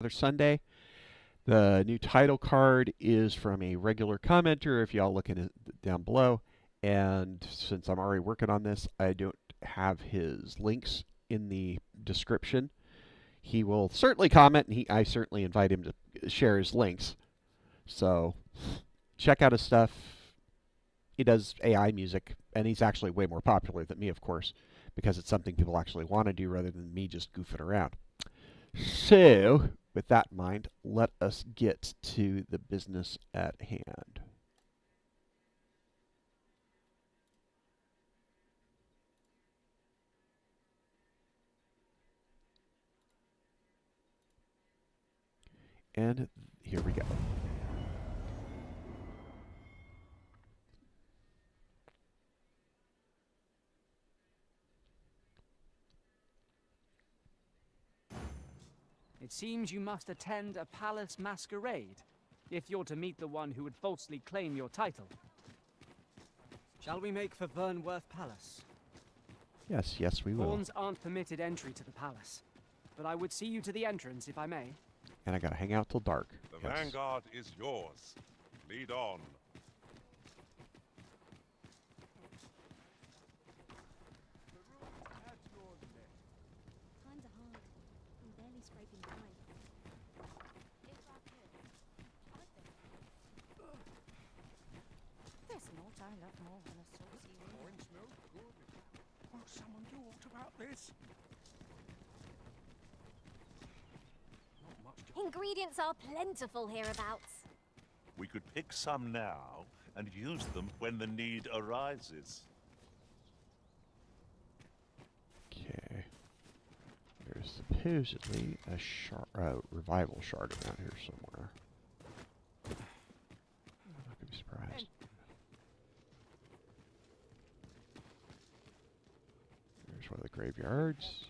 Another Sunday. The new title card is from a regular commenter, if y'all look at it down below. And since I'm already working on this, I don't have his links in the description. He will certainly comment, and I certainly invite him to share his links. So check out his stuff. He does AI music, and he's actually way more popular than me, of course, because it's something people actually want to do rather than me just goofing around. So, with that in mind, let us get to the business at hand. And here we go. It seems you must attend a palace masquerade, if you're to meet the one who would falsely claim your title. Shall we make for Vernworth Palace? Yes, we will. Pawns aren't permitted entry to the palace, but I would see you to the entrance if I may. And I gotta hang out till dark. The vanguard is yours. Lead on. Kinda hard. I'm barely scraping by. If I could, I think. There's naught I love more than a saucy room. Orange milk, good. Will someone do aught about this? Not much to... Ingredients are plentiful hereabouts. We could pick some now and use them when the need arises. Okay. There's supposedly a revival shard around here somewhere. I'm not gonna be surprised. There's one of the graveyards.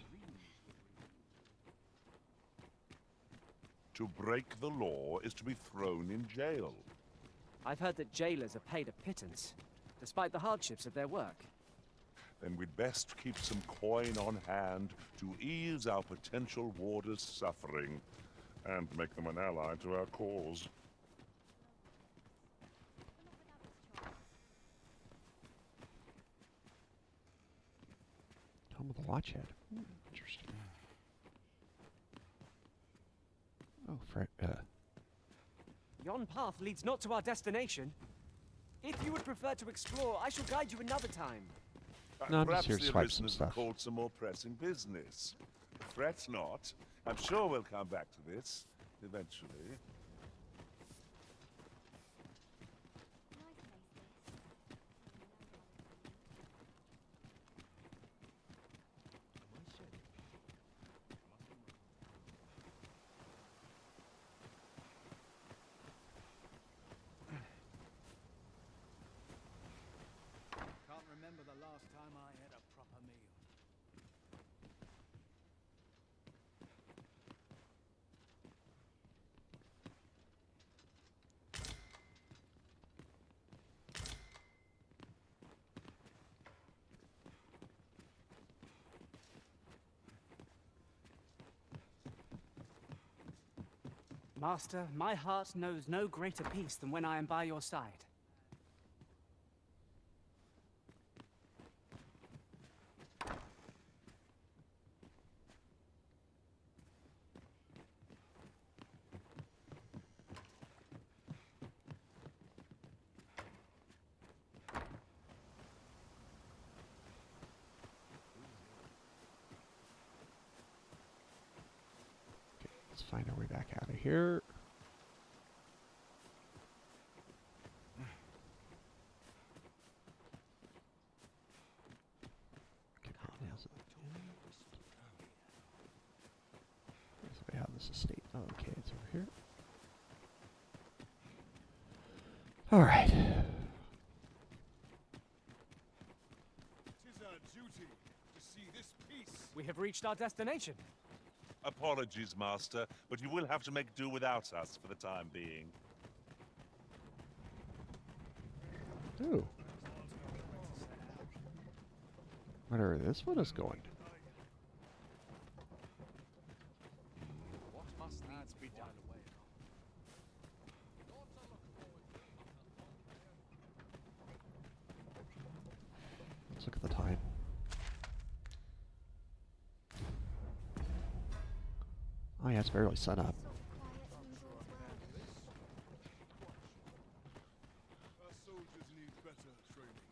To break the law is to be thrown in jail. I've heard that jailers are paid a pittance, despite the hardships of their work. Then we'd best keep some coin on hand to ease our potential warders' suffering and make them an ally to our cause. Home of the Watchhead. Interesting. Oh, Yon path leads not to our destination. If you would prefer to explore, I shall guide you another time. No, I'm just Perhaps here to the swipe some listeners stuff. have called some more pressing business. Fret not. I'm sure we'll come back to this eventually. Can't remember the last time I had a proper meal. Master, my heart knows no greater peace than when I am by your side. Let's find our way back out of here. Here's the way out of this estate. Oh, okay, it's over here. All right. Tis our duty to see this peace. We have reached our destination. Apologies, Master, but you will have to make do without us for the time being. Ooh. Whatever this one is going. What must needs be Yeah, it's barely sun up. Sort of quiet means all's well. Our soldiers need better training.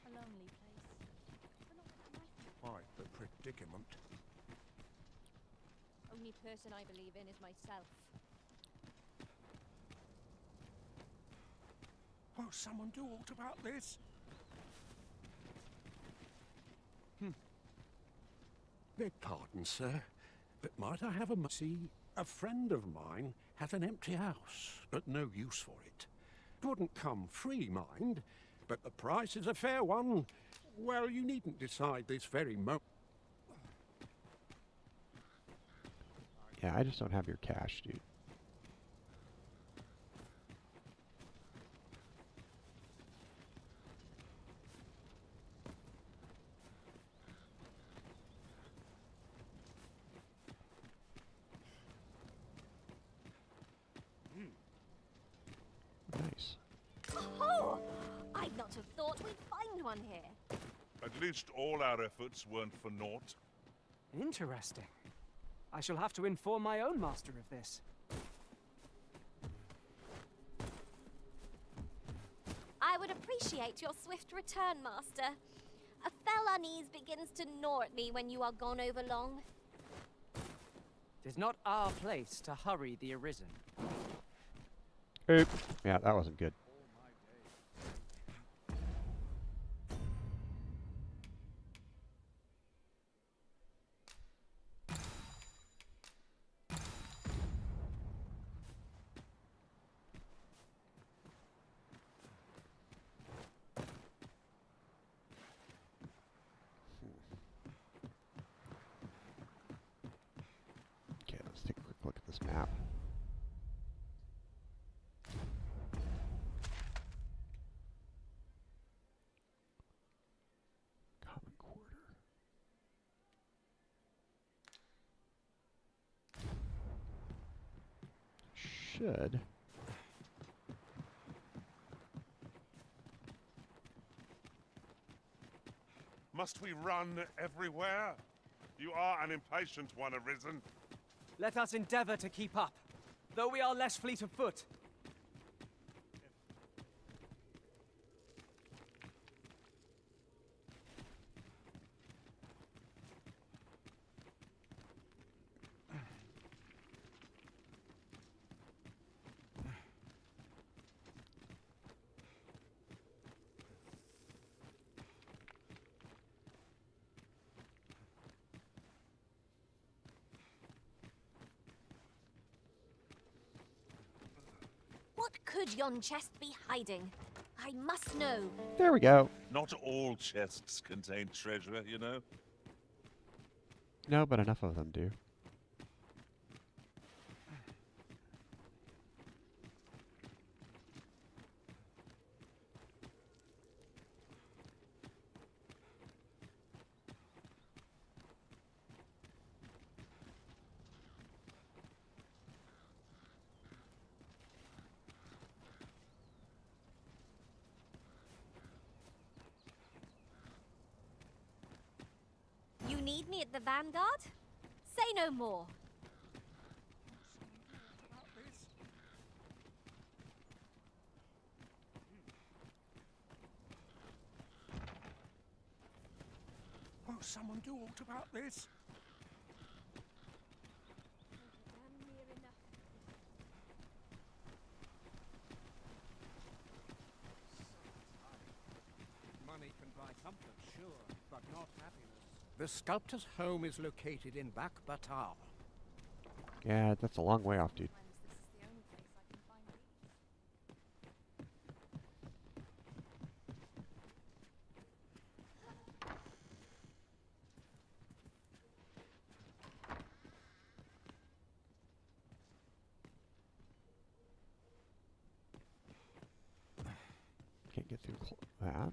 A lonely place. But not that I like it. Quite the predicament. Only person I believe in is myself. Won't someone do aught about this? Beg pardon, sir, but might I have a see? A friend of mine has an empty house, but no use for it. Wouldn't come free, mind, but the price is a fair one. Well, you needn't decide this very moment. Yeah, I just don't have your cash, dude. Nice. Oh! I'd not have thought we'd find one here. At least all our efforts weren't for naught. Interesting. I shall have to inform my own master of this. I would appreciate your swift return, Master. A fell unease begins to gnaw at me when you are gone over long. 'Tis not our place to hurry the arisen. Oop. Yeah, that wasn't good. Okay, let's take a quick look at this map. Common quarter. Should. Must we run everywhere? You are an impatient one, Arisen. Let us endeavor to keep up, though we are less fleet of foot. What could yon chest be hiding? I must know. There we go. Not all chests contain treasure, you know. No, but enough of them do. You need me at the Vanguard? Say no more. Won't someone do aught about this? Damn near enough. Money can buy comfort, sure, but not happiness. The sculptor's home is located in Back Batar. Yeah, that's a long way off, dude. Sometimes this is the only place I can find peace. Can't get through that.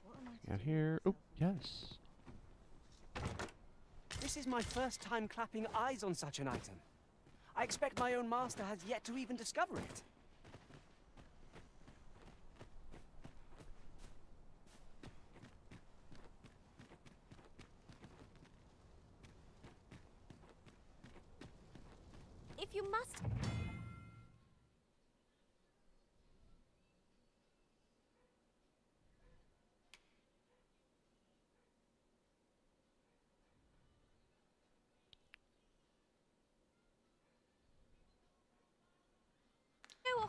What am I And here. Oh, yes. This is my first time clapping eyes on such an item. I expect my own master has yet to even discover it. if you must.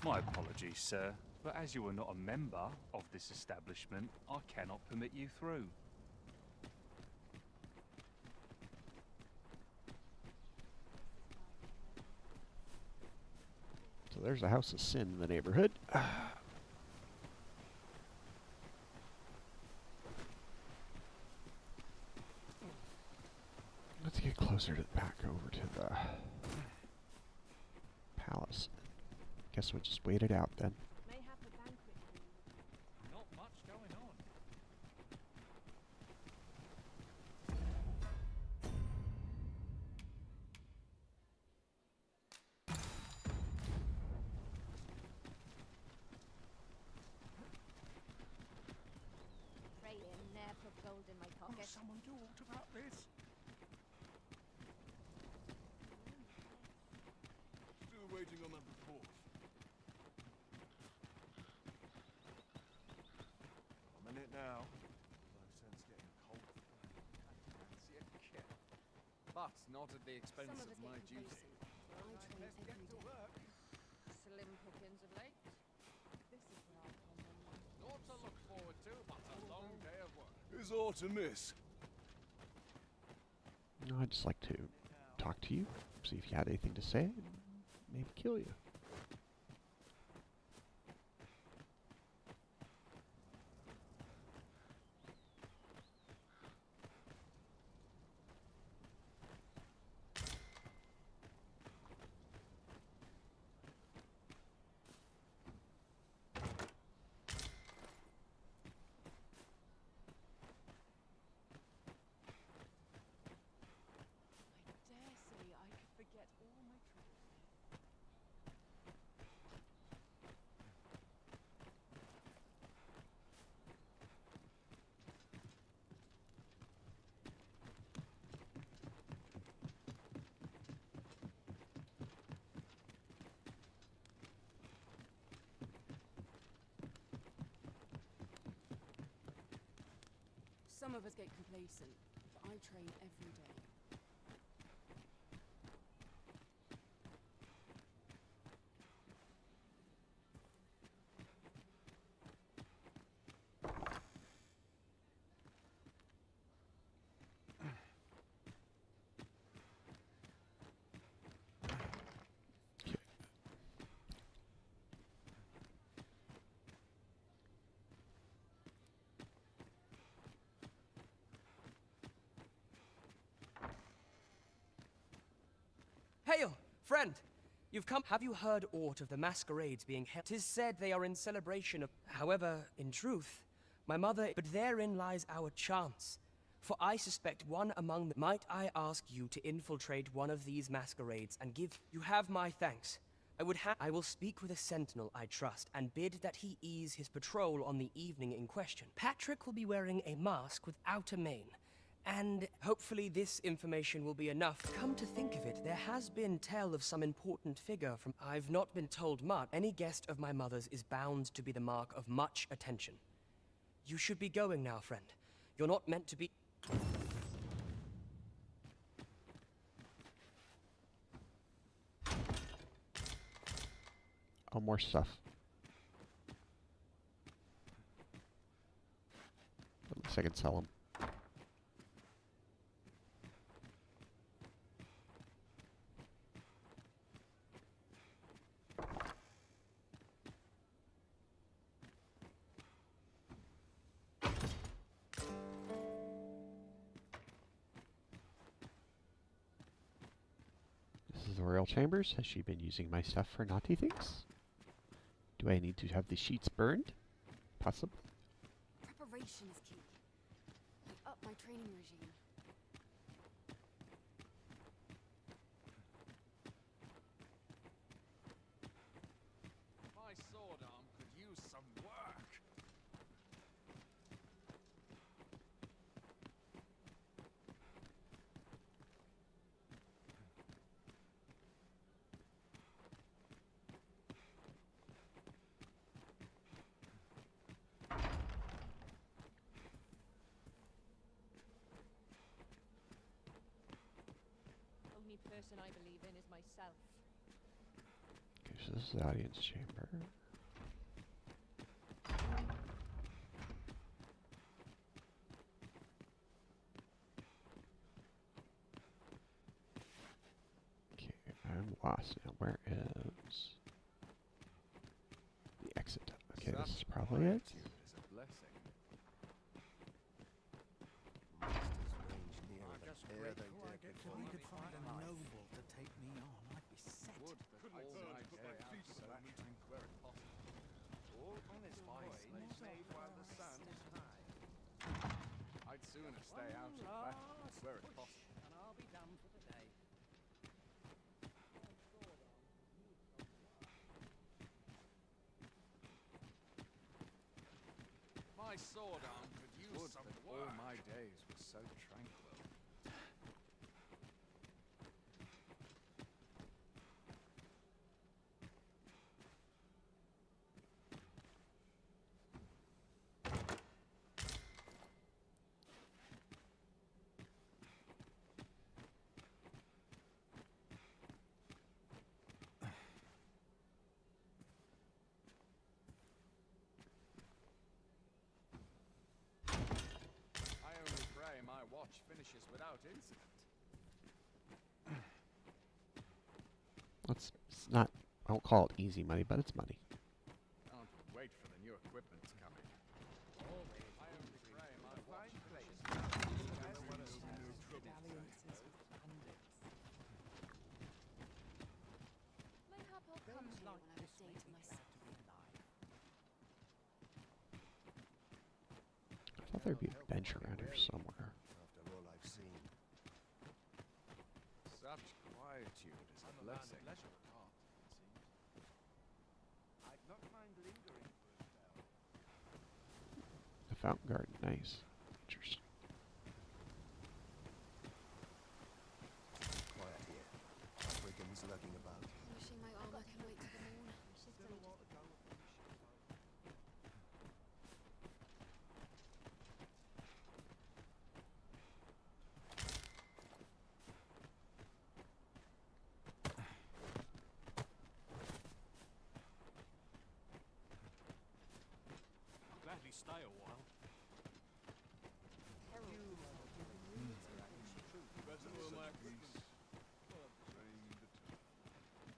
My apologies, sir, but as you are not a member of this establishment, I cannot permit you through. So there's a house of sin in the neighborhood. Let's get closer to the back over to the palace. Guess we'll just wait it out then. Not much going on. Pray in there, put gold in my Will pocket. someone do aught about this? Still waiting on that report. I'm in it now. I sense getting cold. Fancy a kip. But not at the expense Some of of us my get duty. complacent. I train every day. Slim pickings of late. This is where I come in. Naught to look forward to, but a long day of work. Is aught amiss? No, I'd just like to talk to you, see if you had anything to say, and maybe kill you. I dare say I could forget all my troubles. Some of us get complacent, but I train every day. Okay. Hail, friend! You've come. Have you heard aught of the masquerades being held? 'Tis said they are in celebration of. However, in truth, my mother. But therein lies our chance. For I suspect one among them. Might I ask you to infiltrate one of these masquerades and give. You have my thanks. I will speak with a sentinel I trust and bid that he ease his patrol on the evening in question. Patrick will be wearing a mask without a mane. And hopefully this information will be enough. Come to think of it, there has been tell of some important figure from. I've not been told much. Any guest of my mother's is bound to be the mark of much attention. You should be going now, friend. You're not meant to be. Oh, more stuff. At least I can sell them. This is the royal chambers. Has she been using my stuff for naughty things? Do I need to have the sheets burned? Possibly. Preparation is key. I up my training regime. My sword arm could use some work. person I believe in is myself. Okay, so this is the audience chamber. Okay, I'm lost now. Where is the exit? Okay, this is probably it. Quietude is a blessing. We could find a noble to take me on. I'd be set. Would that all my days were so tranquil where it possible. All honest boys made while the sun is high. I'd sooner stay out of battle where it possible. And I'll be done for the day. My sword arm could use some work. All my days were so tranquil. I only pray my watch finishes without incident. It's not, I won't call it easy money, but it's money. Can't wait for the new equipment coming. Always. I only pray my watch finishes without incident. Mayhap I'll come to you when I've updated myself. I thought there'd be a bench around here somewhere. After all I've seen. Such quietude is a blessing. Leisure at heart, it seems. I'd not mind lingering for a spell. The fountain garden, nice. Interesting. Quiet here. Africans lurking about. Wishing my armor can wait till the morn. Still want to go fishing. I'll gladly stay a while.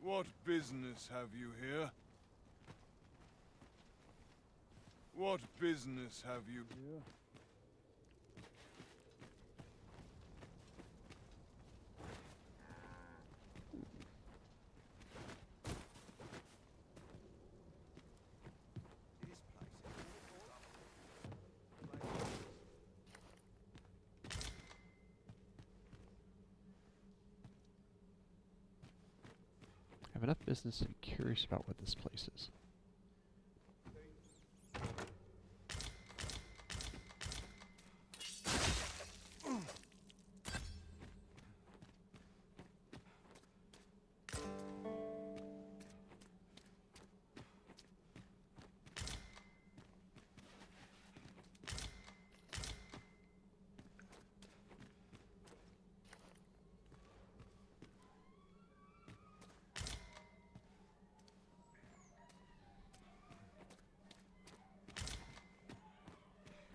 What business have you here? What business have you here? I have enough business to be curious about what this place is.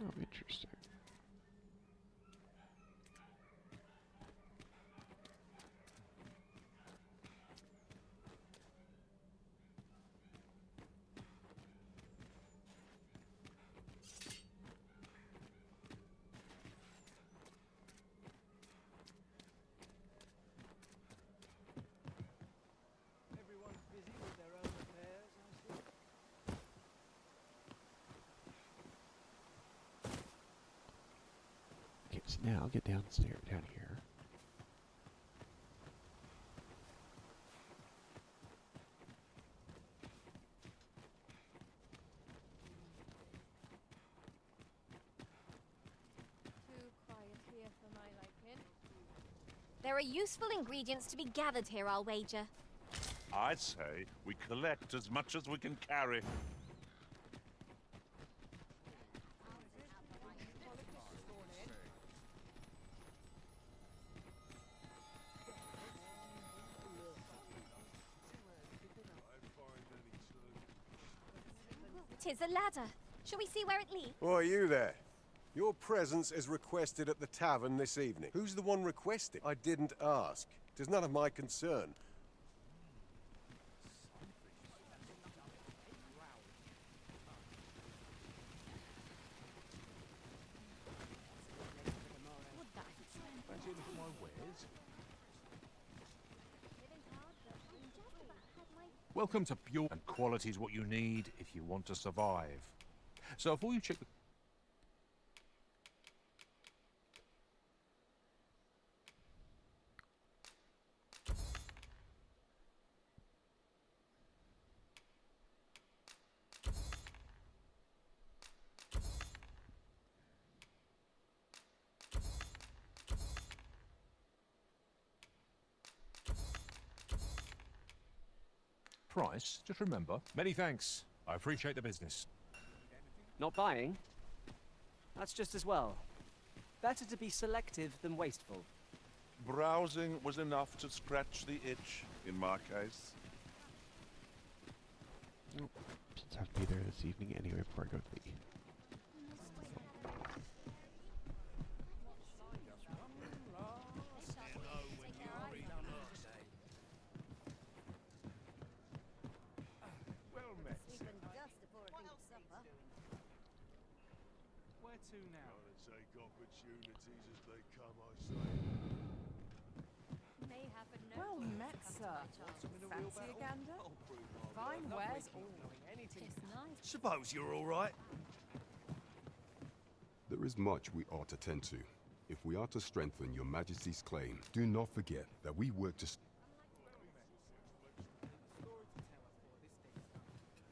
Oh, interesting. Everyone's busy with their own affairs, I see. Okay, so now I'll get downstairs, down here. Too quiet here for my liking. There are useful ingredients to be gathered here, I'll wager. I say we collect as much as we can carry. 'Tis a ladder. Shall we see where it leads? Why, you there? Your presence is requested at the tavern this evening. Who's the one requesting? I didn't ask. 'Tis none of my concern. Welcome to Pure, and quality is what you need if you want to survive. So before you check the... price, just remember. Many thanks. I appreciate the business. Not buying? That's just as well. Better to be selective than wasteful. Browsing was enough to scratch the itch, in my case. Since I have to be there this evening anyway before I go to the... Where to now? Take opportunities as they come, I say. Mayhap a note. Well met, sir. Fancy a gander? Fine wares all. Tis nice. Suppose you're all right. There is much we ought to tend to. If we are to strengthen your Majesty's claim, do not forget that we work to...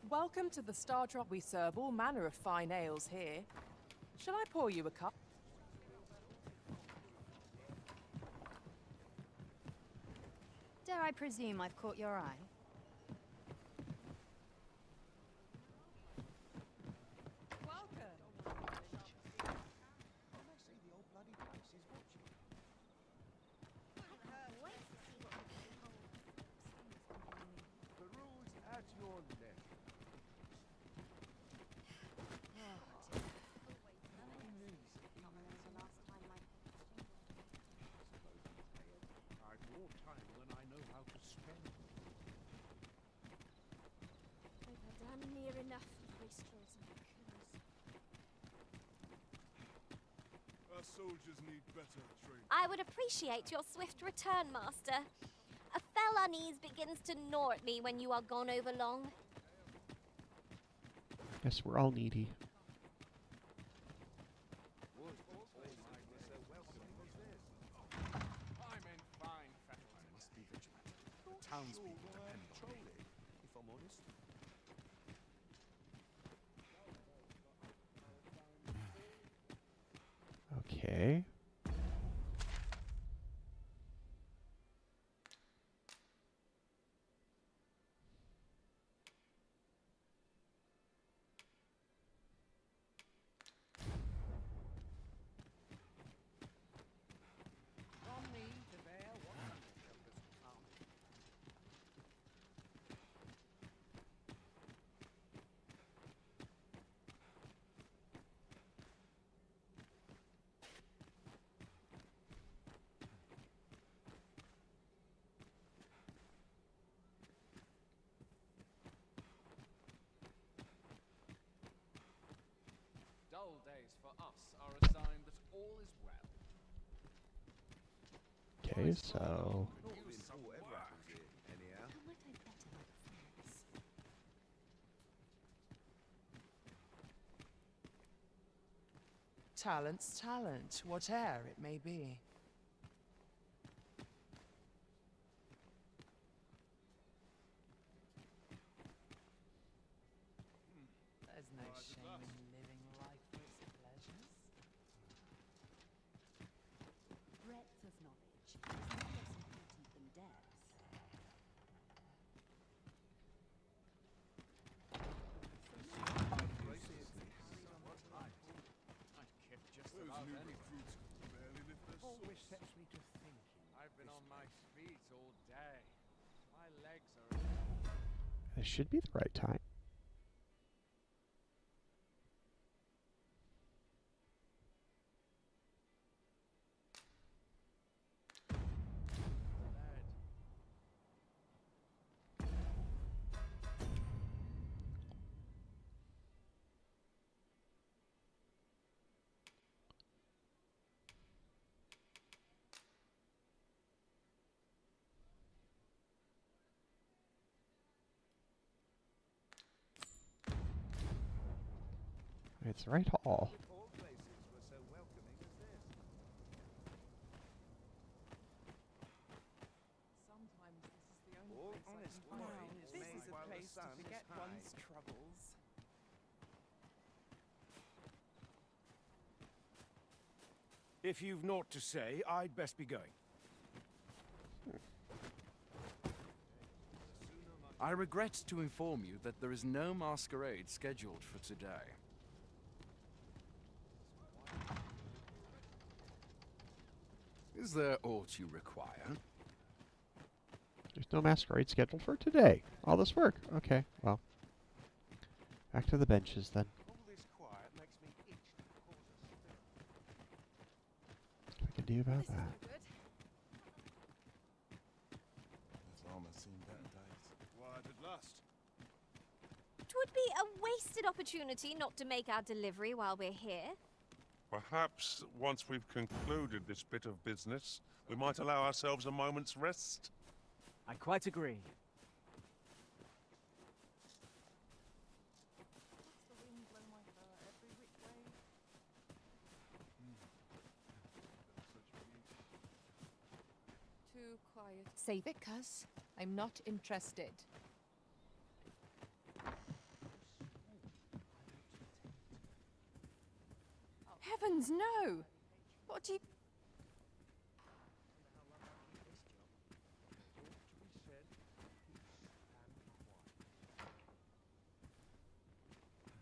Welcome to the Star Drop. We serve all manner of fine ales here. Shall I pour you a cup? Dare I presume I've caught your eye? Peruse at your leisure. I've more time than I know how to spend. I've done near enough wastrels and coos. Our soldiers need better training. I would appreciate your swift return, Master. A fell unease begins to gnaw at me when you are gone over long. Yes, we're all needy. I'm in fine fashion. Must be vigilant. Townspeople depend on me. If I'm honest. Okay. Dull days for us are a sign that all is well. Okay, so... Talent's talent, whate'er it may be. There's no shame in living life for its pleasures. Breadth of knowledge is no less important than depth. Always sets me to thinking. I've been on my feet all day. My legs are... It should be the right time. It's the right hall. If all places were so welcoming as this. Sometimes this is the only All place honest I can wine find. is This made is a while the place to sun is forget high. one's troubles. If you've naught to say, I'd best be going. I regret to inform you that there is no masquerade scheduled for today. Is there aught you require? There's no masquerade scheduled for today. All this work. Okay, well. Back to the benches then. All this quiet makes me itch to cause a stir. What can I do about that? This armor's seen better days. Quiet at last. Twould be a wasted opportunity not to make our delivery while we're here. Perhaps once we've concluded this bit of business, we might allow ourselves a moment's rest. I quite agree. The wind blow my fur every which way. Too quiet. Save it, cuz. I'm not interested. Heavens, no! What do you...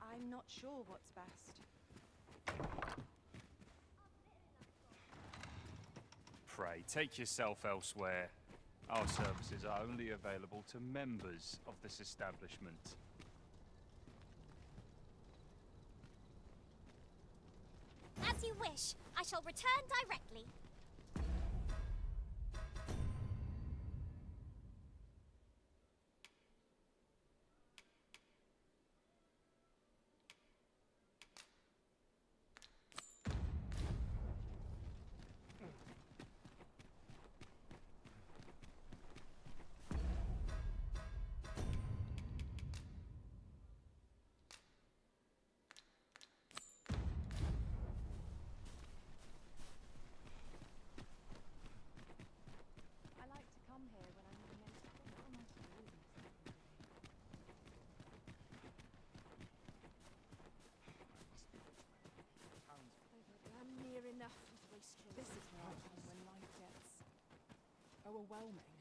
I'm not sure what's best. Pray, take yourself elsewhere. Our services are only available to members of this establishment. As you wish. I shall return directly. I like to come here when I'm in mental. What am I to do with myself every day? I'm near enough with wastrels. This is where I come when life gets overwhelming.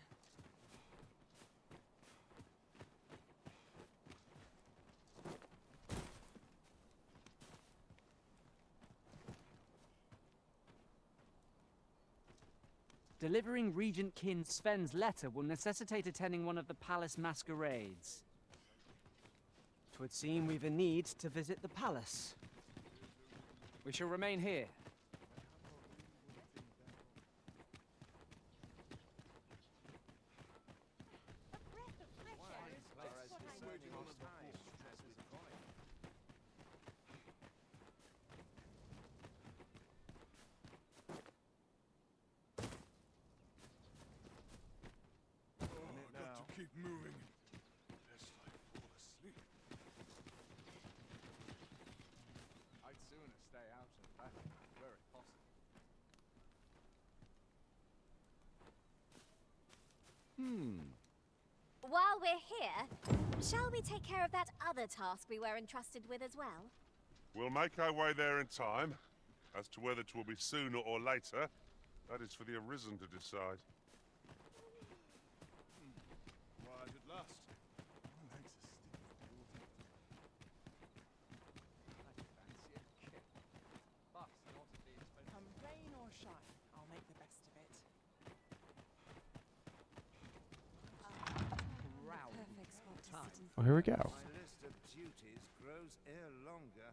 Delivering Regent Kin Sven's letter will necessitate attending one of the palace masquerades. 'Twould seem we've a need to visit the palace. We shall remain here. Got to keep moving. Lest I fall asleep. I'd sooner stay out of that, were it possible. While we're here, shall we take care of that other task we were entrusted with as well? We'll make our way there in time. As to whether 'twill be sooner or later, that is for the Arisen to decide. Quiet at last. Come rain or shine, I'll make the best of it. Perfect spot to sit in. Well, here we go. My list of duties grows ere longer.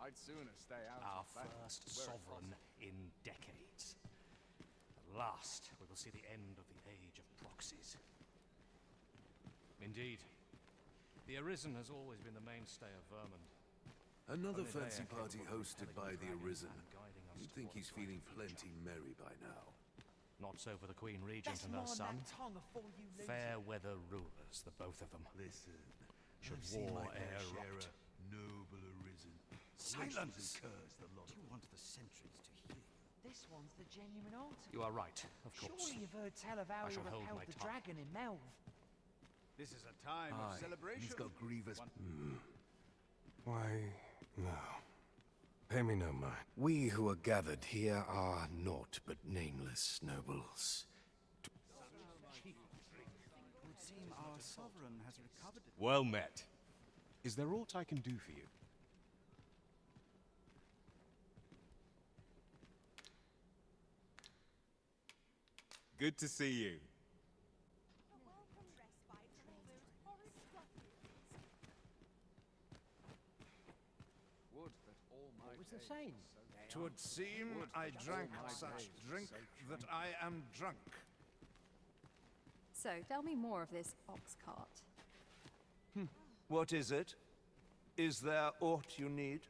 I'd sooner stay out Our of that, first were it sovereign possible. in decades. At last, we will see the end of the age of proxies. Indeed, the Arisen has always been the mainstay of Vermont. Another Only they fancy are party capable of hosted propelling by the dragons Arisen. and guiding us You'd think he's feeling plenty merry by now. Not so for the Queen Regent and her son. Fair weather rulers, the both of them. Listen, Should I've seen war my fair e'er share erupt. of noble arisen. Silence! Cursed the lot Do of you want the sentries to hear? This one's the genuine article. You are right, of course. Surely you've heard tell of how I he shall hold repelled my the tongue. dragon in Melv. This is a time of celebration. He's got grievous... Why, no. Pay me no mind. We who are gathered here are naught but nameless nobles. It would seem our sovereign has recovered it. Well met. Is there aught I can do for you? Good to see you. Would that all my What was the saying? Twould seem I drank such drink that I am drunk. So, tell me more of this ox cart. What is it? Is there aught you need?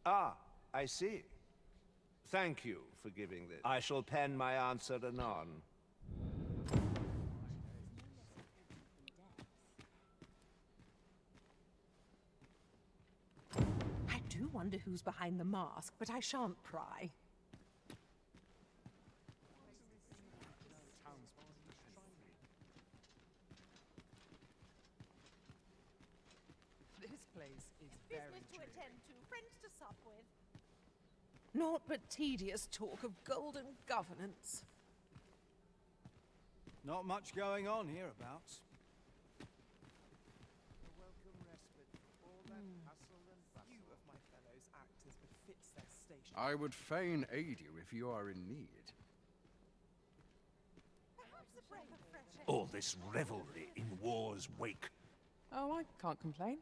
Ah, I see. Thank you for giving this. I shall pen my answer anon. I do wonder who's behind the mask, but I shan't pry. This place is very to attend to, friends to sup with. naught but tedious talk of golden governance. Not much going on hereabouts. Few of my fellows act as befits their station. I would fain aid you if you are in need. Perhaps a breath of fresh air. All this revelry in war's wake. Oh, I can't complain.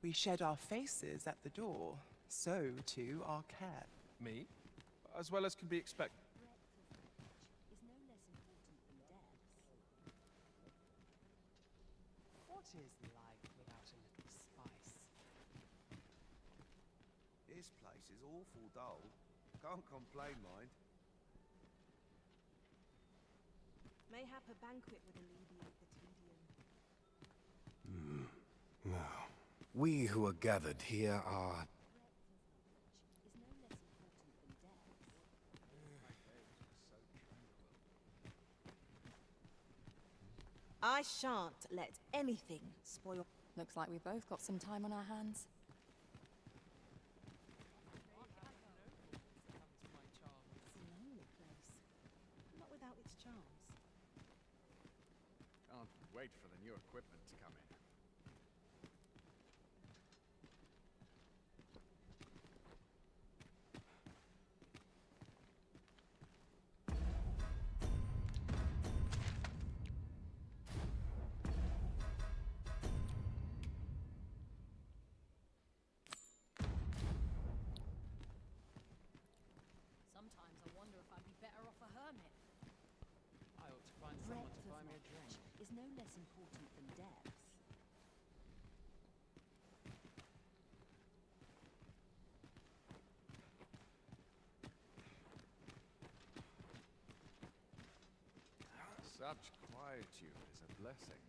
We shed our faces at the door, so too our care. Me? As well as can be expected. Is no less important than depth. What is life without a little spice? This place is awful dull. Can't complain, mind. Mayhap a banquet would alleviate the tedium. No. We who are gathered here are... Is no less important than depth. I shan't let anything spoil. Looks like we've both got some time on our hands. It's a lonely place. Not without its charms. Can't wait for the new equipment to come in. Sometimes I wonder if I'd be better off a hermit. I ought to find someone Breadth to of buy me a drink. knowledge is no less important than depth. Such quietude is a blessing.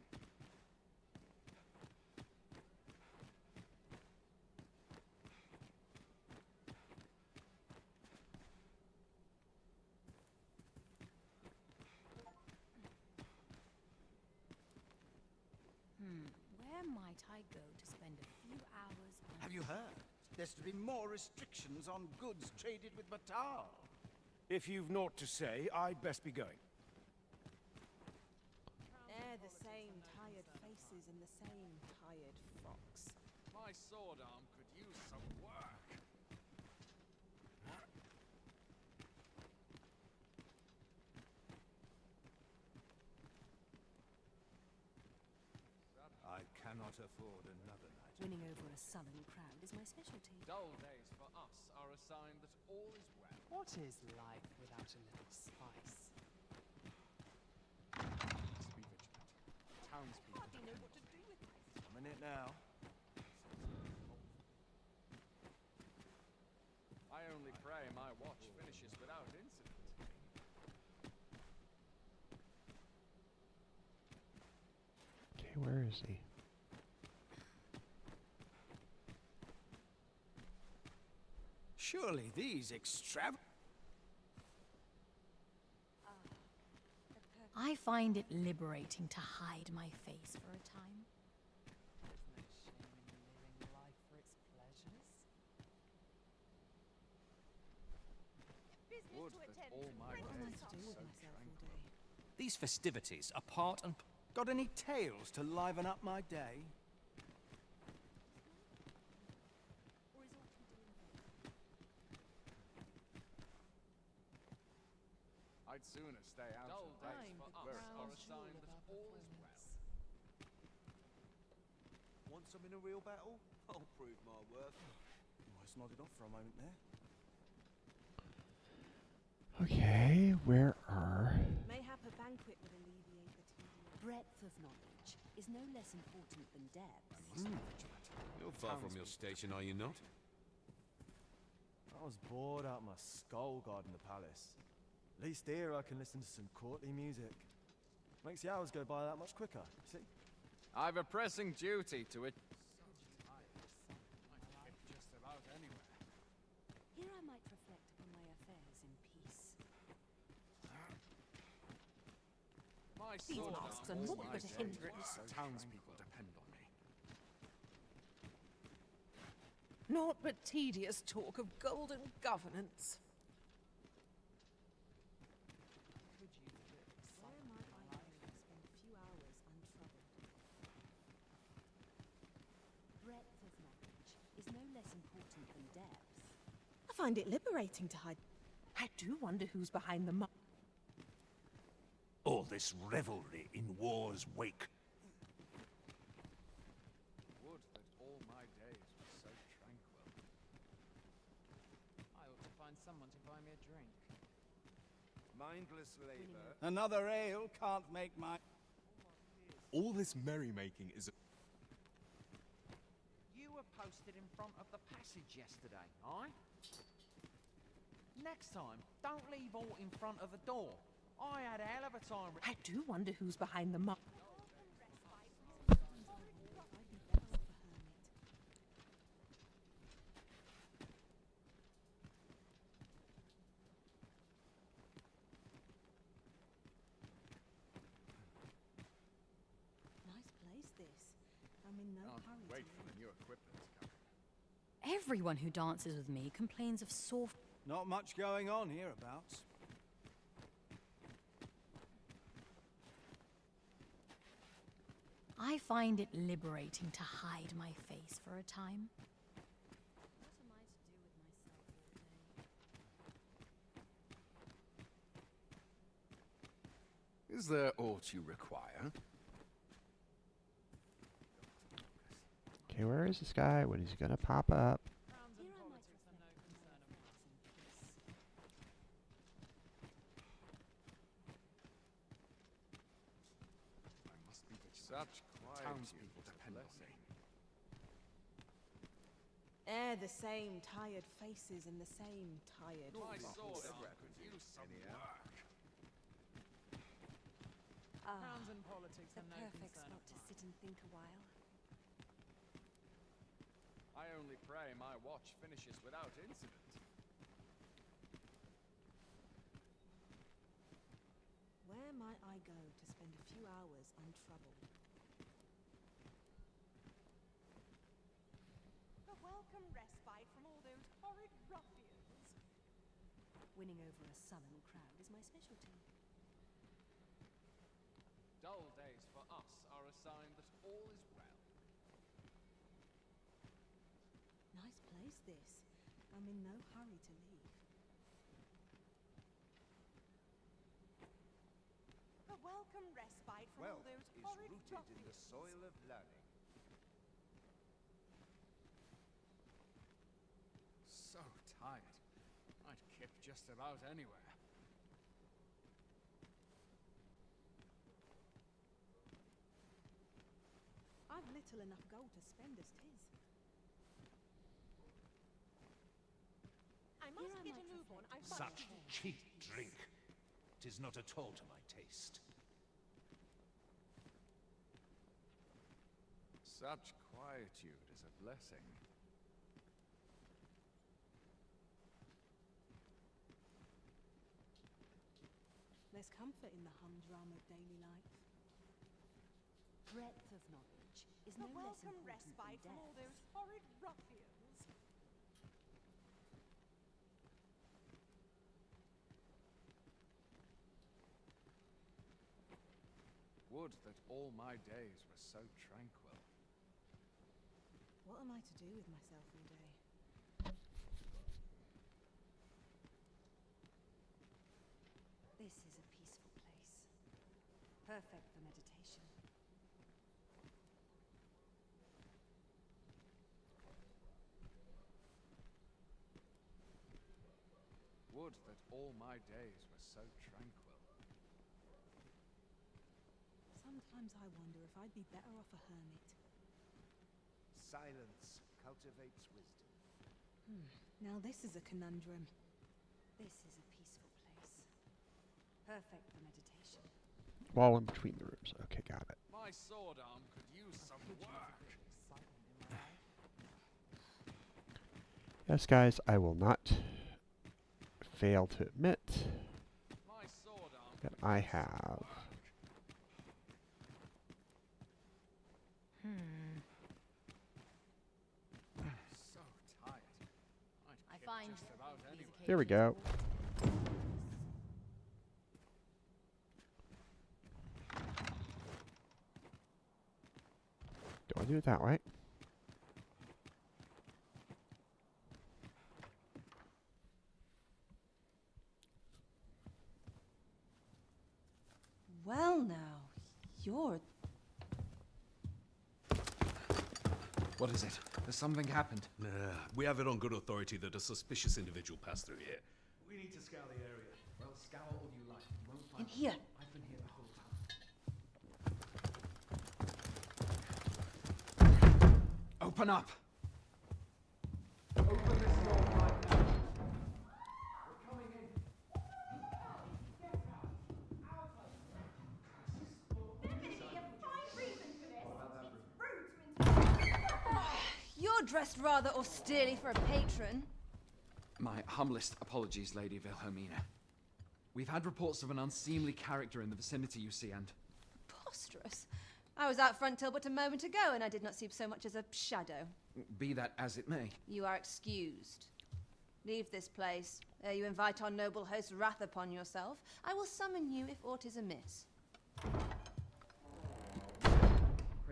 Where might I go to spend a few hours on... Have you heard? There's to be more restrictions on goods traded with Batal. If you've naught to say, I'd best be going. They're the same tired faces and the same tired frocks. My sword arm could use some work. I cannot afford another night. Winning over a sullen crowd is my specialty. Dull days for us are a sign that all is well. What is life without a little spice? Please be vigilant. Townspeople Hardly know what to do with myself. I'm in it now. my watch finishes without incident. Okay, where is he? Surely these I find it liberating to hide my face for a time. Would that all my days were so tranquil. These festivities are part and... Got any tales to liven up my day? I'd sooner stay out Dull of days days for for us where are our a sign jewel that of our all is well. Want some in a real battle? I'll prove my worth. Almost nodded off for a moment there. Okay, where are... Mayhap a banquet would alleviate the tedium. Breadth of knowledge is no less important than depth. You're far from your station, are you not? I was bored out my skull guarding the palace. At least here I can listen to some courtly music. Makes the hours go by that much quicker, see? I've a pressing duty to it. Just about anywhere. Here I might reflect upon my affairs in peace. My These sword masks arm are is naught my but a days hindrance. so Townspeople depend on me. Naught but tedious talk of golden governance. Where might I go to spend a few hours untroubled? Breadth of knowledge is no less important than depth. I find it liberating to hide. I do wonder who's behind the All this revelry in war's wake. Would that all my days were so tranquil. I ought to find someone to buy me a drink. Mindless labor. Another ale can't make my... All this merrymaking is... You were posted in front of the passage yesterday, aye? Next time, don't leave all in front of the door. I had a hell of a time. I do wonder who's behind the Nice place, this. I'm in no hurry to Wait for the leave. new equipment to come. Everyone who dances with me complains of sore... Not much going on hereabouts. I find it liberating to hide my face for a time. What am I to do with myself all day? Is there aught you require? Okay, where is this guy? When is he gonna pop up? Here I might reflect upon my affairs in peace. I must be such quiet. Townspeople depend on me. The same tired faces and the same tired My faces. sword arm could use some work. Crowns and politics The are no perfect concern spot of to sit and think a while. I only pray my watch finishes without incident. Where might I go to spend a few hours untroubled? A welcome respite from all those horrid ruffians. Winning over a sullen crowd is my specialty. Dull days for us are a sign that all is well. Nice place, this. I'm in no hurry to leave. A welcome respite from all Wealth those is horrid rooted in the ruffians. soil of learning. So tired. I'd kip just about anywhere. I've little enough gold to spend as 'tis. I Here I Such cheap drink. 'Tis not at all to my taste. Such quietude is a blessing. There's comfort in the humdrum of daily life. Breadth of knowledge is no A less welcome important respite than from all depth. those horrid ruffians. Would that all my days were so tranquil. What am I to do with myself all day? This is a peaceful place. Perfect for meditation. Would that all my days were so tranquil. Sometimes I wonder if I'd be better off a hermit. Silence cultivates wisdom. Now this is a conundrum. This is a peaceful place. Perfect for meditation. Wall in between the rooms. Okay, got it. My sword arm could use some work. Yes, guys, I will not fail to admit My sword arm that I have so tired. I find just about these anywhere. There we go. Do I do it that way? Well now, you're... What is it? Has something happened? We have it on good authority that a suspicious individual passed through here. We need to scour the area. Well, scour all you like. You won't find In here. I've been here the whole time. Open up! Open this door right now. We're coming in. You're dressed rather austerely for a patron. My humblest apologies, Lady Wilhelmina. We've had reports of an unseemly character in the vicinity, you see, and... Preposterous. I was out front till but a moment ago, and I did not see so much as a shadow. Be that as it may. You are excused. Leave this place, ere you invite our noble host's wrath upon yourself. I will summon you if aught is amiss. Pray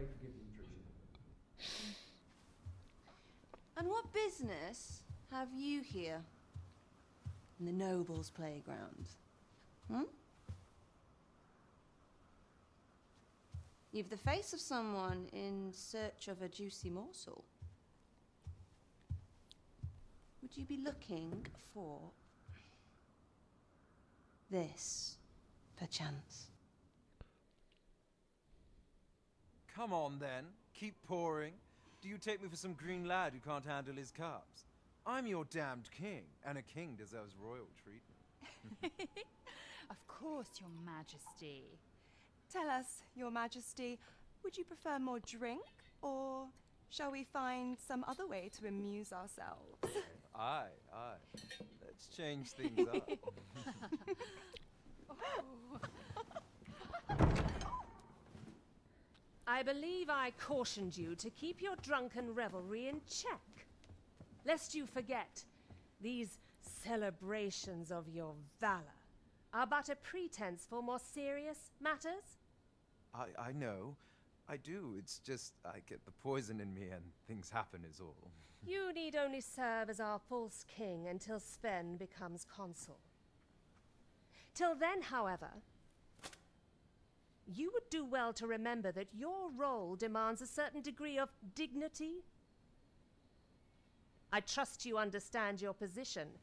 forgive the intrusion. And what business have you here? In the nobles' playground? Hmm? You've the face of someone in search of a juicy morsel. Would you be looking for this, perchance? Come on then, keep pouring. Do you take me for some green lad who can't handle his cups? I'm your damned king, and a king deserves royal treatment. Of course, Your Majesty. Tell us, Your Majesty, would you prefer more drink, or shall we find some other way to amuse ourselves? Aye, aye. Let's change things up. I believe I cautioned you to keep your drunken revelry in check, lest you forget these celebrations of your valor are but a pretense for more serious matters. I know. I do. It's just I get the poison in me and things happen is all. You need only serve as our false king until Sven becomes consul. Till then, however, you would do well to remember that your role demands a certain degree of dignity. I trust you understand your position,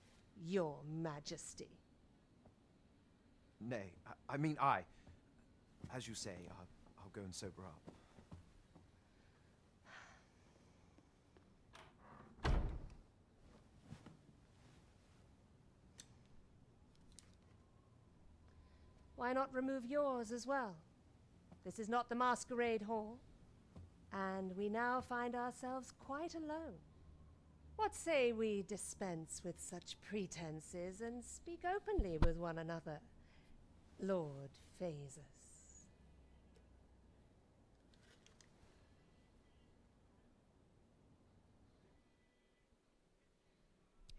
Your Majesty. Nay, I mean I. As you say, I'll go and sober up. why not remove yours as well? This is not the masquerade hall, and we now find ourselves quite alone. What say we dispense with such pretenses and speak openly with one another, Lord Phasus?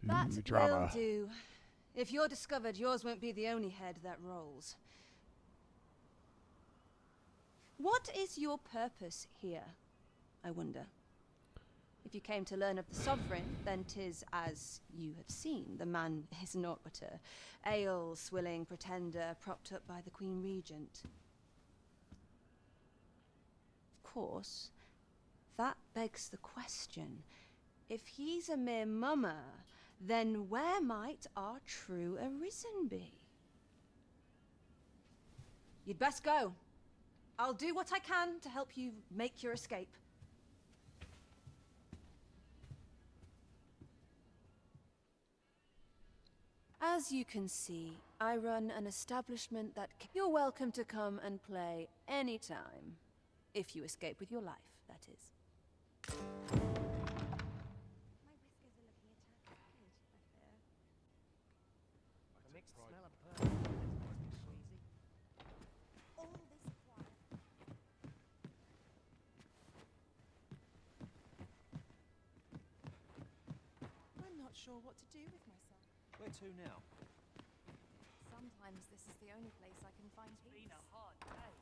That will drama. do. If you're discovered, yours won't be the only head that rolls. What is your purpose here, I wonder? If you came to learn of the Sovereign, then 'tis as you have seen. The man is naught but a ale-swilling pretender propped up by the Queen Regent. Of course, that begs the question. If he's a mere mummer, then where might our true Arisen be? You'd best go. I'll do what I can to help you make your escape. As you can see, I run an establishment that you're welcome to come and play anytime. If you escape with your life, that is. The mixed smell of burnt squeezy. All this quiet. I'm not sure what to do with myself. Where to now? Sometimes this is the only place I can find peace. Been a hard day.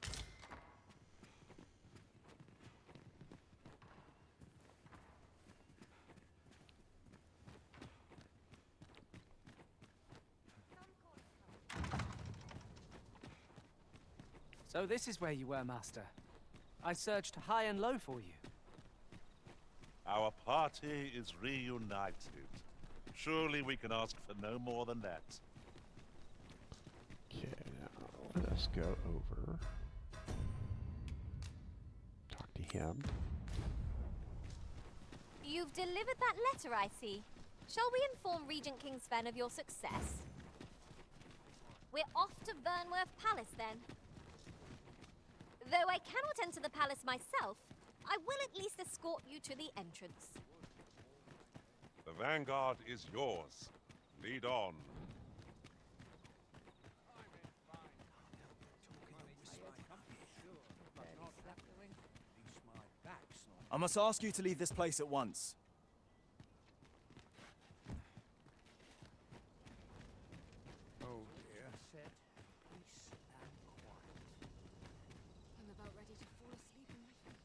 So this is where you were, Master. I searched high and low for you. Our party is reunited. Surely we can ask for no more than that. Okay, now let us go over. Talk to him. You've delivered that letter, I see. Shall we inform Regent King Sven of your success? We're off to Vernworth Palace, then. Though I cannot enter the palace myself, I will at least escort you to the entrance. The vanguard is yours. Lead on. I must ask you to leave this place at once. Oh dear. I'm about ready to fall asleep in my feet.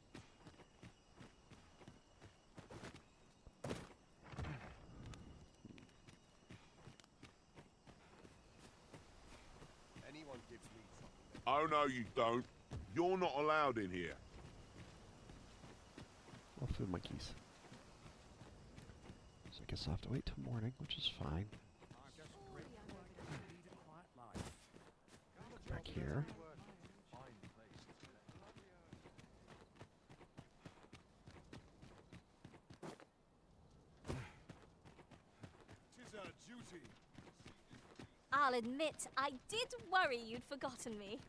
Anyone gives me something. Oh, no, you don't. You're not allowed in here. Well, food monkeys. So I guess I'll have to wait till morning, which is fine. Back here. Tis our duty. I'll admit, I did worry you'd forgotten me.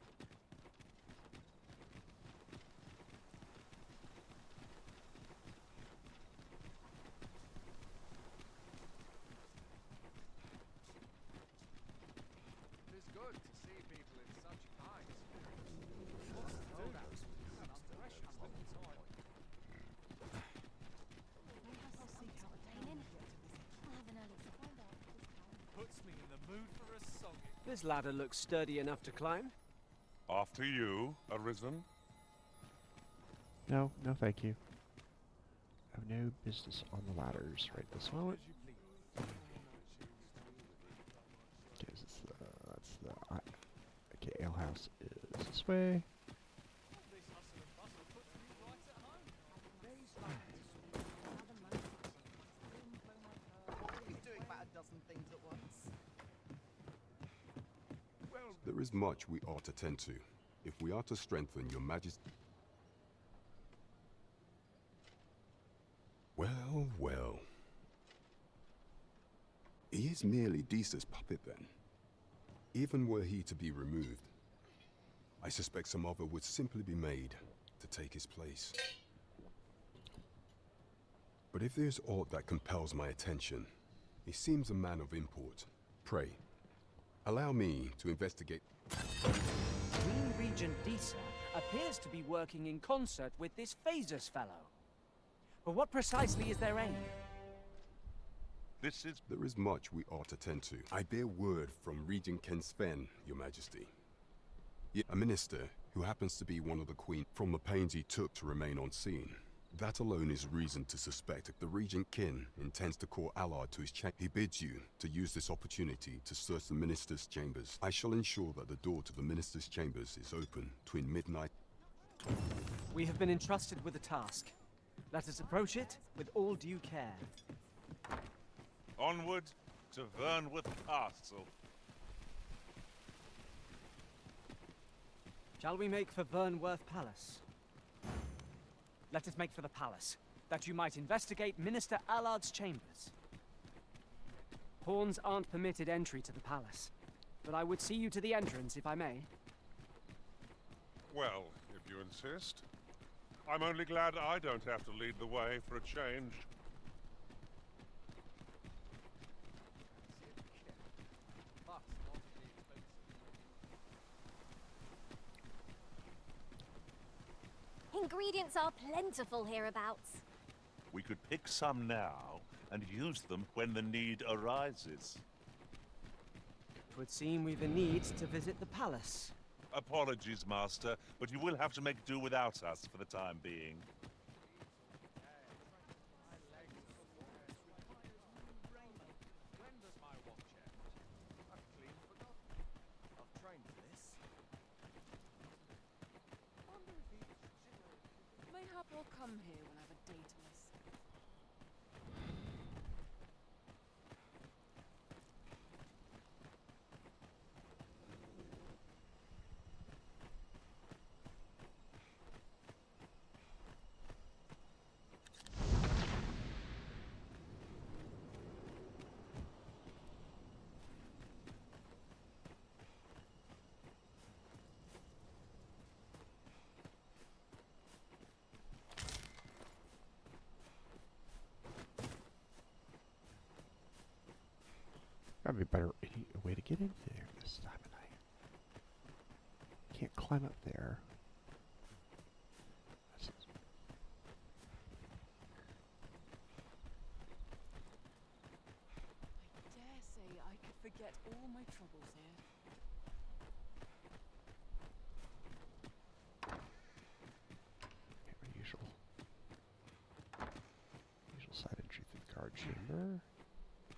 It is good to see people in such high spirits. What's to do? That's precious little time. Perhaps I'll seek out a town. I'll have an early supper. Puts me in the mood for a song. This ladder looks sturdy enough to climb. After you, Arisen. No, no thank you. I have no business on the ladders right this moment. Okay, that's the... okay, alehouse is this way. He's doing about a dozen things at once. There is much we ought to tend to, if we are to strengthen your majesty. Well, well. He is merely Desa's puppet then. Even were he to be removed, I suspect some other would simply be made to take his place. But if there's aught that compels my attention, he seems a man of import. Pray, allow me to investigate. Queen Regent Disa appears to be working in concert with this Phasus fellow. But what precisely is their aim? There is much we ought to tend to. I bear word from Regent Ken Sven, Your Majesty. A minister who happens to be one of the Queen, from the pains he took to remain unseen. That alone is reason to suspect if the Regent Kin intends to call Allard to his chamber. He bids you to use this opportunity to search the minister's chambers. I shall ensure that the door to the minister's chambers is open between midnight. We have been entrusted with a task. Let us approach it with all due care. Onward to Vernworth Castle. Shall we make for Vernworth Palace? Let us make for the palace, that you might investigate Minister Allard's chambers. Pawns aren't permitted entry to the palace, but I would see you to the entrance if I may. Well, if you insist. I'm only glad I don't have to lead the way for a change. Ingredients are plentiful hereabouts. We could pick some now and use them when the need arises. 'Twould seem we've a need to visit the palace. Apologies, Master, but you will have to make do without us for the time being. Mayhap I'll come here when I have a day to myself. Gotta be a better way to get in there this time of night. Can't climb up there. I dare say I could forget all my troubles here. Usual side entry through the guard chamber.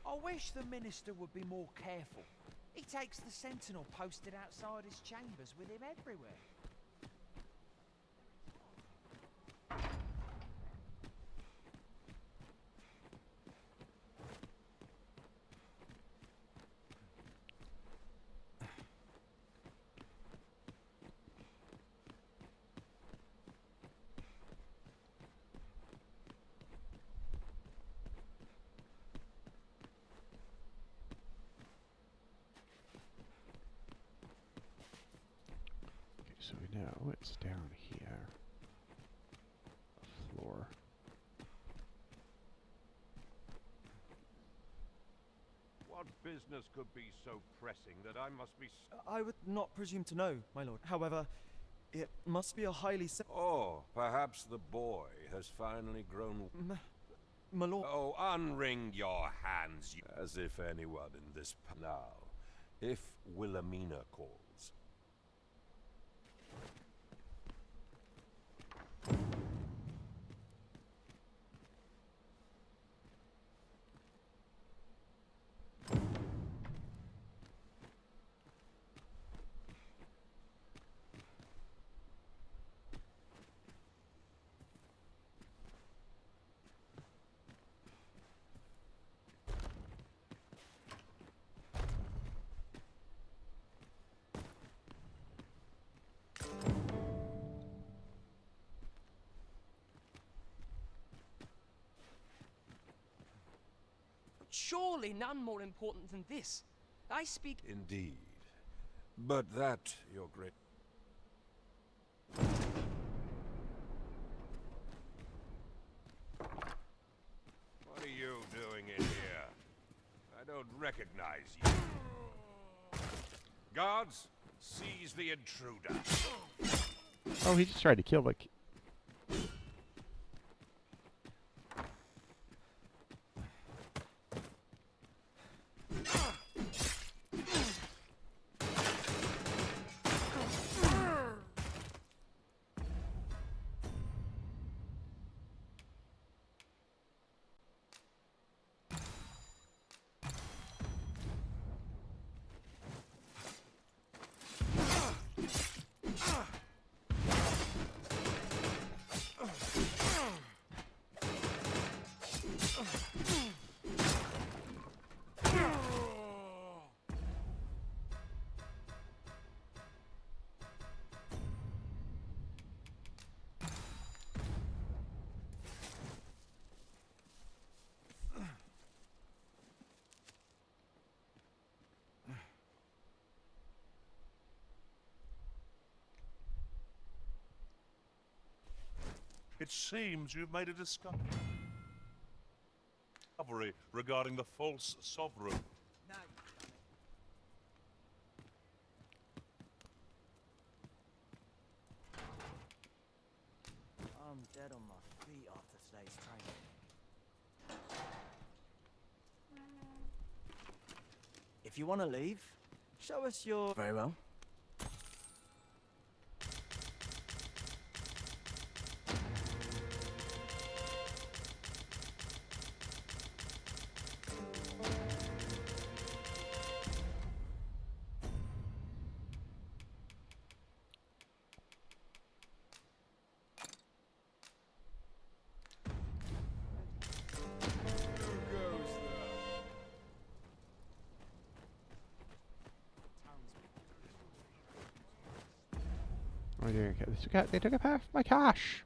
I wish the minister would be more careful. He takes the sentinel posted outside his chambers with him everywhere. So we know it's down here. Floor. What business could be so pressing that I must be... I would not presume to know, my lord. However, it must be a highly... Oh, perhaps the boy has finally grown... My lord... Oh, unring your hands, as if anyone in this... Now, if Wilhelmina calls... Surely none more important than this. I speak... Indeed. But that, your great... What are you doing in here? I don't recognize you. Guards, seize the intruder. Oh, he just tried to kill the... It seems you've made a discovery regarding the false sovereign. No. I'm dead on my feet after today's training. If you want to leave, show us your... Very well. Oh dear, they took half my cash.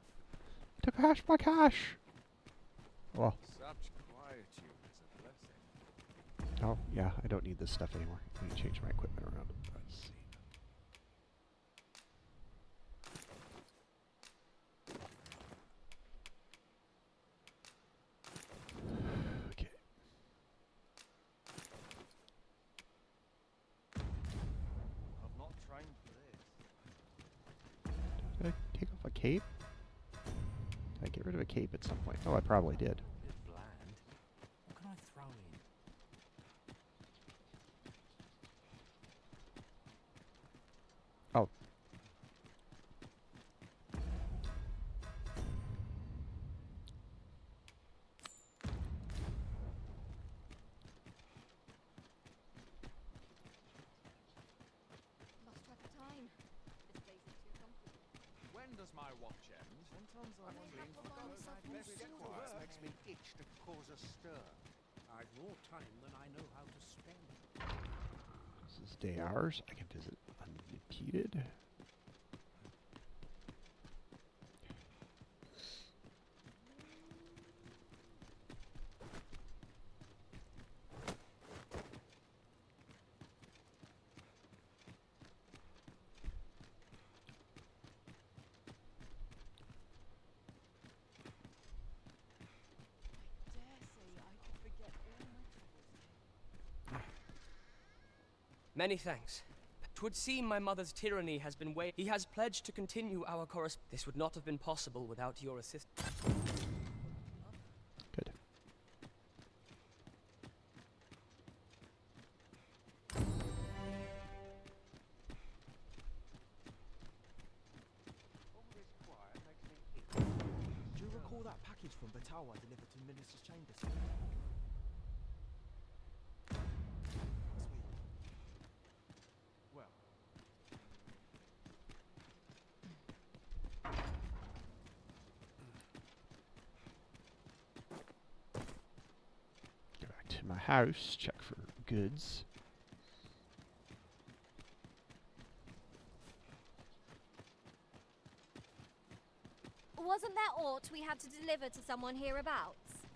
Took half my cash. Well. Such quietude is a blessing. Oh yeah, I don't need this stuff anymore. I need to change my equipment around. Let's see. Okay. I've not trained for this. Did I take off a cape? Did I get rid of a cape at some point? Oh, I probably did. Bit bland. What can I throw in? Oh. Lost track of time. This place is too comfortable. When does my watch end? Sometimes I wonder if I've got Best get quiet makes me itch to cause a stir. I've more time than I know how to spend. This is day hours. I can visit unimpeded. Many thanks. 'Twould seem my mother's tyranny has been He has pledged to continue our correspondence. This would not have been possible without your assistance. Good. Do you recall that package from Batawa delivered to Minister's Chambers? Well. Go back to my house, check for goods. Wasn't there aught we had to deliver to someone hereabouts?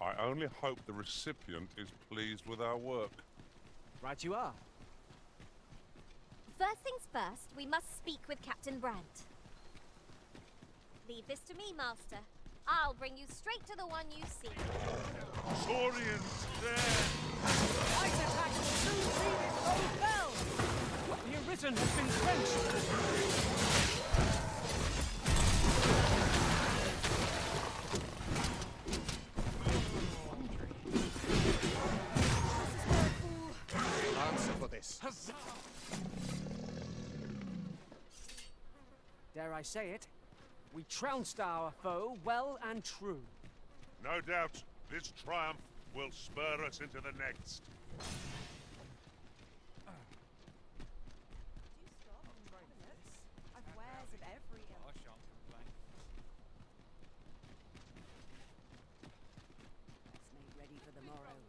I only hope the recipient is pleased with our work. Right you are. First things first, we must speak with Captain Brandt. Leave this to me, Master. I'll bring you straight to the one you seek. Saurians there! Ice attacks will soon see this old bell! The Arisen has been quenched! Answer for this. Dare I say it? We trounced our foe well and true. No doubt, this triumph will spur us into the next. I've wares of every ilk. I shan't complain. Let's make ready for the morrow.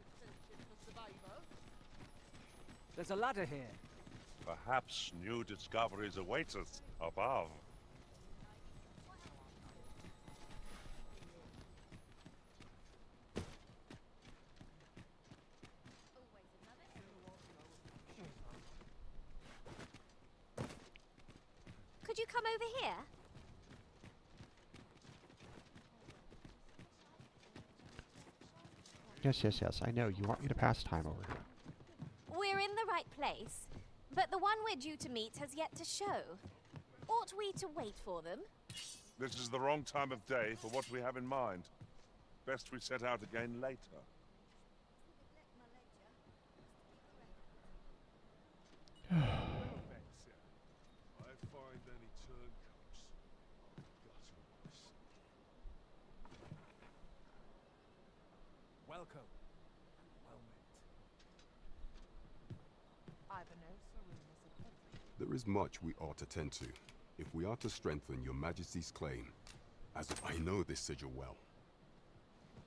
There's a ladder here. Perhaps new discoveries await us above. Could you come over here? Yes, yes, yes. I know. You want me to pass time over here. We're in the right place, but the one we're due to meet has yet to show. Ought we to wait for them? This is the wrong time of day for what we have in mind. Best we set out again later. I find any turncoats gutterless. Welcome. Well met. There is much we ought to tend to, if we are to strengthen your majesty's claim, as I know this sigil well.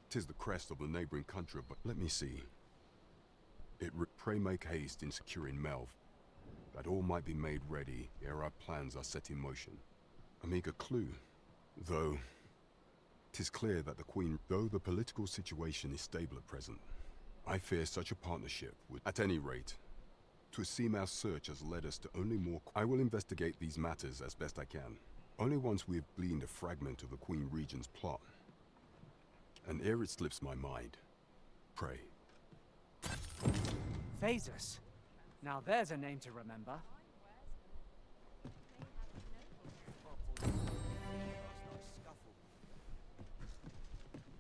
'Tis the crest of the neighboring country, but let me see. Pray make haste in securing Melv, that all might be made ready ere our plans are set in motion. A meager clue, though 'tis clear that the Queen, though the political situation is stable at present, I fear such a partnership would, at any rate, to seem our search has led us to only more. I will investigate these matters as best I can, only once we have gleaned a fragment of the Queen Regent's plot. And ere it slips my mind, pray. Phasus. Now there's a name to remember.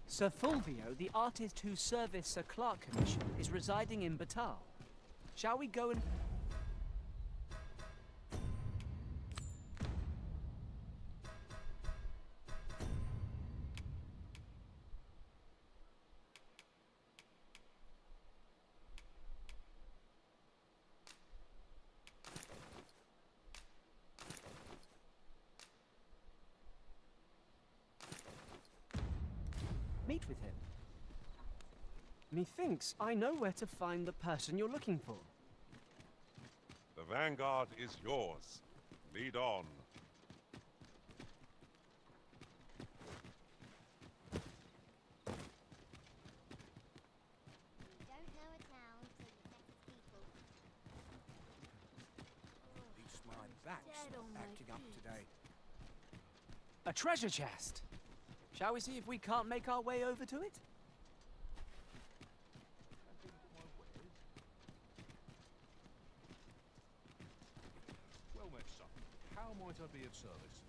Sir Fulvio, the artist whose service Sir Clark commissioned, is residing in Batal. Shall we go and... meet with him? Methinks I know where to find the person you're looking for. The vanguard is yours. Lead on. At least my back's not acting up today. A treasure chest. Shall we see if we can't make our way over to it? Well met, son. How might I be of service?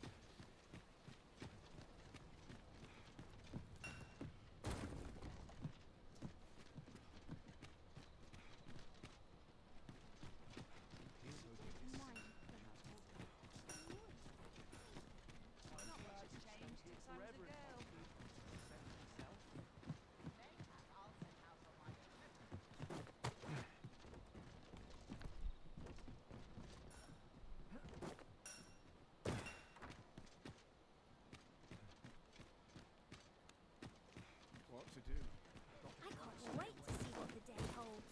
What to do? I can't wait to see what the day holds.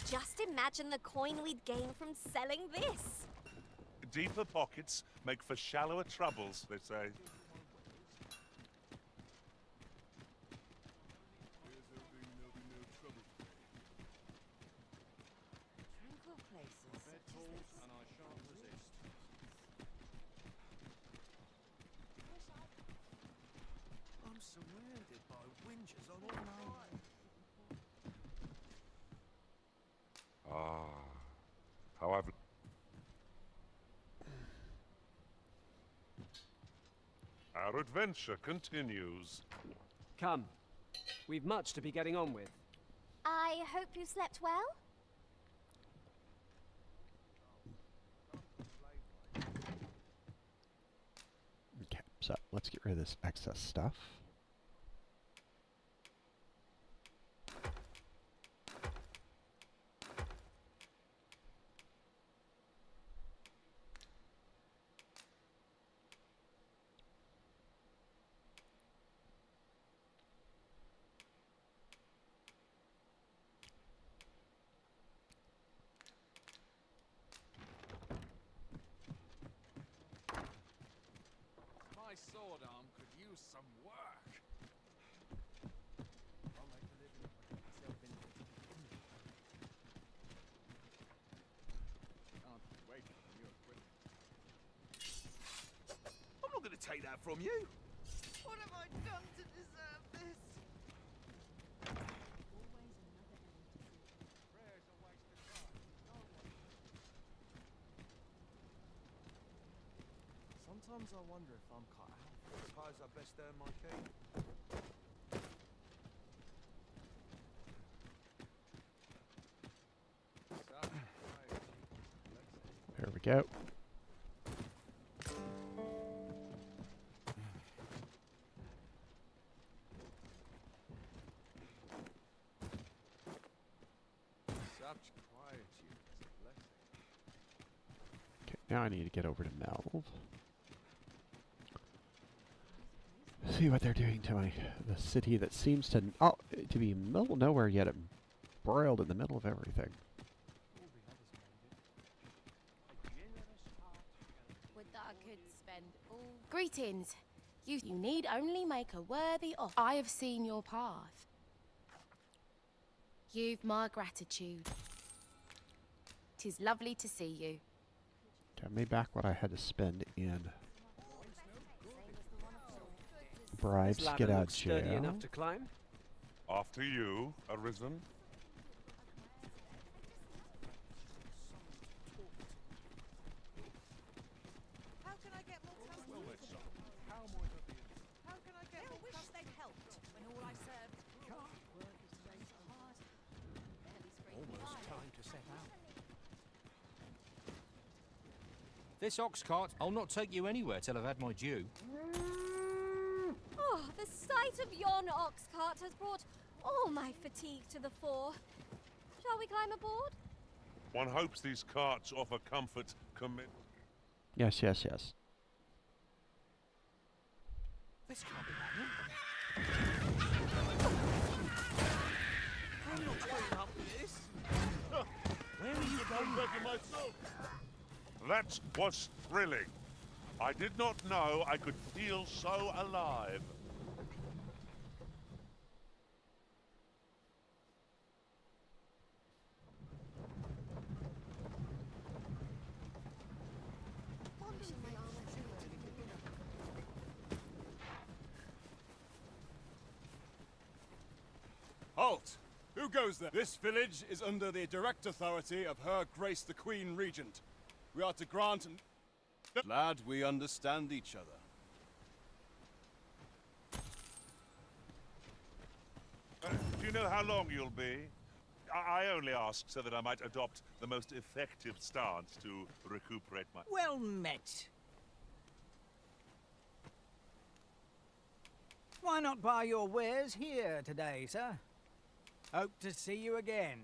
Just imagine the coin we'd gain from selling this. Deeper pockets make for shallower troubles, they say. Tranquil places such as this. And I shan't resist. I'm surrounded by whingers on all night. Ah, how I've... Our adventure continues. Come. We've much to be getting on with. I hope you slept well? Okay, so let's get rid of this excess stuff. My sword arm could use some work. I'll make a living if I get myself in. Can't be waiting for new equipment. I'm not going to take that from you. What have I done to deserve this? Prayer's a waste of time. No one. Sometimes I wonder if I'm cut out. Suppose I best earn my keep. There we go. Such quietude is a blessing. Okay, now I need to get over to Melv. See what they're doing to the city that seems to be middle of nowhere yet embroiled in the middle of everything. Would that I could spend all... Greetings. You need only make a worthy offer. I have seen your path. You've my gratitude. 'Tis lovely to see you. Tell me back what I had to spend in bribes to get out of sturdy jail. enough to climb. After you, Arisen. How can I get more customers? Well, let's how am I going to be? How can I get more customers? They'd helped when all I served. Almost time to set out. This ox cart, I'll not take you anywhere till I've had my due. Oh, the sight of yon ox cart has brought all my fatigue to the fore. Shall we climb aboard? One hopes these carts offer comfort, commit. Yes, yes, yes. This can't be happening. I'm not putting up with this. Where are you going? myself? That was thrilling. I did not know I could feel so alive. Halt! Who goes there? This village is under the direct authority of Her Grace the Queen Regent. We are to grant and... Lad, we understand each other. Do you know how long you'll be? I only ask so that I might adopt the most effective stance to recuperate my... Well met. Why not buy your wares here today, sir? Hope to see you again.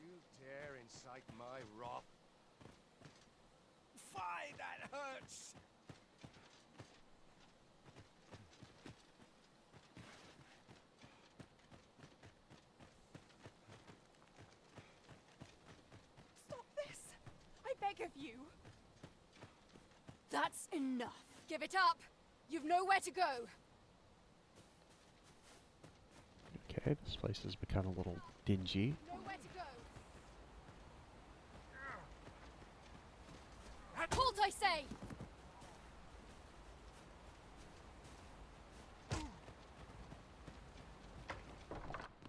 You dare incite my wrath? Fie, that hurts! of you. That's enough. Give it up. You've nowhere to go. Okay, this place has become a little dingy. Nowhere to go. Halt, I say!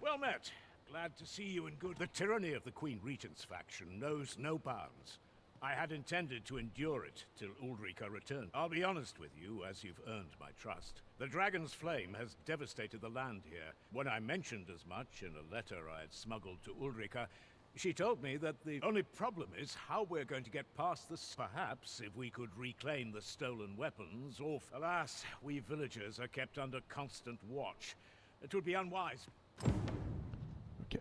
Well met. Glad to see you in good. The tyranny of the Queen Regent's faction knows no bounds. I had intended to endure it till Ulrika returned. I'll be honest with you, as you've earned my trust. The Dragon's Flame has devastated the land here. When I mentioned as much in a letter I had smuggled to Ulrika, she told me that the only problem is how we're going to get past this. Perhaps if we could reclaim the stolen weapons, or... Alas, we villagers are kept under constant watch. It would be unwise. Okay.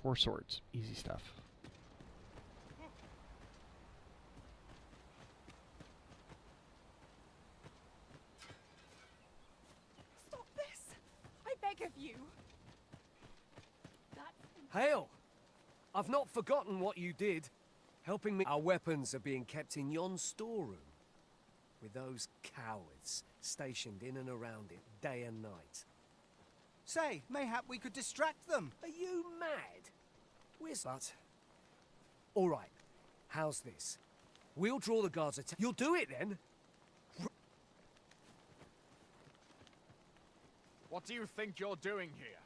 4 swords. Easy stuff. Stop this! I beg of you. Hail! I've not forgotten what you did, helping me. Our weapons are being kept in yon storeroom, with those cowards stationed in and around it day and night. Say, mayhap we could distract them. Are you mad? But... all right, how's this? We'll draw the guards' attention. You'll do it then? What do you think you're doing here?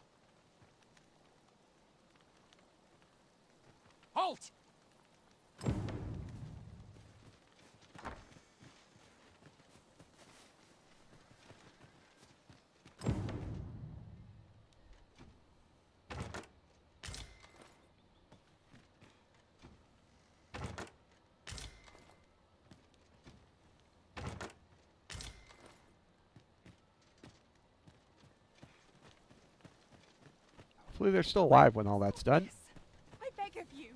Halt! Hopefully they're still alive when all that's done. I beg of you.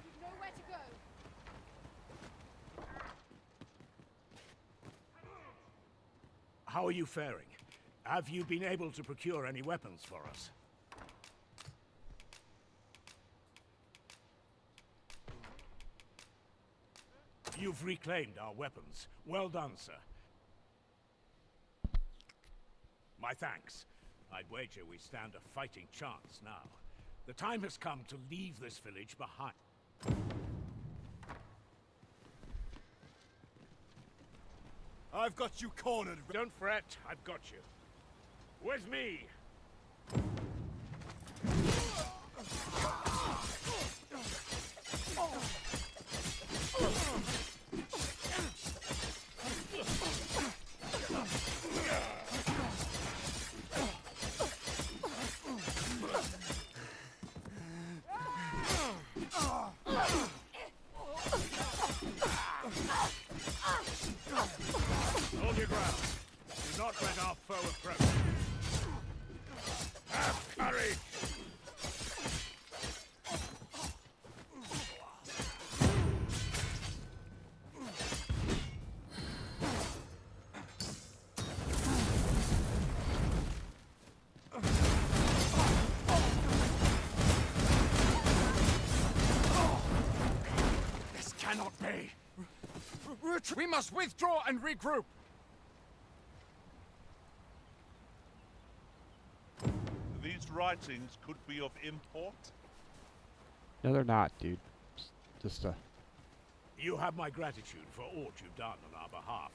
You've nowhere to go. How are you faring? Have you been able to procure any weapons for us? You've reclaimed our weapons. Well done, sir. My thanks. I'd wager we stand a fighting chance now. The time has come to leave this village behind. I've got you cornered. Don't fret, I've got you. With me! Hold your ground. Do not let our foe approach. Have courage! This cannot be. We must withdraw and regroup. These writings could be of import. No, they're not, dude. Just You have my gratitude for all you've done on our behalf.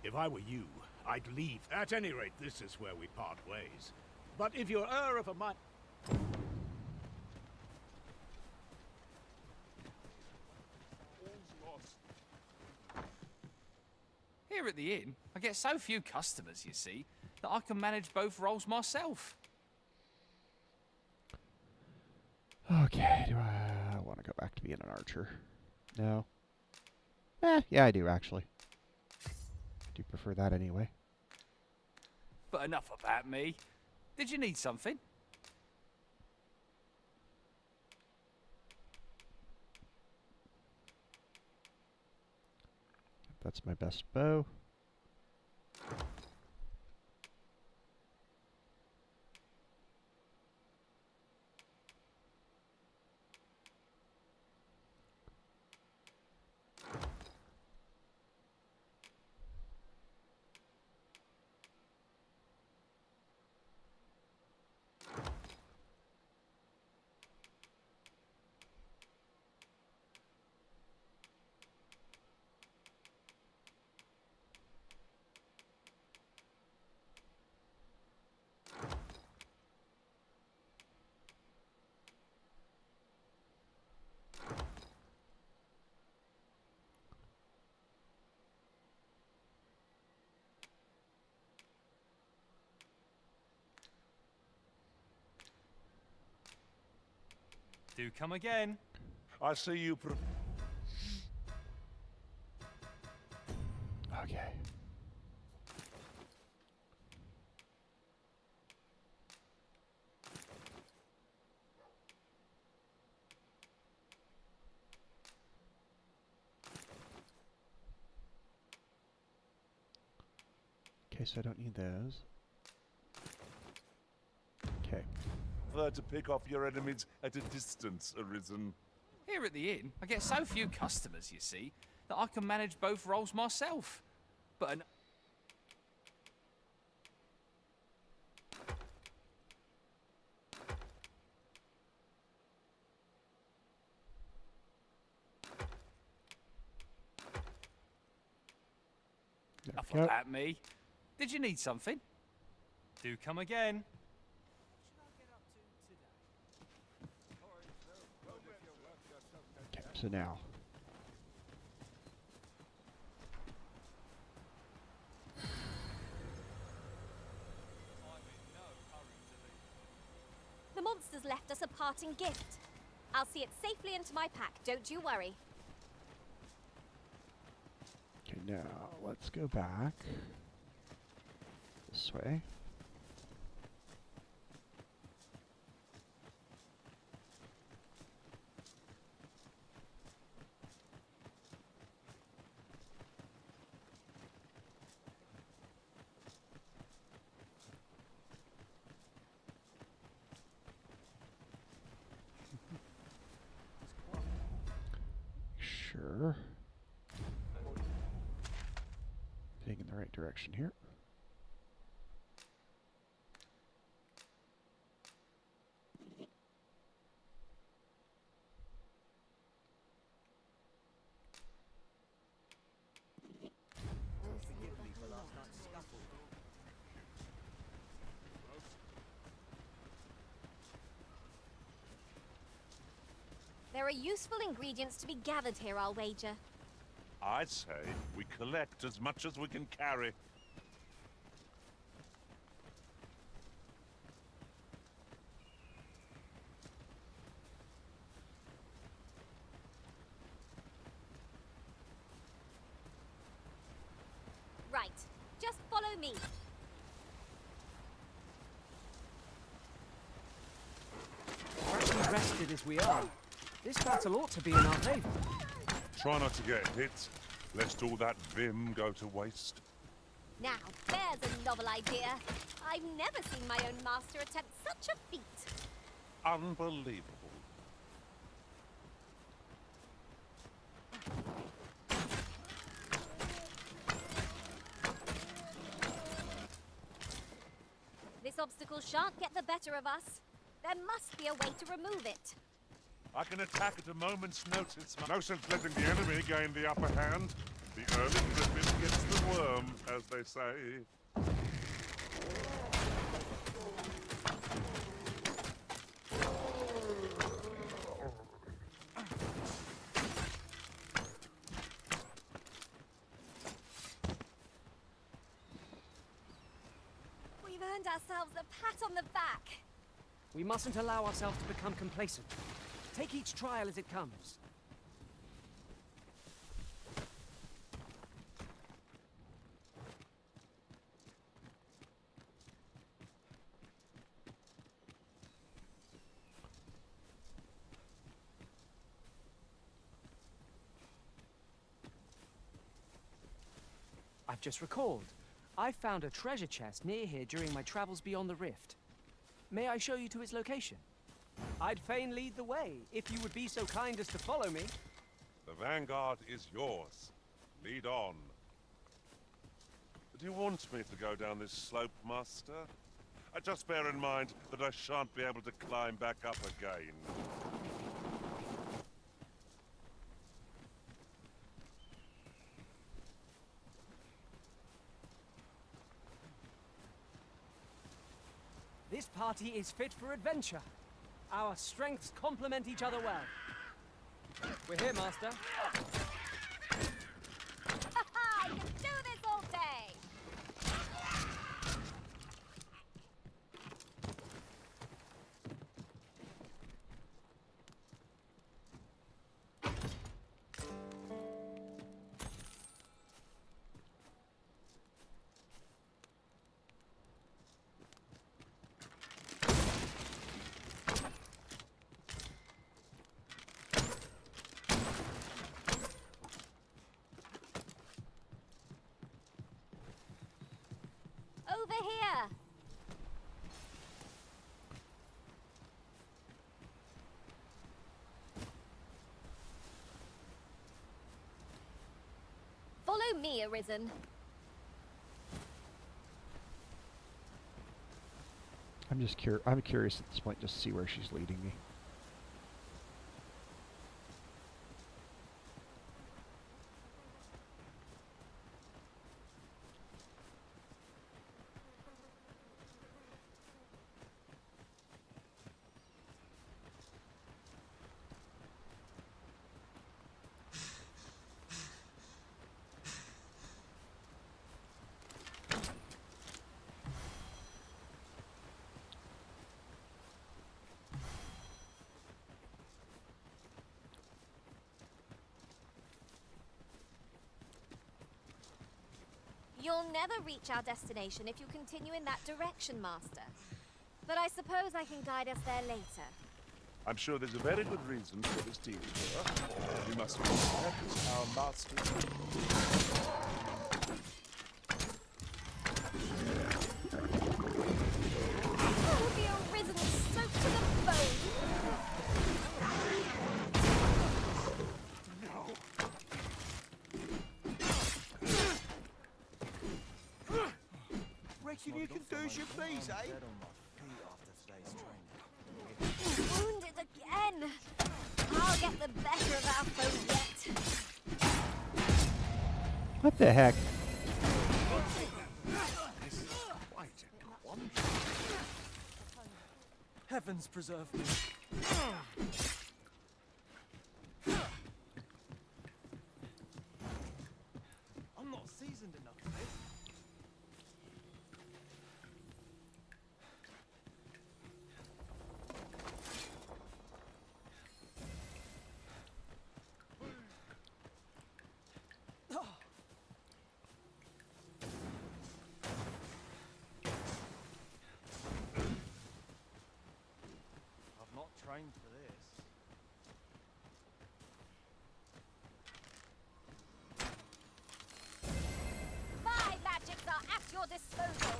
If I were you, I'd leave. At any rate, this is where we part ways. But if you're of a mind... Here at the inn, I get so few customers, you see, that I can manage both roles myself. Okay, do I want to go back to being an archer? No. Yeah, I do, actually. Do prefer that anyway. But enough about me. Did you need something? That's my best bow. Do come again. I see you. Okay. Okay, so I don't need those. Okay. Prefer to pick off your enemies at a distance, Arisen. Here at the inn, I get so few customers, you see, that I can manage both roles myself. But an... Enough of that, me. Did you need something? Do come again. Okay, so now. The monsters left us a parting gift. I'll see it safely into my pack, don't you worry. Okay, now let's go back this way. Sure. Heading in the right direction here. There are useful ingredients to be gathered here, I'll wager. I'd say we collect as much as we can carry. Right, just follow me. Freshly rested as we are, this battle ought to be in our favour. Try not to get hit, lest all that vim go to waste. Now, there's a novel idea. I've never seen my own master attempt such a feat. Unbelievable. This obstacle shan't get the better of us. There must be a way to remove it. I can attack at a moment's notice. No sense letting the enemy gain the upper hand. The early griffin gets the worm, as they say. We've earned ourselves a pat on the back. We mustn't allow ourselves to become complacent. Take each trial as it comes. I've just recalled. I found a treasure chest near here during my travels beyond the rift. May I show you to its location? I'd fain lead the way, if you would be so kind as to follow me. The vanguard is yours. Lead on. Do you want me to go down this slope, Master? Just bear in mind that I shan't be able to climb back up again. This party is fit for adventure. Our strengths complement each other well. We're here, Master. I can do this all day! Follow me, Arisen. I'm curious at this point just to see where she's leading me. You'll never reach our destination if you continue in that direction, Master. But I suppose I can guide us there later. I'm sure there's a very good reason for this detour. We must respect our master. Oh, the Arisen soaked to the bone! Reckon you can do as you please, eh? Wounded again! I'll get the better of our foe yet. What the heck? This is quite a quandary. Heavens preserve me. I'm not seasoned enough for this. I've not trained for this. My magics are at your disposal.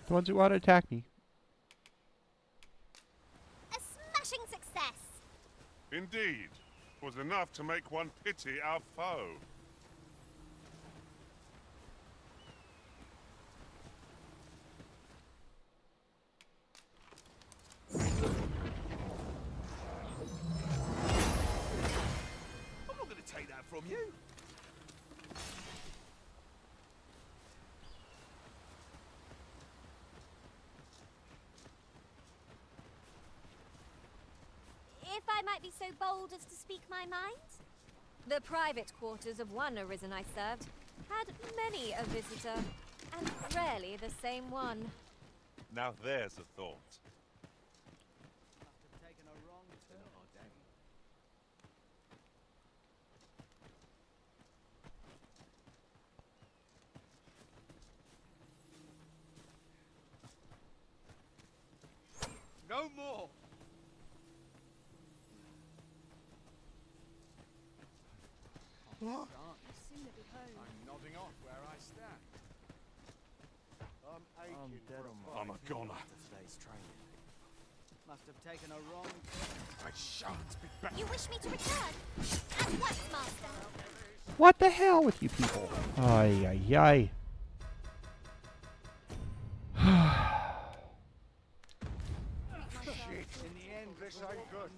The ones who want to attack me. A smashing success! Indeed. Was enough to make one pity our foe. I'm not going to take that from you. If I might be so bold as to speak my mind? The private quarters of one Arisen I served had many a visitor, and rarely the same one. Now there's a thought. No more. I'm nodding off where I stand. I'm dead on my I'm a goner. today's training. Must have taken a wrong turn. I shan't be back. You wish me to return? At once, Master! What the hell with you people? Ay, ay, ay. Shit, in the end, this ain't good.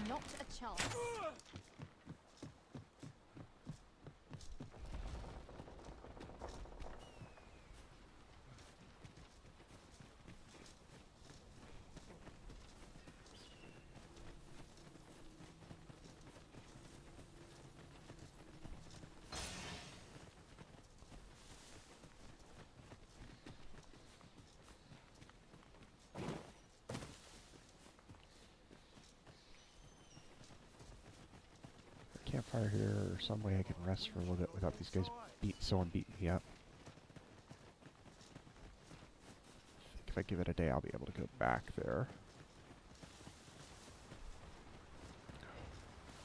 Not a chance. campfire here, or some way I can rest for a little bit without these guys someone beating me up. I think if I give it a day, I'll be able to go back there.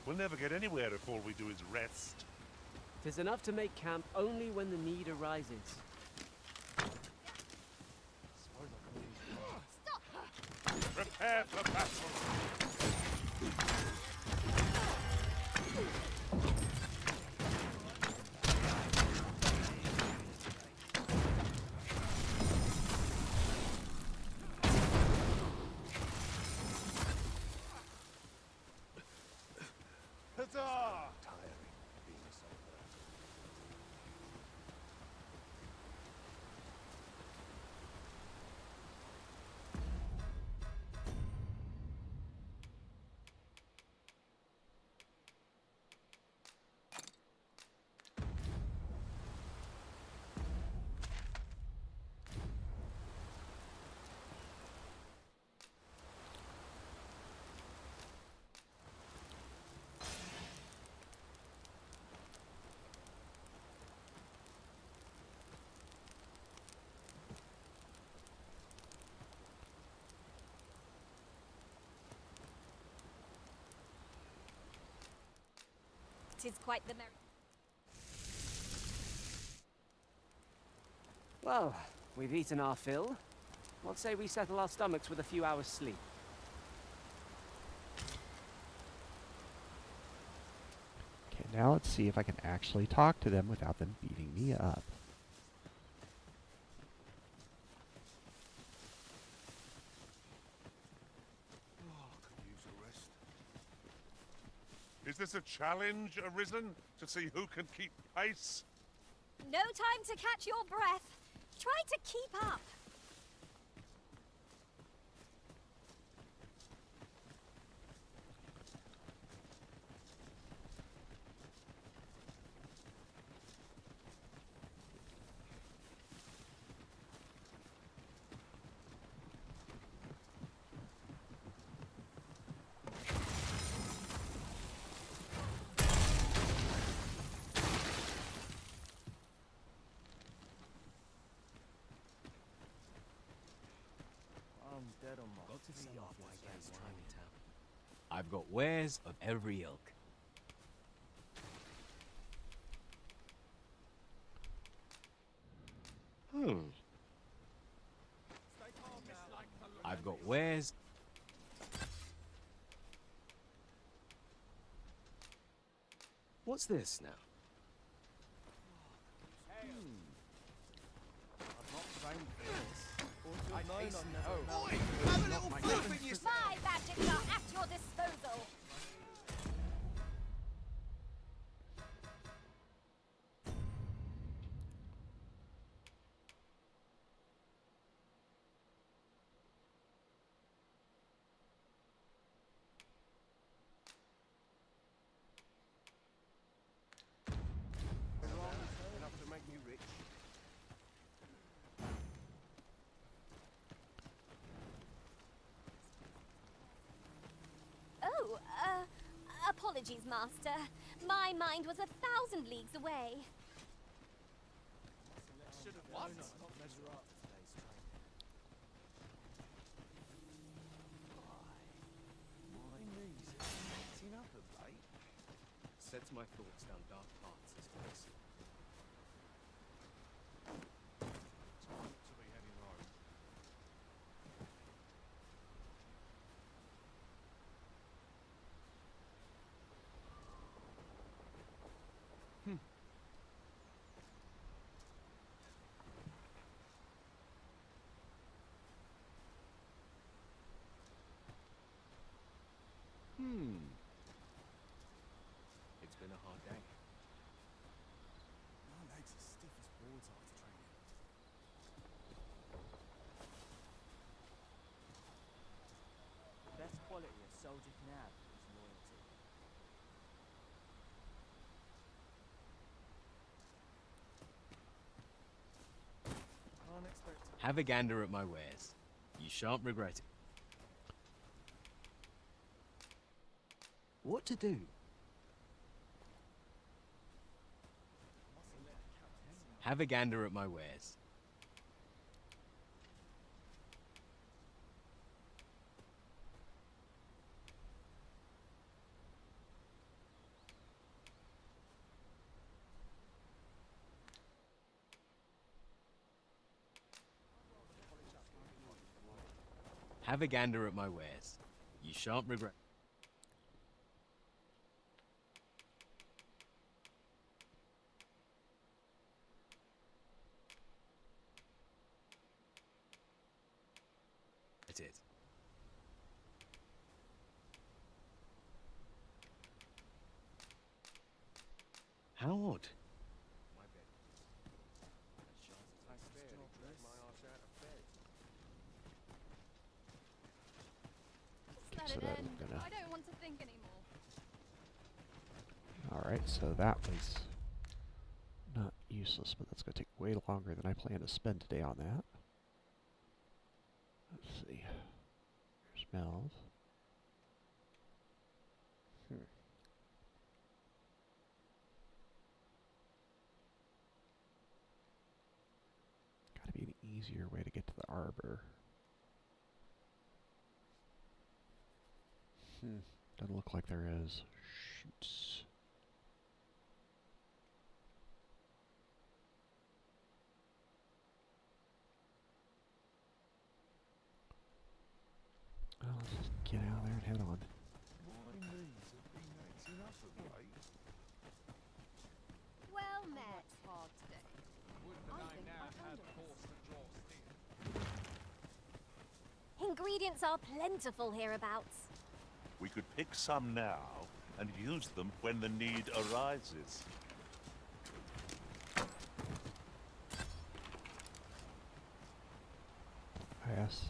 We'll never get anywhere if all we do is rest. 'Tis enough to make camp only when the need arises. Prepare for battle! Huzzah! Tis quite the merry. Well, we've eaten our fill. What say we settle our stomachs with a few hours' sleep? Okay, now let's see if I can actually talk to them without them beating me up. Is this a challenge arisen to see who can keep pace? No time to catch your breath. Try to keep up. I'm dead on my Got to see feet off after my this game's wine. Chinatown. I've got wares of every ilk. I've got wares. What's this now? I've not trained for this. Ought to have known hasten I'd never home. amount Have a to little my fluff games. in your My magics are at your disposal. Enough to make me rich. Oh, apologies, Master. My mind was 1,000 leagues away. Should have what? Not measure up to today's training. My knees are acting up of late. Sets my thoughts down dark paths, this place. Time to be heading home. It's been a hard day. My legs are stiff as boards after training. The best quality a soldier can have is loyalty. Can't expect to. Have a gander at my wares. You shan't regret it. What to do? Have a gander at my wares. Have a gander at my wares. You shan't regret. It. How odd. Just so let it that end. I'm gonna- I don't want to think anymore. Alright, so that was not useless, but that's going to take way longer than I plan to spend today on that. Let's see. Here's Melv. Gotta be an easier way to get to the arbor. Doesn't look like there is. Shoots. Well, let's just get out of there and head on. Well met. Hard today. Ingredients are plentiful hereabouts. We could pick some now and use them when the need arises. Yes.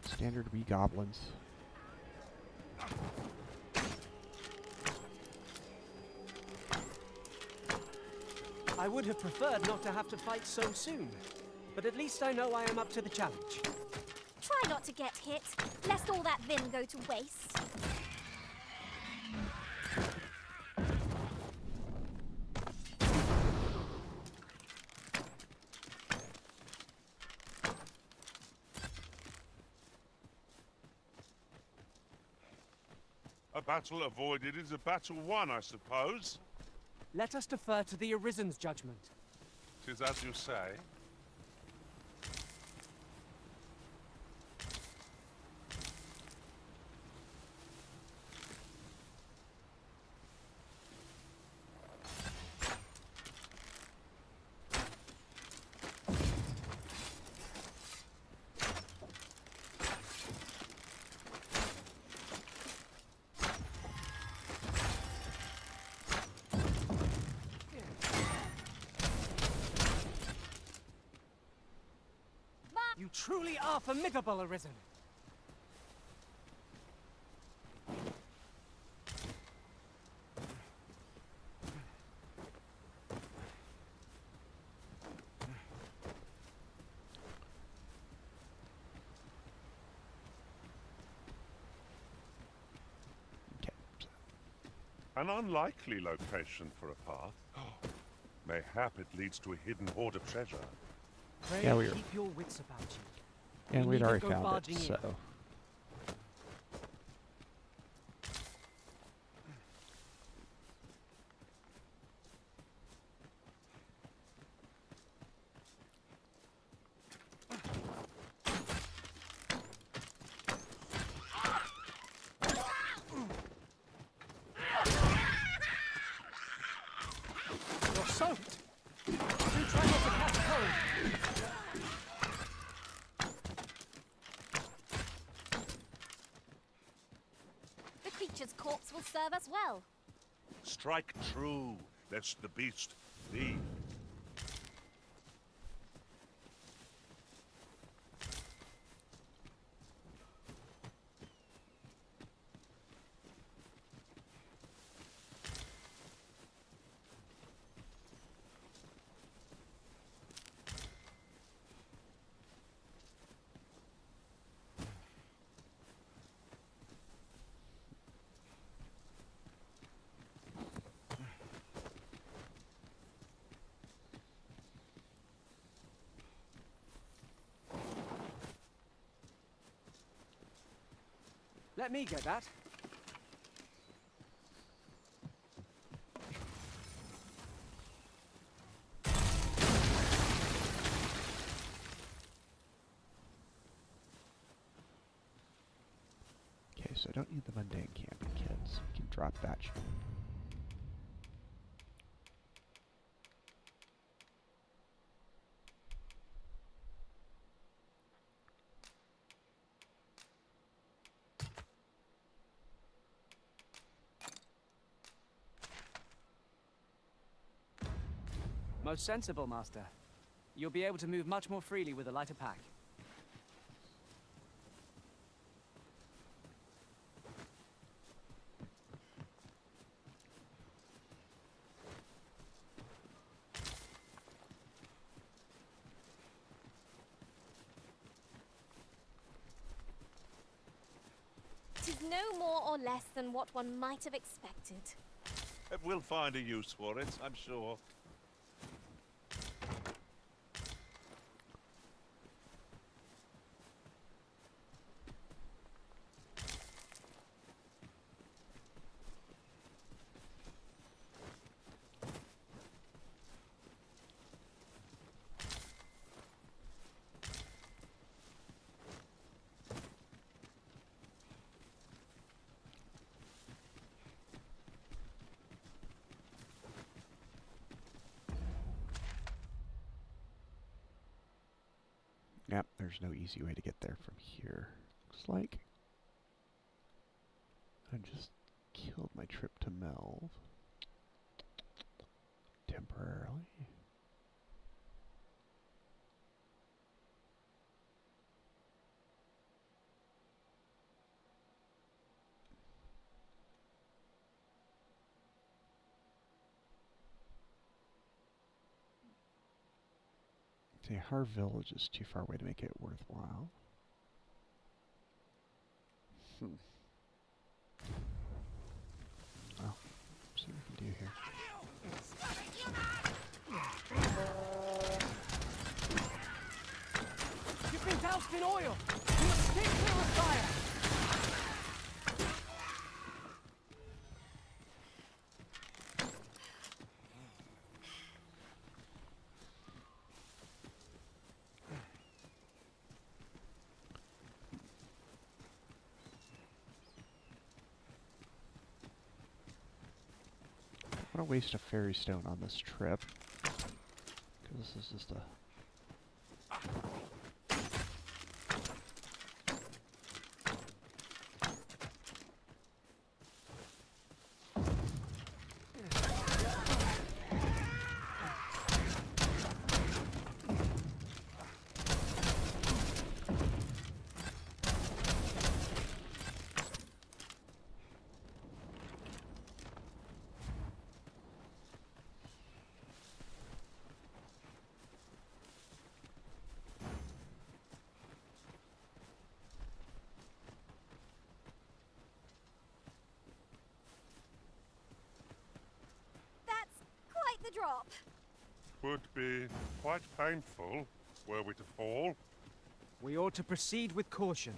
Standard wee goblins. I would have preferred not to have to fight so soon, but at least I know I am up to the challenge. Try not to get hit, lest all that vim go to waste. A battle avoided is a battle won, I suppose. Let us defer to the Arisen's judgment. 'Tis as you say. You truly are formidable, Arisen. An unlikely location for a path. Mayhap it leads to a hidden hoard of treasure. Pray Yeah, we were- keep your wits about you. And We we'd needn't already go found it, barging in. so. You're soaked. Do try not to catch cold. The creature's corpse will serve us well. Strike true, lest the beast leave. Let me get that. Okay, so I don't need the mundane camping kits. We can drop that shit. Most sensible, Master. You'll be able to move much more freely with a lighter pack. Tis no more or less than what one might have expected. We'll find a use for it, I'm sure. Yep, there's no easy way to get there from here. Looks like I just killed my trip to Melv temporarily. See, Har Village is too far away to make it worthwhile. Well, see what we can do here. You've been doused in oil! You must stay clear of fire! I don't want to waste a fairy stone on this trip, because this is just a... The drop. Would be quite painful were we to fall. We ought to proceed with caution.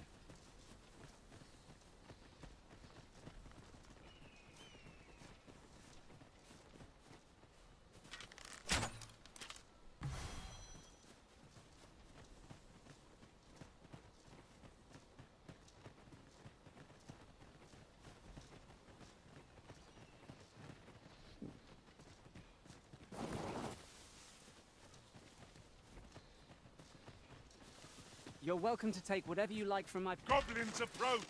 You're welcome to take whatever you like from my... Goblins approach!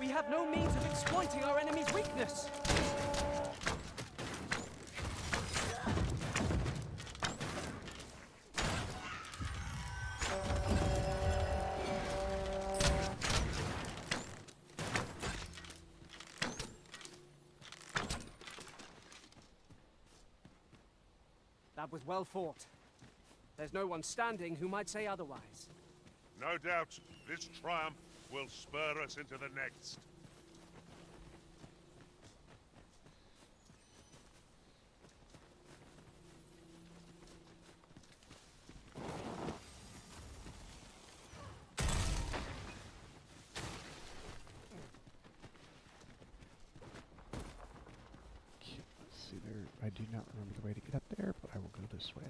We have no means of exploiting our enemy's weakness! That was well fought. There's no one standing who might say otherwise. No doubt, this triumph will spur us into the next. I do not remember the way to get up there, but I will go this way.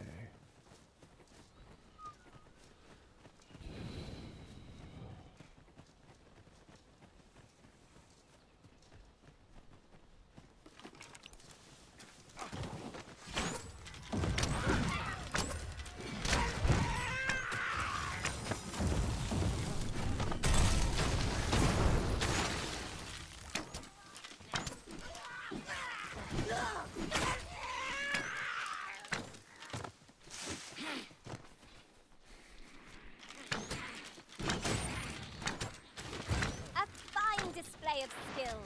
A fine display of skill.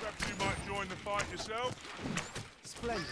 Perhaps you might join the fight yourself? Splendid.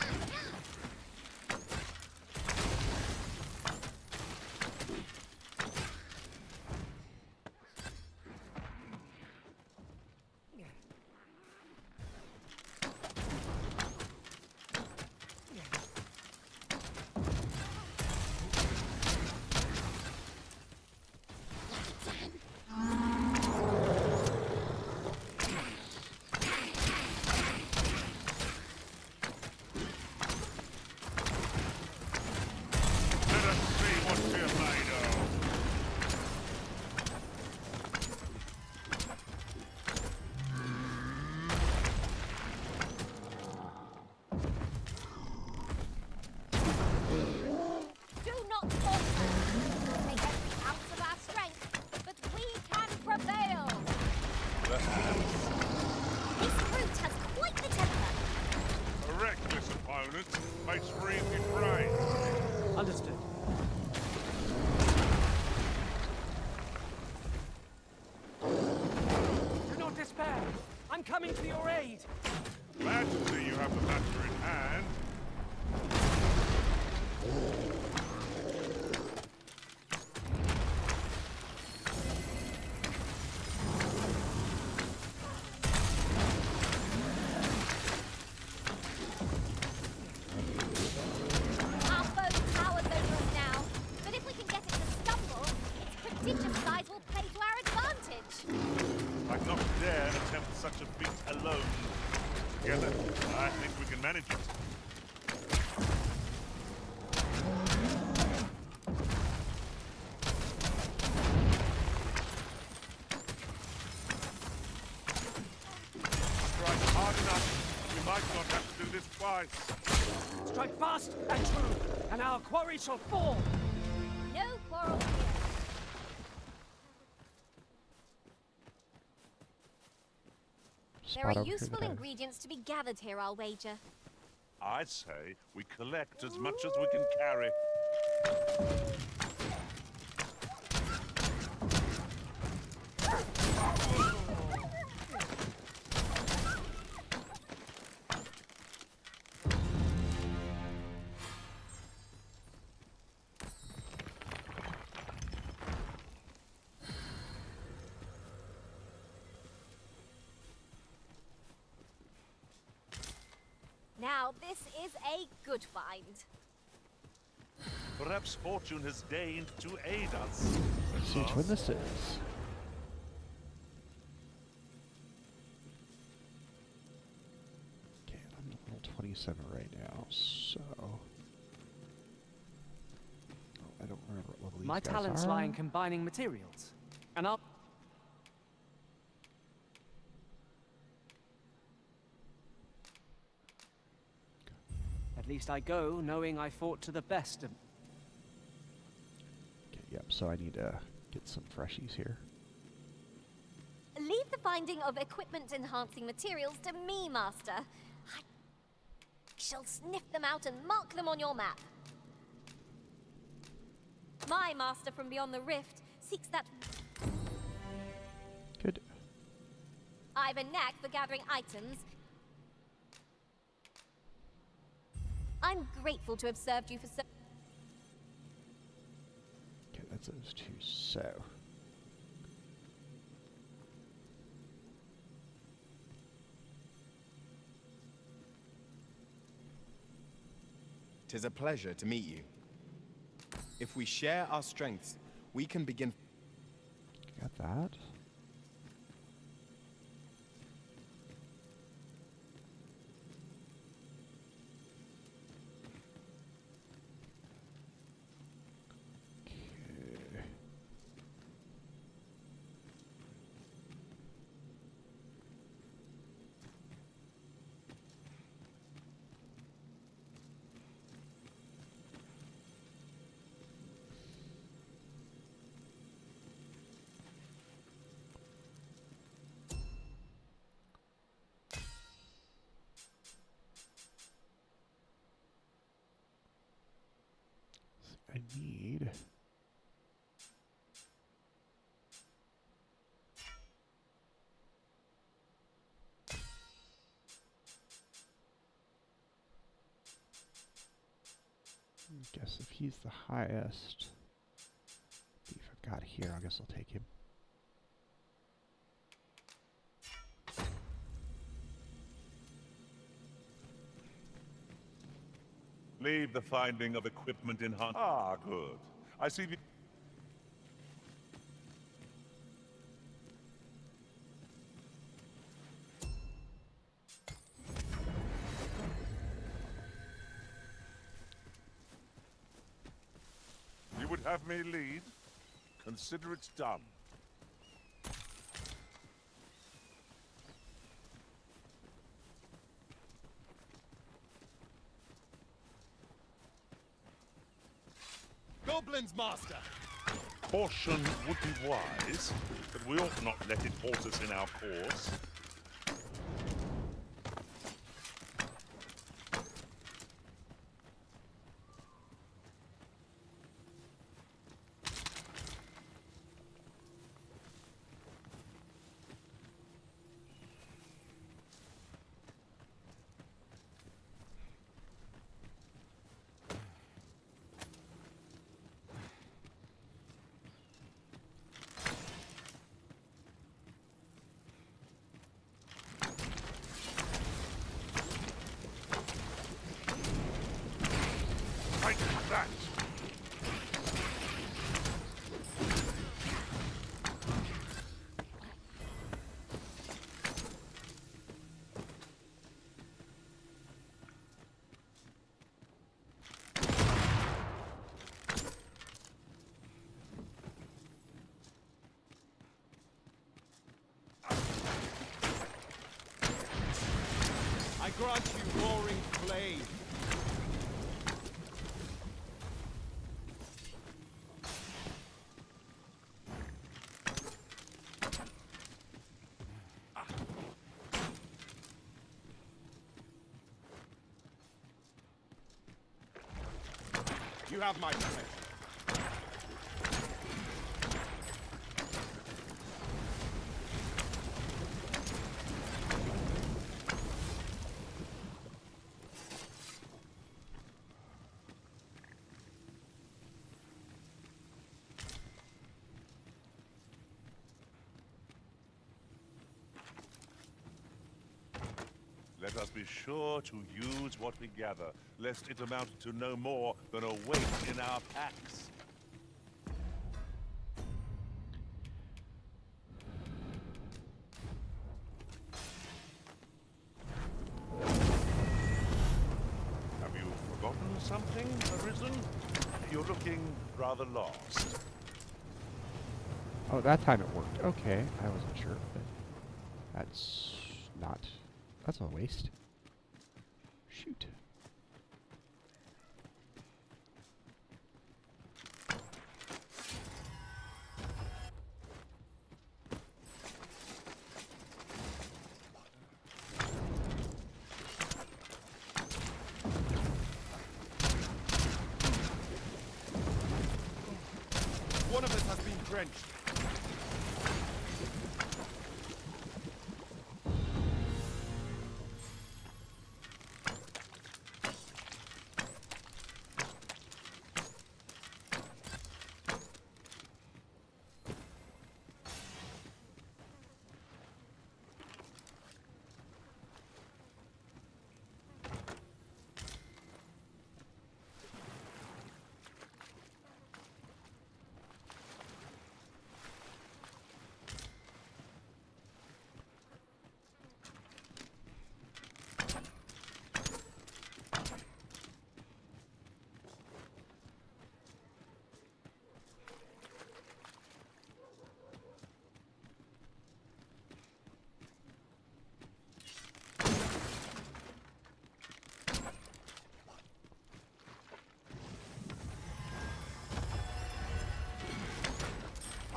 Do not falter. We'll take every ounce of our strength, but we can prevail. This brute has quite the temper. A reckless opponent makes for easy prey. Understood. Do not despair. I'm coming to your aid. Glad to see you have the matter in hand. Our foe towers over us now, but if we can get it to stumble, its prodigious size will play to our advantage. I'd not dare attempt such a feat alone. Together, I think we can manage it. Strike hard enough. We might not have to do this twice. Strike fast and true, and our quarry shall fall. No quarrel here. There Spot are over here useful that I- ingredients to be gathered here, I'll wager. I'd say we collect as much as we can carry. Now, this is a good find. Perhaps fortune has deigned to aid us. Let's see which one this is. Okay, I'm at level 27 right now, so... Oh, I don't remember what level these My guys talents are. lie in combining materials. And I'll... At least I go knowing I fought to the best of... Okay, yep, so I need to get some freshies here. Leave the finding of equipment-enhancing materials to me, Master. I shall sniff them out and mark them on your map. My master from beyond the rift seeks that... Good. I've a knack for gathering items. I'm grateful to have served you for so... Okay, that's those two, so... Tis a pleasure to meet you. If we share our strengths, we can begin... Got that. Guess if he's the highest beef I've got here, I guess I'll take him. Leave the finding of equipment in hunt. Ah, good. I see the... You would have me lead? Consider it done. Goblins, master! Caution would be wise, but we ought not let it halt us in our course. Fight that! I grant you roaring flame. You have my protection. Let us be sure to use what we gather, lest it amount to no more than a weight in our packs. Have you forgotten something, Arisen? You're looking rather lost. Oh, that time it worked. Okay, I wasn't sure, but that's not... That's a waste. Shoot. One of us has been drenched.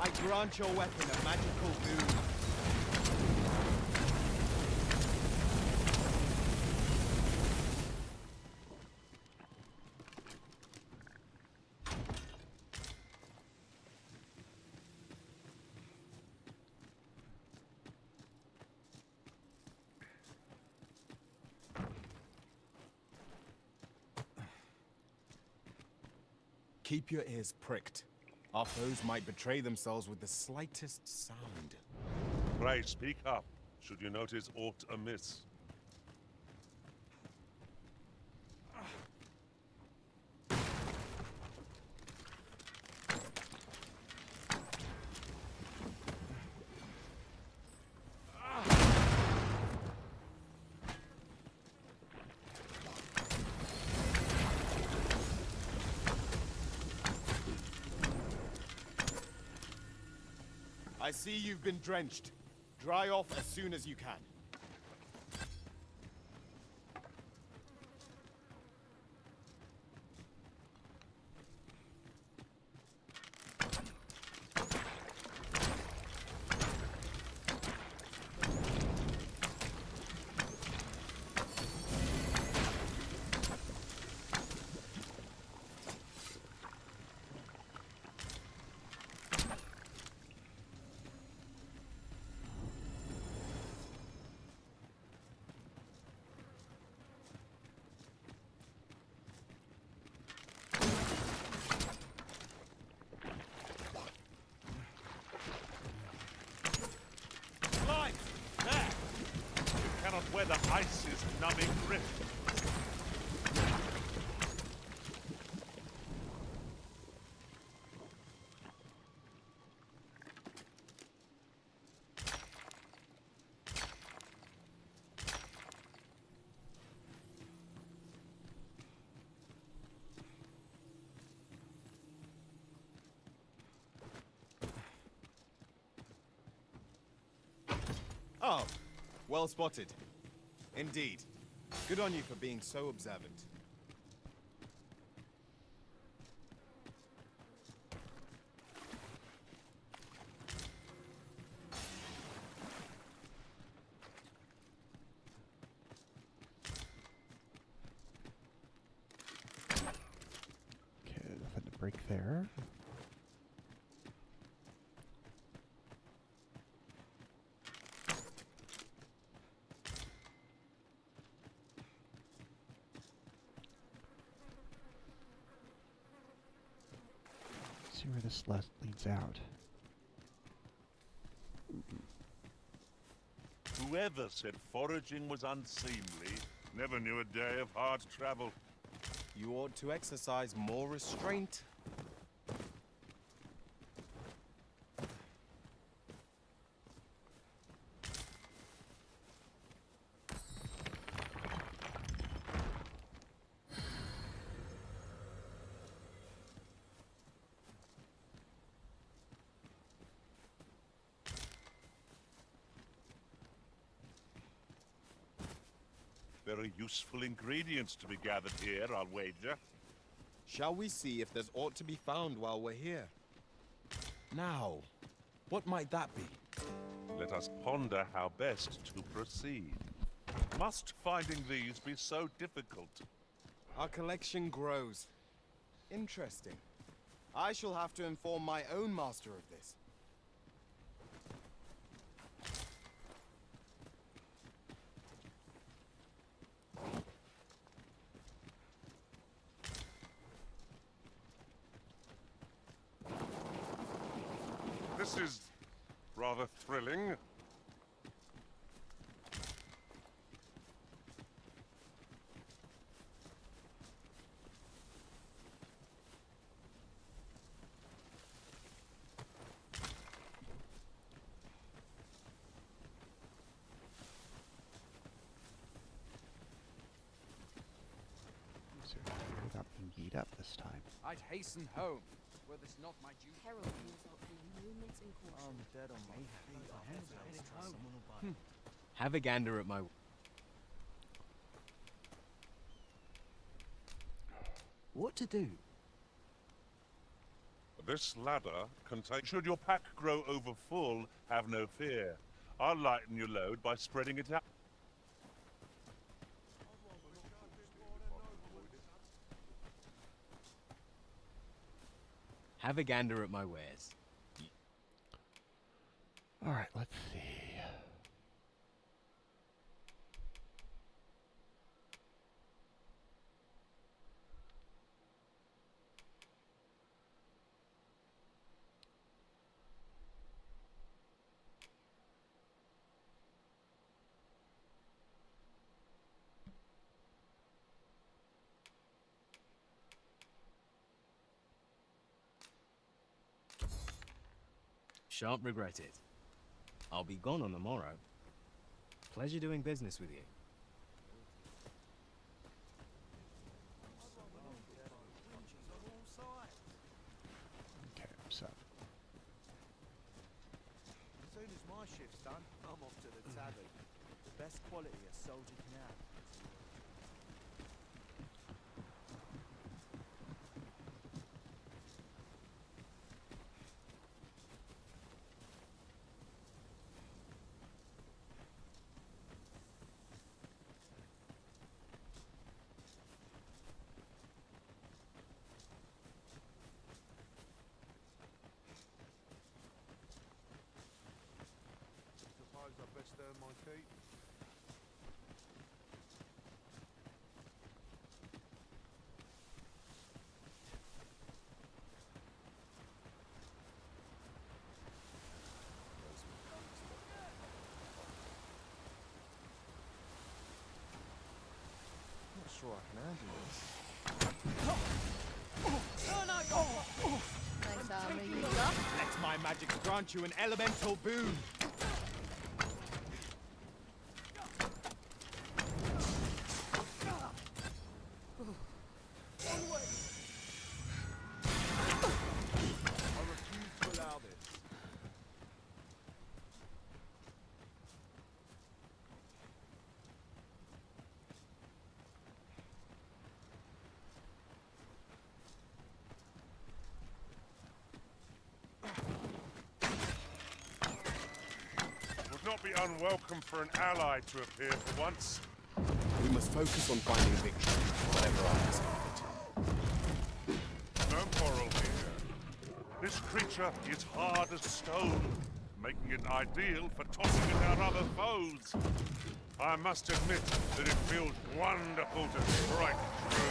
I grant your weapon a magical boon. Keep your ears pricked. Our foes might betray themselves with the slightest sound. Pray speak up, should you notice aught amiss. I see you've been drenched. Dry off as soon as you can. Where the ice's numbing grip. Oh, well spotted. Indeed. Good on you for being so observant. Okay, nothing to break there. See where this leads out. Whoever said foraging was unseemly never knew a day of hard travel. You ought to exercise more restraint. Very useful ingredients to be gathered here, I'll wager. Shall we see if there's aught to be found while we're here? Now, what might that be? Let us ponder how best to proceed. Must finding these be so difficult? Our collection grows. Interesting. I shall have to inform my own master of this. This is rather thrilling. Without being beat up this time. I'd hasten home, were this not my duty. Herald calls out for a moment's caution. I'm dead on my feet. I headed home. Someone will buy it. Have a gander at my... What to do? This ladder contains... Should your pack grow over full, have no fear. I'll lighten your load by spreading it out. Have a gander at my wares. All right, let's see. shan't regret it. I'll be gone on the morrow. Pleasure doing business with you. Okay, so As soon as my shift's done, I'm off to the tavern. The best quality a soldier can have. Suppose I best earn my keep. Not sure I can handle this. Nice armor you got. Let my magic grant you an elemental boon. I refuse to allow this. It would not be unwelcome for an ally to appear for once. We must focus on finding victory, whatever our risk of it. No quarrel here. This creature is hard as stone, making it ideal for tossing it at other foes. I must admit that it feels wonderful to strike true.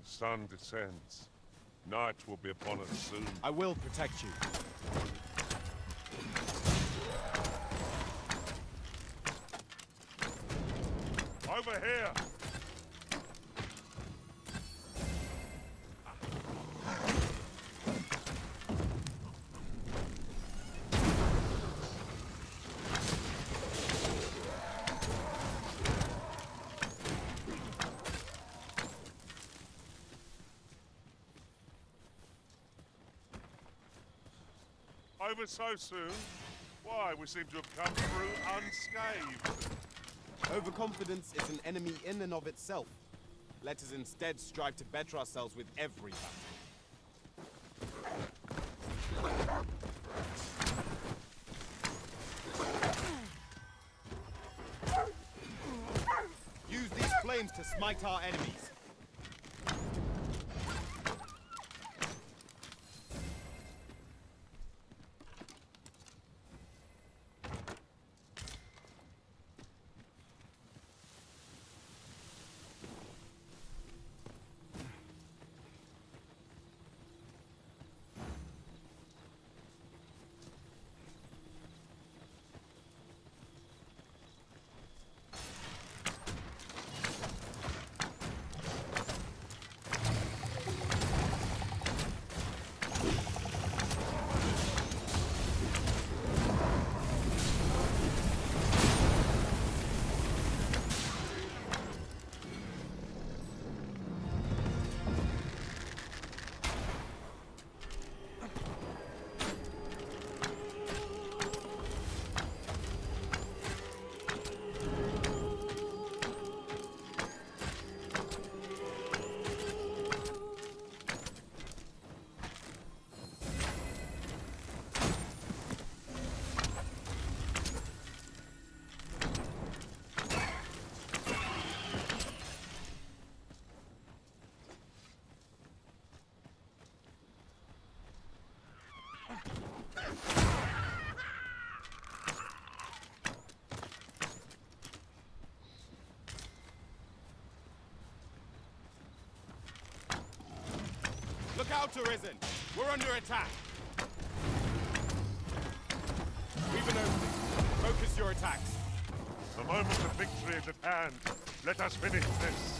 The sun descends. Night will be upon us soon. I will protect you. Over here! Over so soon? Why, we seem to have come through unscathed. Overconfidence is an enemy in and of itself. Let us instead strive to better ourselves with every battle. Use these flames to smite our enemies. out, Arisen! We're under attack! We've an opening. Focus your attacks. The moment of victory is at hand. Let us finish this.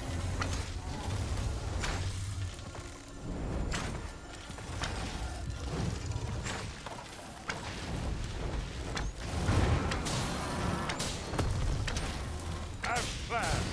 As planned.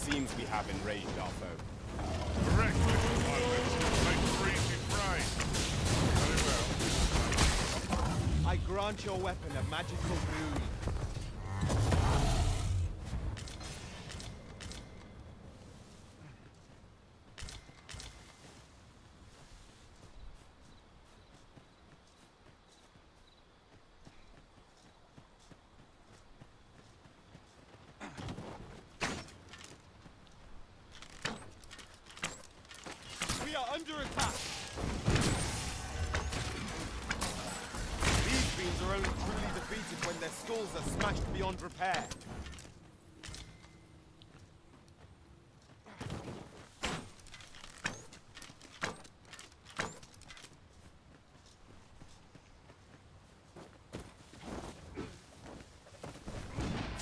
Seems we have enraged our foe. Correct, little pilots. Make for easy prey. Very well. I grant your weapon a magical boon. We are under attack! These beams are only truly defeated when their skulls are smashed beyond repair.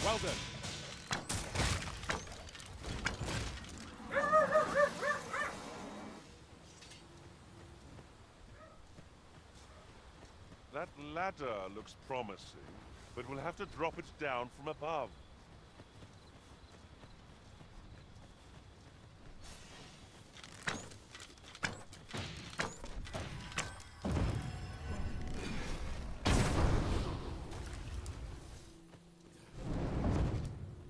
Well done. That ladder looks promising, but we'll have to drop it down from above.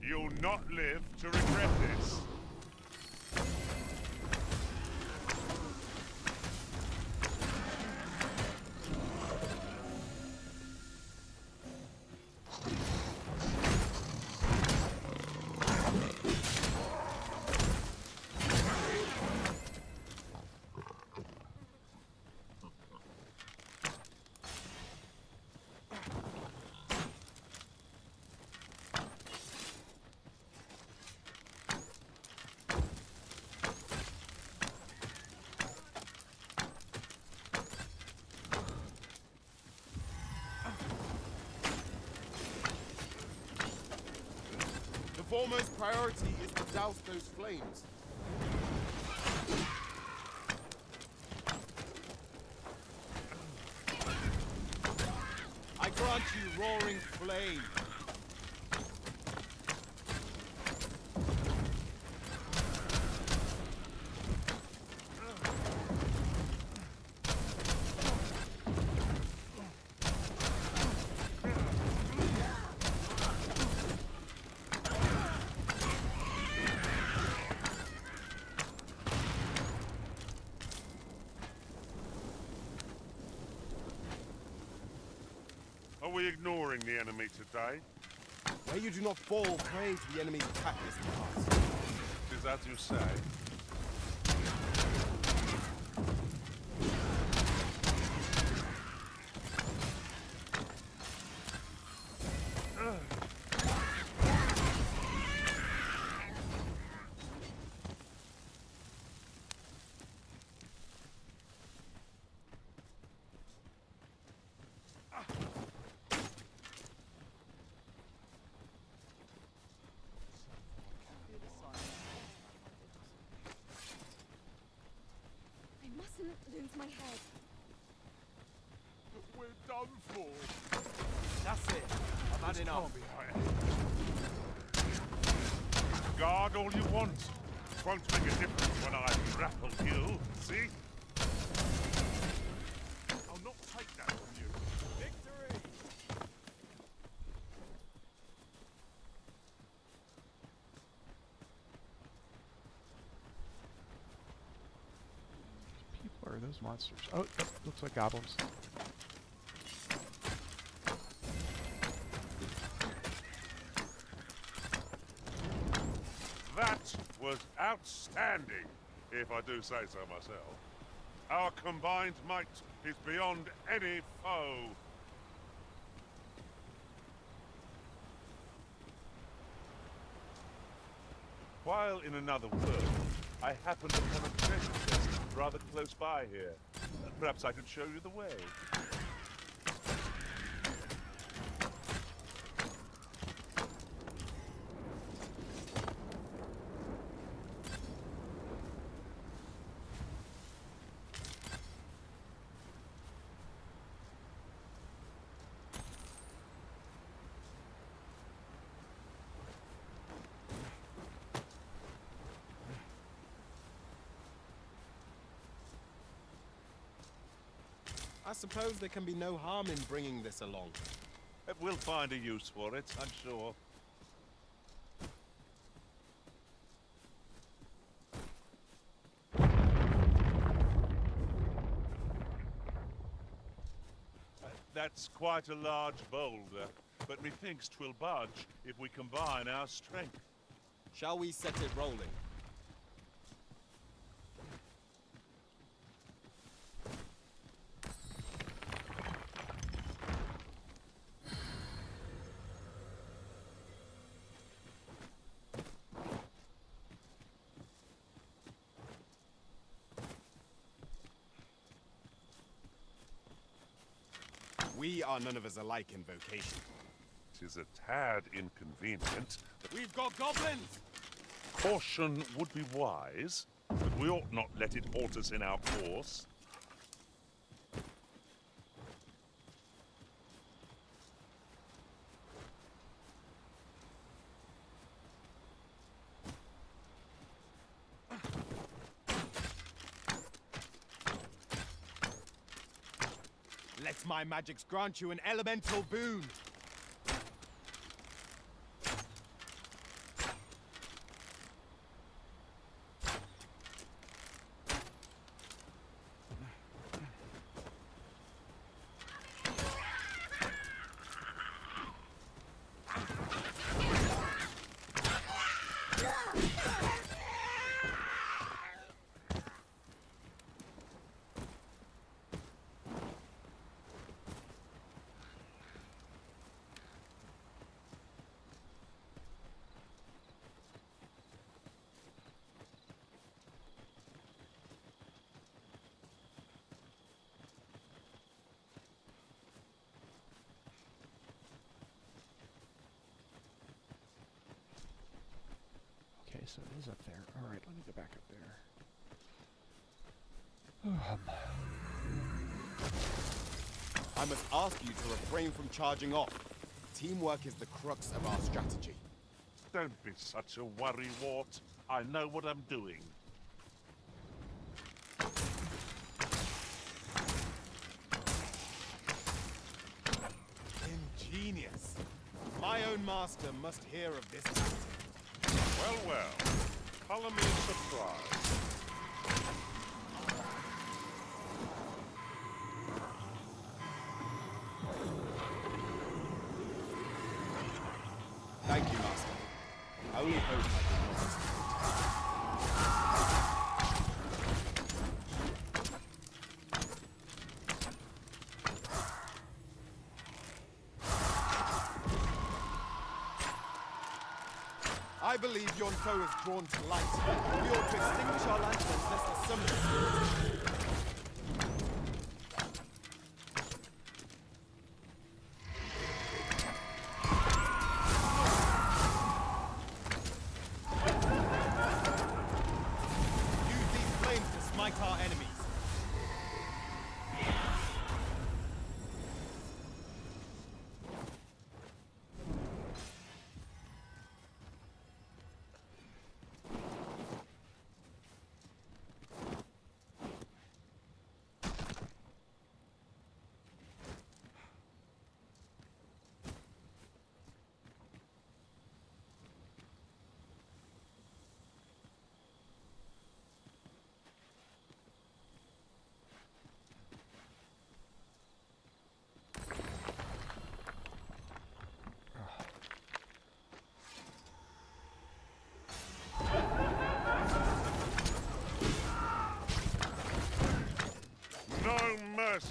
You'll not live to regret this. The foremost priority is to douse those flames. I grant you roaring flame. Are we ignoring the enemy today? Where you do not fall prey to the enemy's attack is the task. Is as you say. I mustn't lose my head. We're done for. That's it. I've had enough. Guard all you want. Won't make a difference when I grapple you. See? I'll not take that from you. Victory! those monsters? Oh, looks like goblins. That was outstanding, if I do say so myself. Our combined might is beyond any foe. While in another world, I happened upon a treasure chest rather close by here. Perhaps I could show you the way. I suppose there can be no harm in bringing this along. We'll find a use for it, I'm sure. That's quite a large boulder, but methinks 'twill budge if we combine our strength. Shall we set it rolling? We are none of us alike in vocation. 'Tis a tad inconvenient, but we've got goblins! Caution would be wise, but we ought not let it halt us in our course. Let my magics grant you an elemental boon. Okay, so it is up there. Alright, let me go back up there. I must ask you to refrain from charging off. Teamwork is the crux of our strategy. Don't be such a worrywart. I know what I'm doing. Ingenious. My own master must hear of this tactic. Well, well. Color me surprised. Thank you, master. I only hope I did not disappoint. I believe yon foe is drawn to light. We ought to extinguish our lanterns lest the summons. Use these flames to smite our enemies.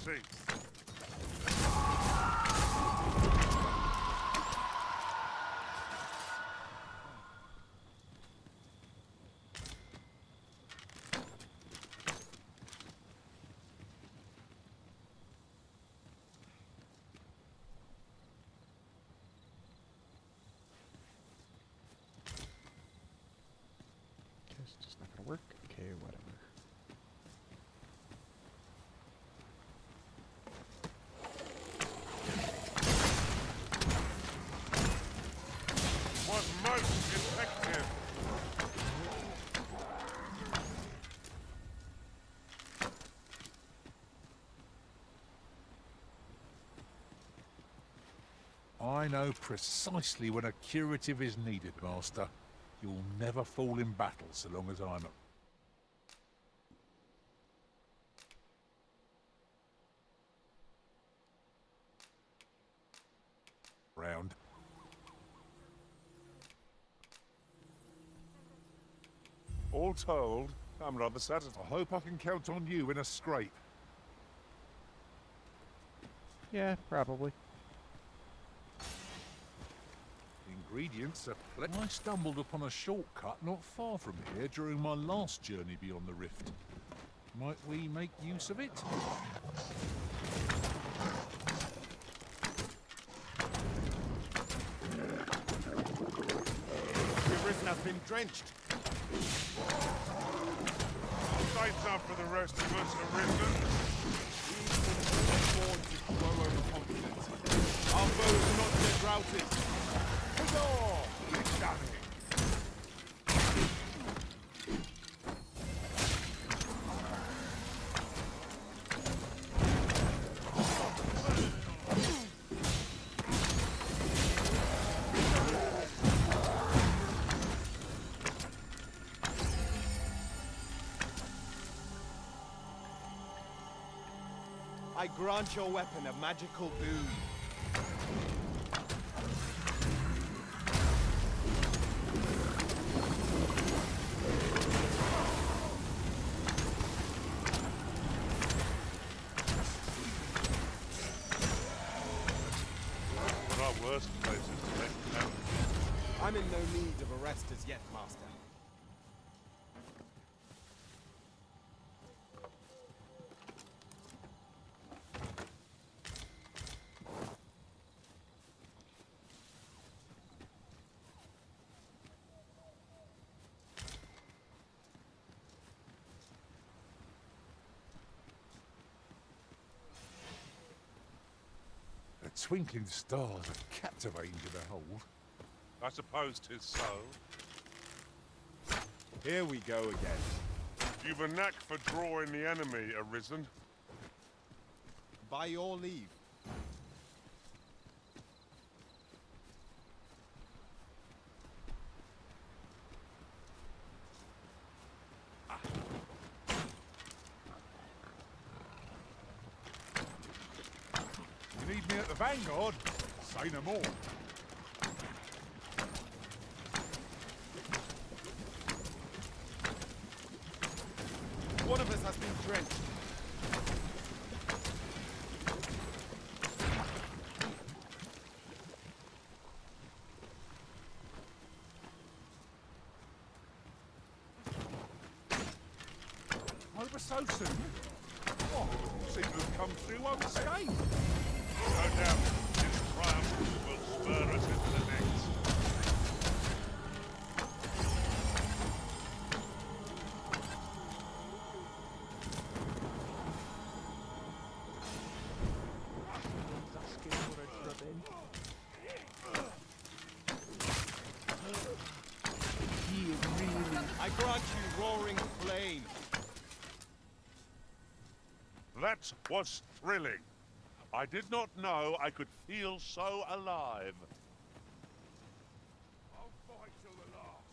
seats. It's just not gonna work. Okay, whatever. Was most effective. I know precisely when a curative is needed, Master. You'll never fall in battle so long as I'm around. All told, I'm rather satisfied. I hope I can count on you in a scrape. Yeah, probably. Ingredients are I stumbled upon a shortcut not far from here during my last journey beyond the rift. Might we make use of it? The Arisen has been drenched. Sights up for the rest of us, Arisen. Our foes are not yet routed. Huzzah! We've done it. I grant your weapon a magical boon. There are worse places to make camp. I'm in no need of a rest as yet, Master. The twinkling stars are captivating to behold. I suppose 'tis so. Here we go again. You've a knack for drawing the enemy, Arisen. By your leave. You need me at the vanguard? Say no more. One of us has been drenched. Over so soon? Oh, you seem to have come through unscathed. No doubt his triumph will spur us into the next. I grant you roaring flame. That was thrilling. I did not know I could feel so alive. I'll fight till the last.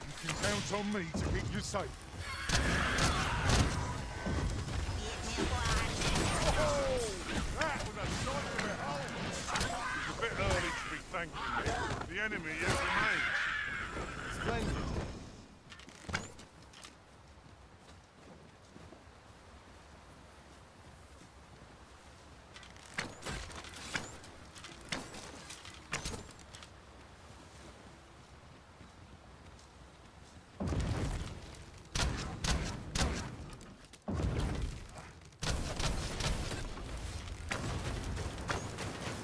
You can count on me to keep you safe. Oh, that was a sight to behold. It's a bit early to be thanking me. The enemy yet remains. Splendid.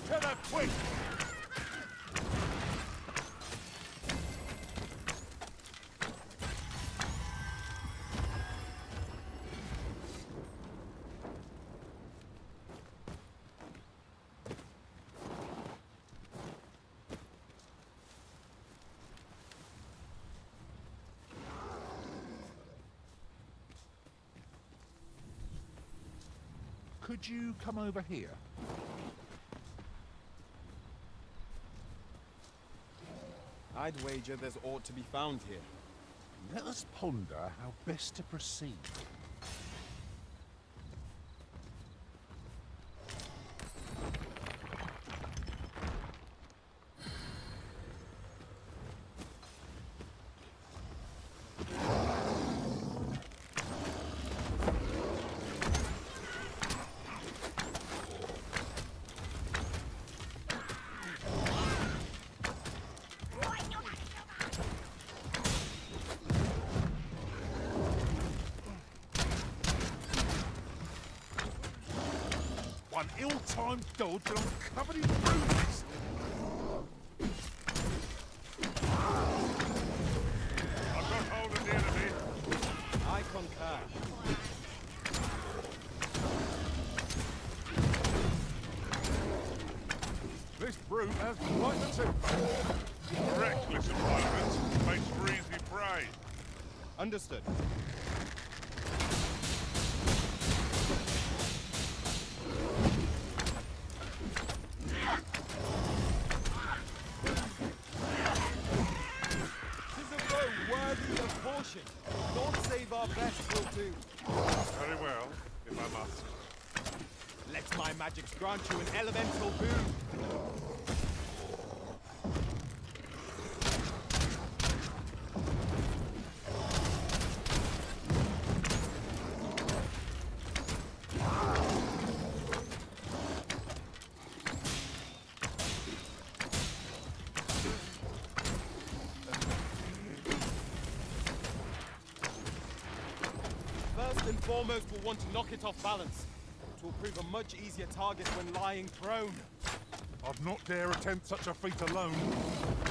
Kill her quick! Could you come over here? I'd wager there's aught to be found here. Let us ponder how best to proceed. One ill-timed dodge and I'm covered in bruises. I've got hold of the enemy. I concur. This brute has quite the temper. Reckless opponent makes for easy prey. Understood. Not save our best will do. Very well, if I must. Let my magics grant you an elemental boon. First and foremost, we'll want to knock it off balance. It will prove a much easier target when lying prone. I'd not dare attempt such a feat alone.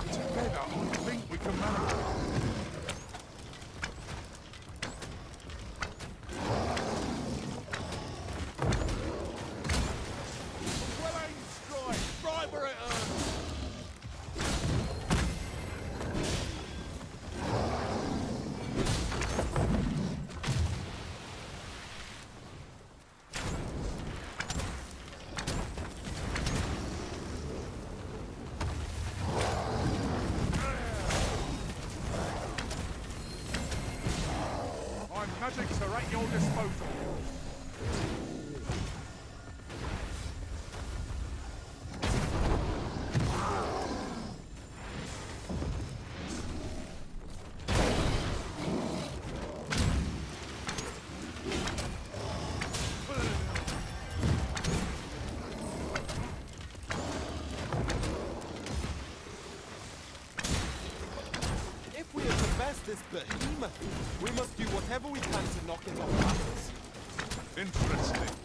Together, I think we can manage it. Well-aimed strike, right where it hurts. My magics are at your disposal. If we are to best this behemoth, we must do whatever we can to knock it off balance. Interesting.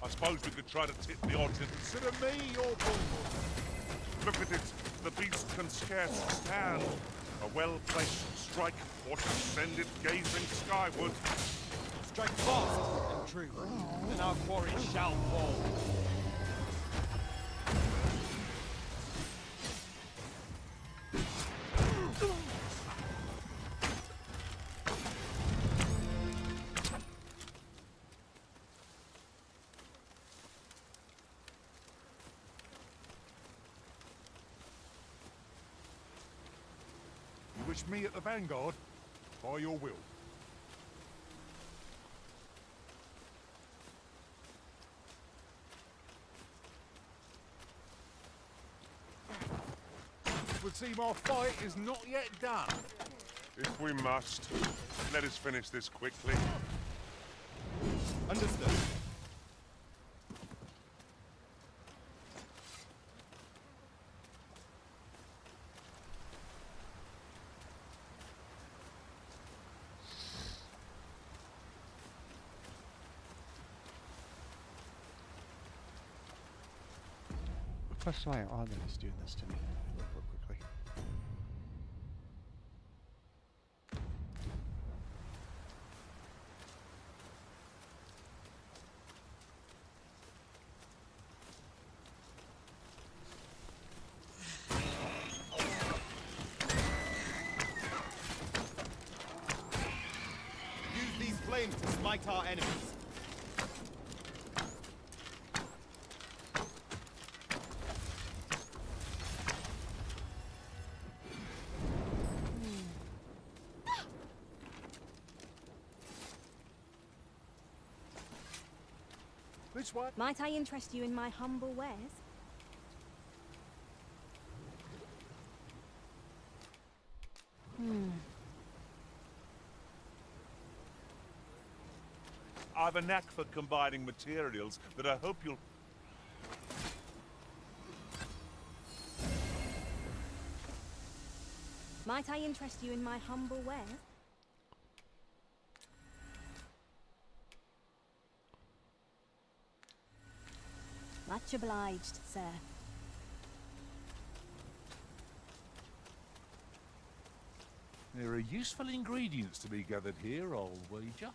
I suppose we could try to tip the odds in. Consider me your bulwark. Look at it. The beast can scarce stand. A well-placed strike ought to send it gazing skyward. Strike fast and true, and our quarry shall fall. You wish me at the vanguard? By your will. It would seem our fight is not yet done. If we must, let us finish this quickly. Understood. What question am I on that is doing this to me? Look real quickly. Use these flames to smite our enemies. Which one? Might I interest you in my humble wares? I've a knack for combining materials that I hope you'll... Might I interest you in my humble wares? Much obliged, sir. There are useful ingredients to be gathered here, I'll wager.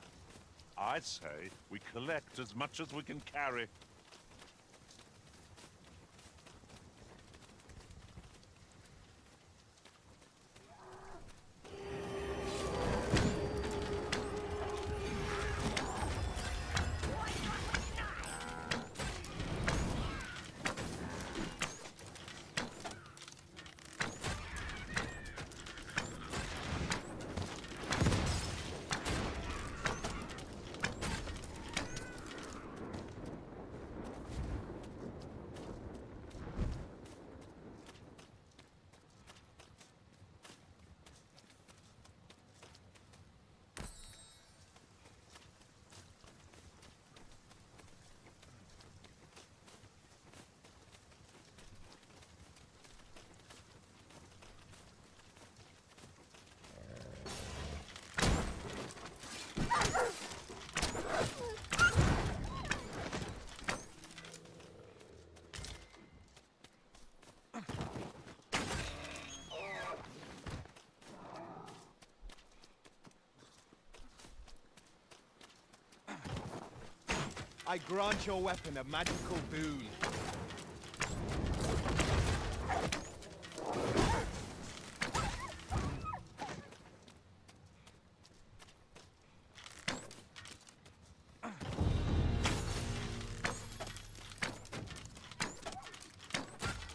I'd say we collect as much as we can carry. I grant your weapon a magical boon.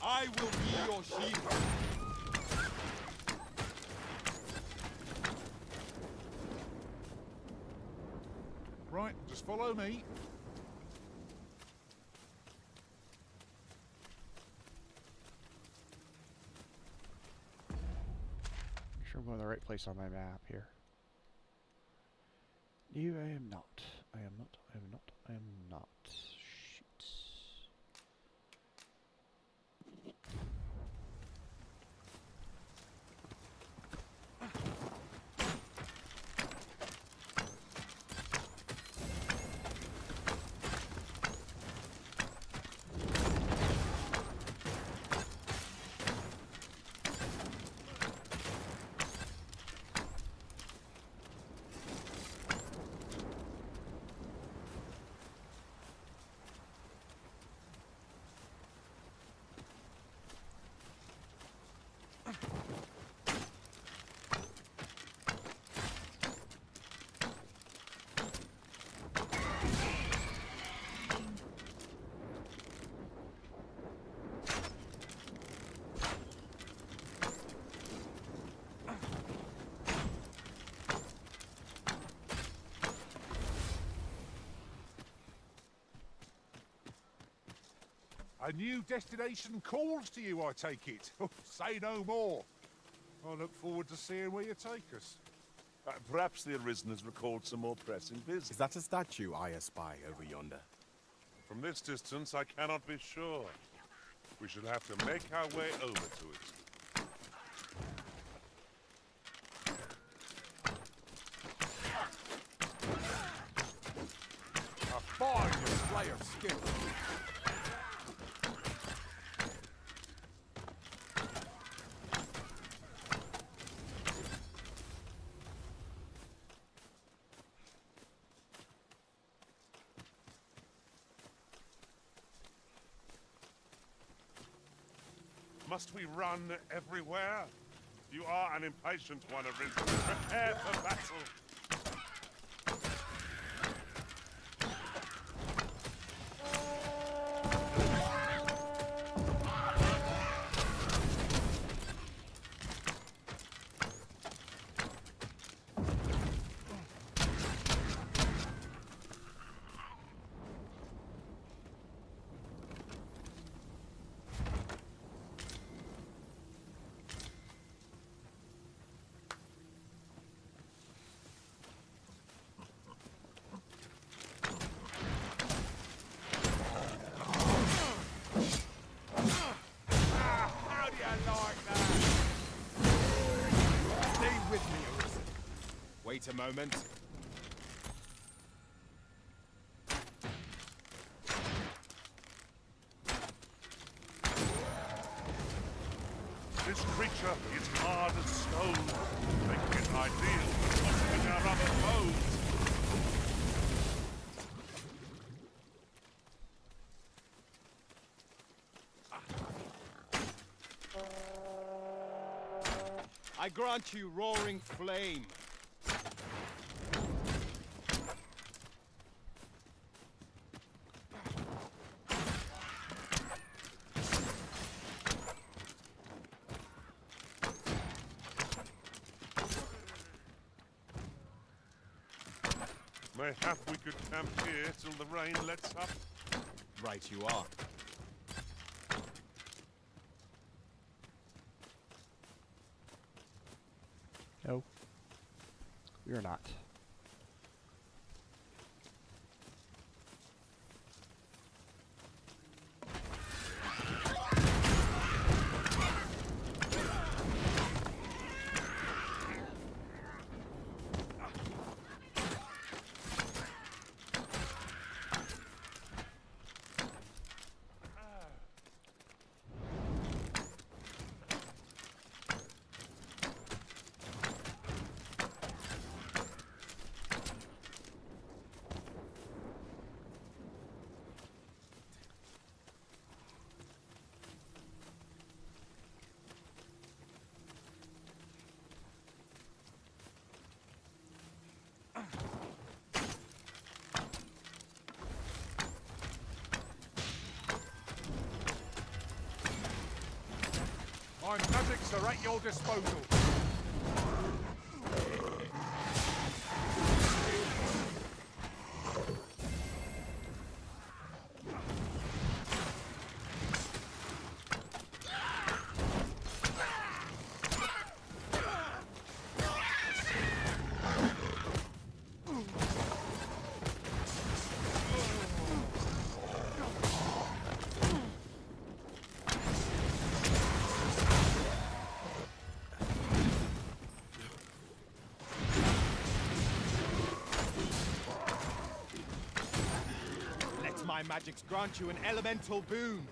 I will be your shield. Right, just follow me. Sure I'm going to the right place on my map here. You, I am not. I am not. I am not. I am not. Shoot. A new destination calls to you, I take it. Say no more. I look forward to seeing where you take us. Perhaps the Arisen has recalled some more pressing business. Is that a statue I espy over yonder? From this distance, I cannot be sure. We shall have to make our way over to it. A fine display of skill. Must we run everywhere? You are an impatient one, Arisen. Prepare for battle. Wait a moment. This creature is hard as stone, making it ideal for tossing our other foes. I grant you roaring flame. Mayhap we could camp here till the rain lets up. Right you are. No, we are not. My magics are at your disposal. My magics grant you an elemental boon.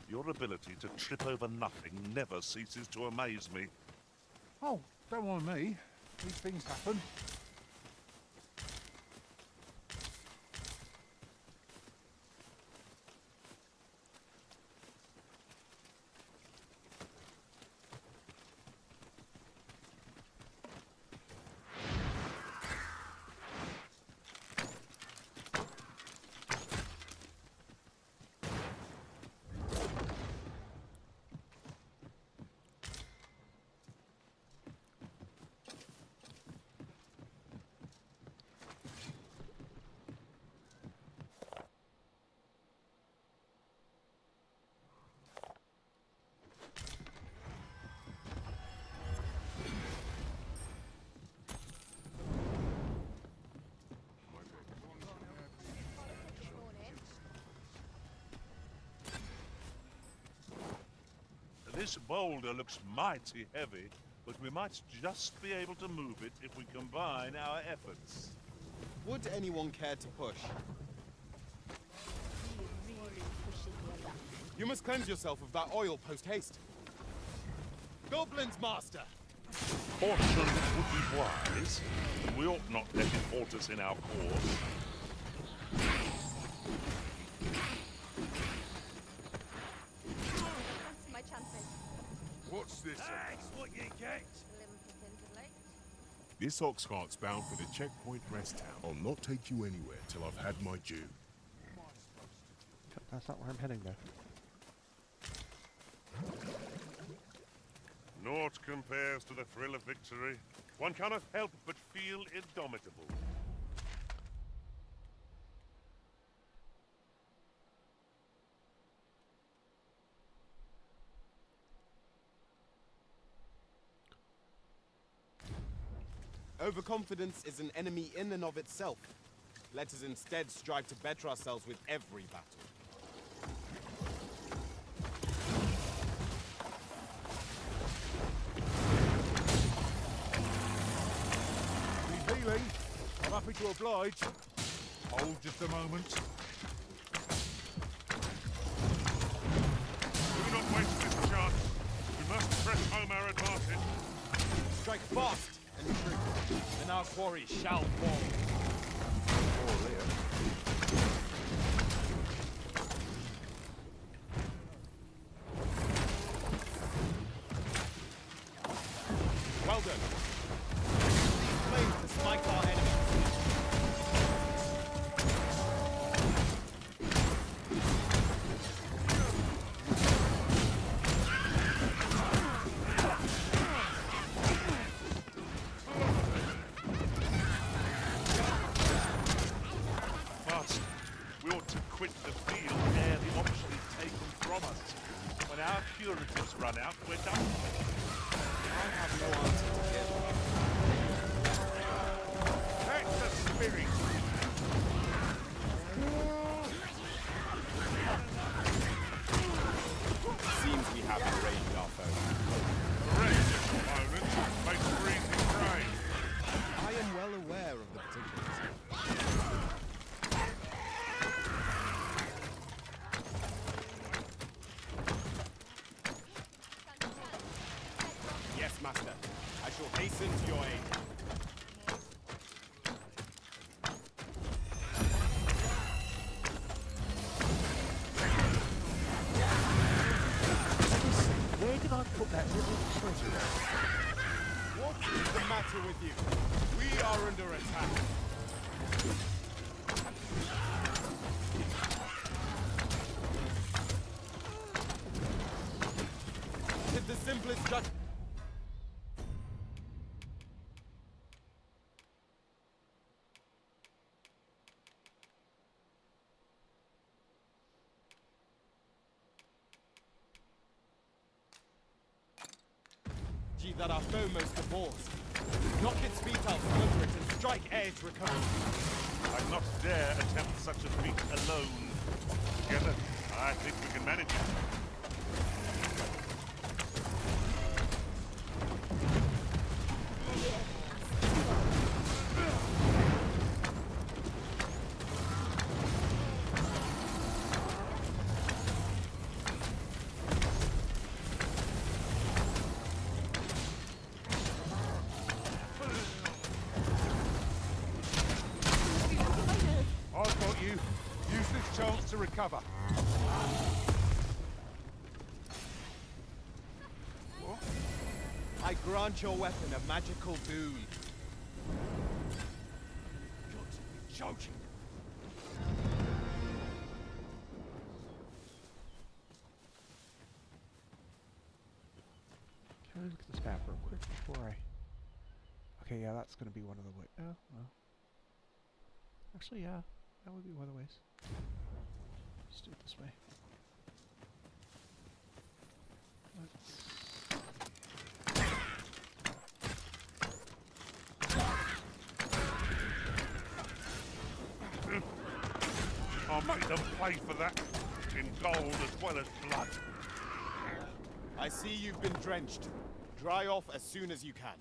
Your ability to trip over nothing never ceases to amaze me. Oh, don't mind me. These things happen. This boulder looks mighty heavy, but we might just be able to move it if we combine our efforts. Would anyone care to push? You must cleanse yourself of that oil post-haste. Goblins, master! Caution would be wise. We ought not let it halt us in our course. My chance. What's this? Thanks, what you get? This ox cart's bound for the checkpoint rest town. I'll not take you anywhere till I've had my due. That's not where I'm heading, though. Naught compares to the thrill of victory. One cannot help but feel indomitable. Overconfidence is an enemy in and of itself. Let us instead strive to better ourselves with every battle. Healing. I'm happy to oblige. Hold just a moment. Do not waste this chance. We must press home our advantage. Strike fast and true. Then our quarry shall fall. Well done. These flames to smite our enemies. But we ought to quit the field ere the option is taken from us. When our curatives run out, we're done. I have no answer to give. That's the spirit. Seems we have enraged our foe. The rage of opponents makes breathing brave. I am well aware of the particulars. Yes, master. I shall hasten to your aid. Where did I put that little treasure? What is the matter with you? We are under attack. Tis the simplest judge. Ye that are foremost abhors. Knock its feet out from under it and strike ere it recovers. I'd not dare attempt such a feat alone. Together, I think we can manage it. I've got you. Use this chance to recover. I grant your weapon a magical boon. Joking. Can I look at this map real quick before I... Okay, yeah, that's going to be one of the ways. Oh, well. Actually, yeah, that would be one of the ways. Let's do it this way. I'll make them pay for that in gold as well as blood. I see you've been drenched. Dry off as soon as you can.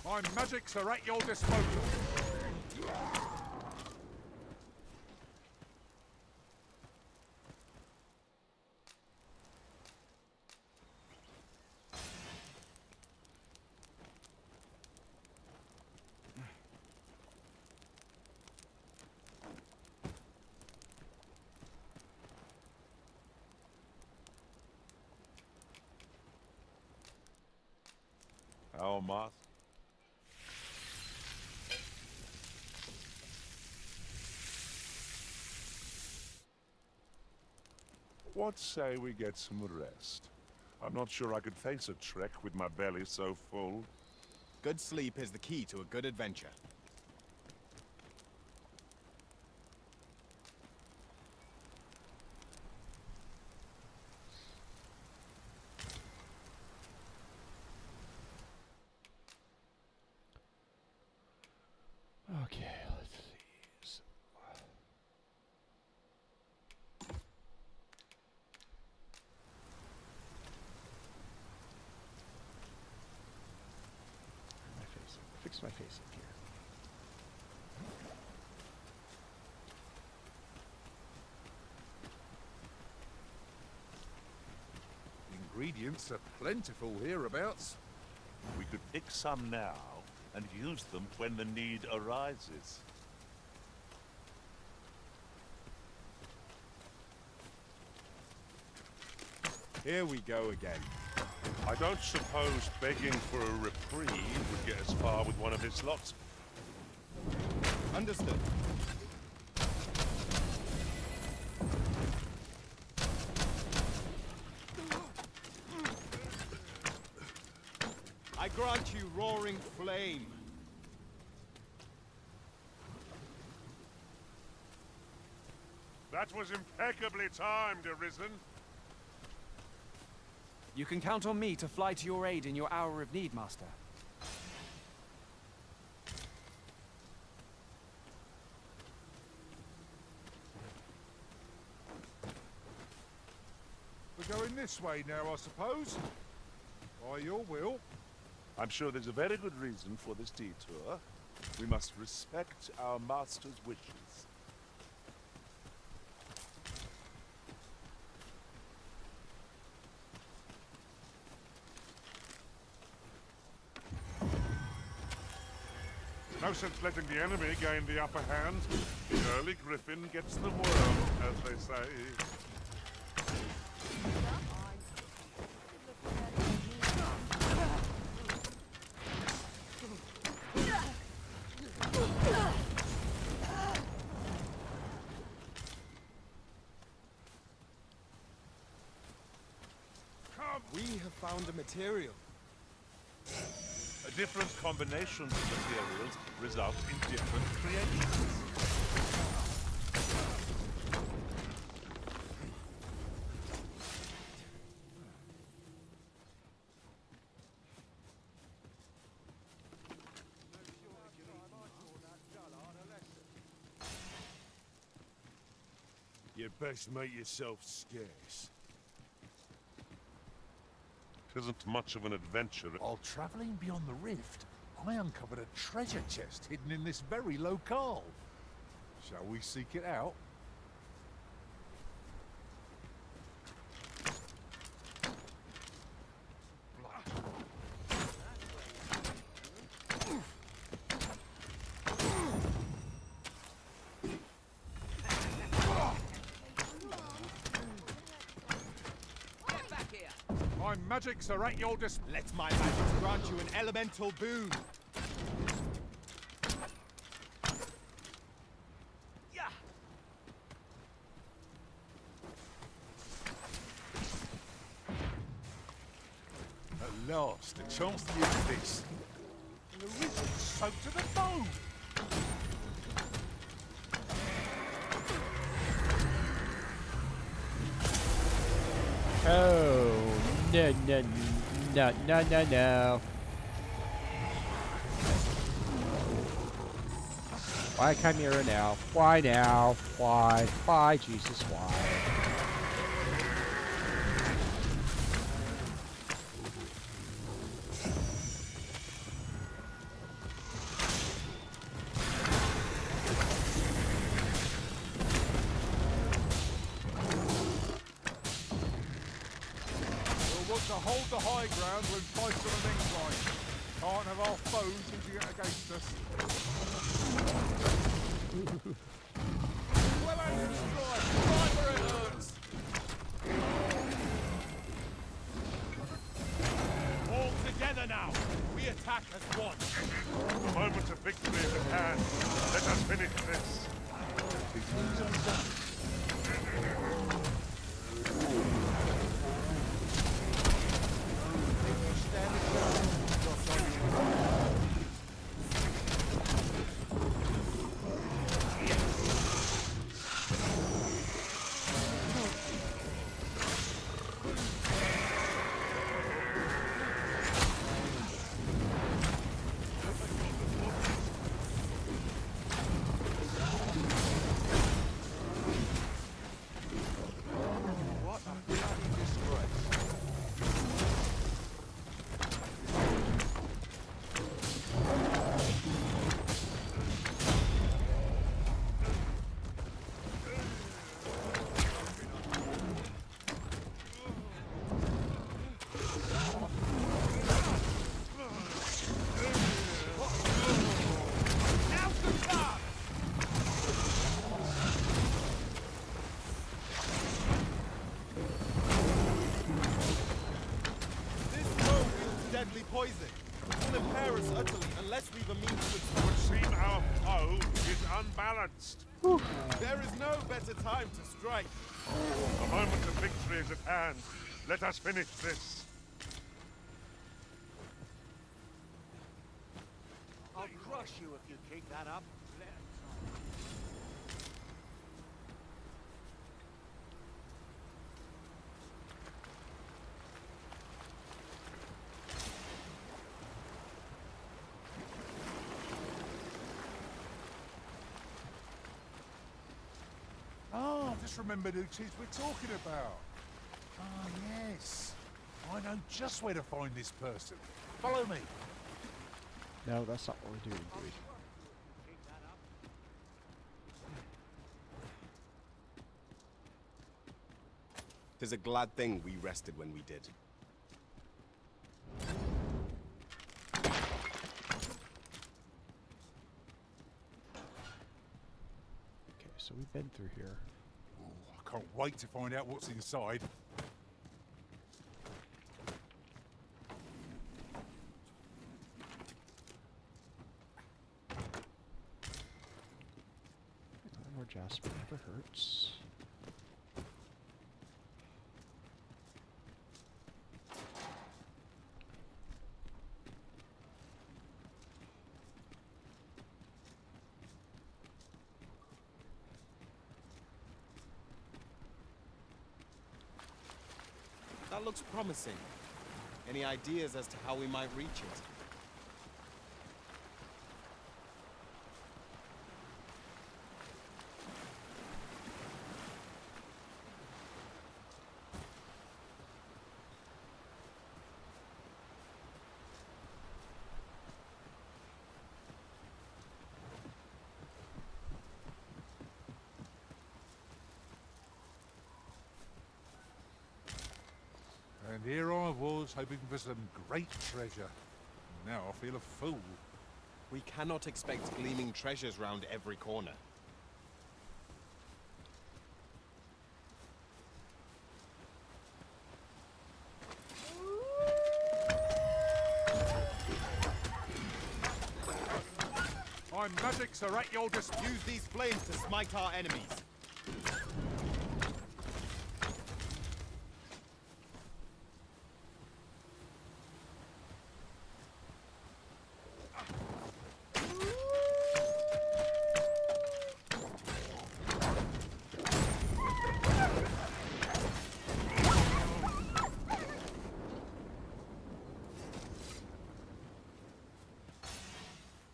My magics are at your disposal. Our master. What say we get some rest? I'm not sure I could face a trek with my belly so full. Good sleep is the key to a good adventure. Okay, let's see. So, my face. Fix my face up here. Ingredients are plentiful hereabouts. We could pick some now and use them when the need arises. Here we go again. I don't suppose begging for a reprieve would get us far with one of his lots. Understood. I grant you roaring flame. That was impeccably timed, Arisen. You can count on me to fly to your aid in your hour of need, Master. We're going this way now, I suppose. By your will. I'm sure there's a very good reason for this detour. We must respect our master's wishes. No sense letting the enemy gain the upper hand. The early griffin gets the worm, as they say. We have found a material. Different combinations of materials result in different creations. You'd best make yourself scarce. It isn't much of an adventure. While travelling beyond the rift, I uncovered a treasure chest hidden in this very locale. Shall we seek it out? My magics are at your disposal. Let my magic grant you an elemental boon. At last, a chance to use this. The origin's soaked to the bone. Oh, no, no, no, no, no, no. Why Chimera now? Why now? Why? Why, Jesus, why? We'll want to hold the high ground when fights on an incline. Can't have our foes using it against us. Weapon destroyed! Right where it hurts! All together now! We attack as one! The moment of victory is at hand. Let us finish this. What a bloody disgrace! Deadly poison. It will impair us utterly unless we've a means to... It would seem our foe is unbalanced. There is no better time to strike. The moment of victory is at hand. Let us finish this. I'll crush you if you keep that up. Oh, I've just remembered who 'tis we're talking about. Ah, yes. I know just where to find this person. Follow me. No, that's not what we're doing, dude. Tis a glad thing we rested when we did. Okay, so we've been through here. Ooh, I can't wait to find out what's inside. More Jasper never hurts. That looks promising. Any ideas as to how we might reach it? And here I was, hoping for some great treasure. Now I feel a fool. We cannot expect gleaming treasures round every corner. My magics are at your disposal. Use these flames to smite our enemies.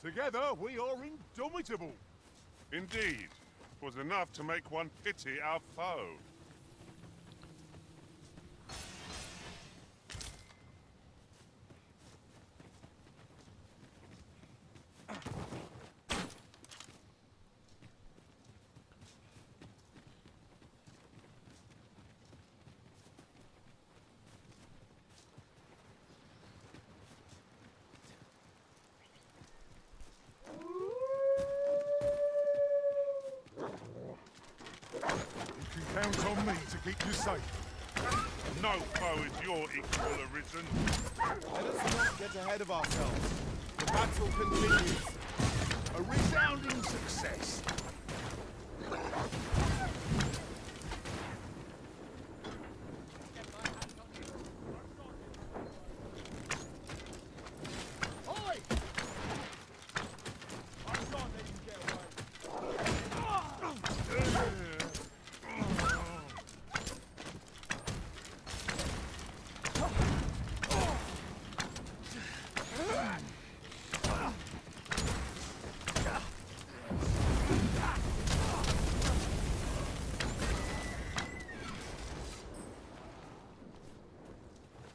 Together, we are indomitable. Indeed. 'Twas enough to make one pity our foe. Count on me to keep you safe. No foe is your equal, Arisen. Let us not get ahead of ourselves. The battle continues. A resounding success.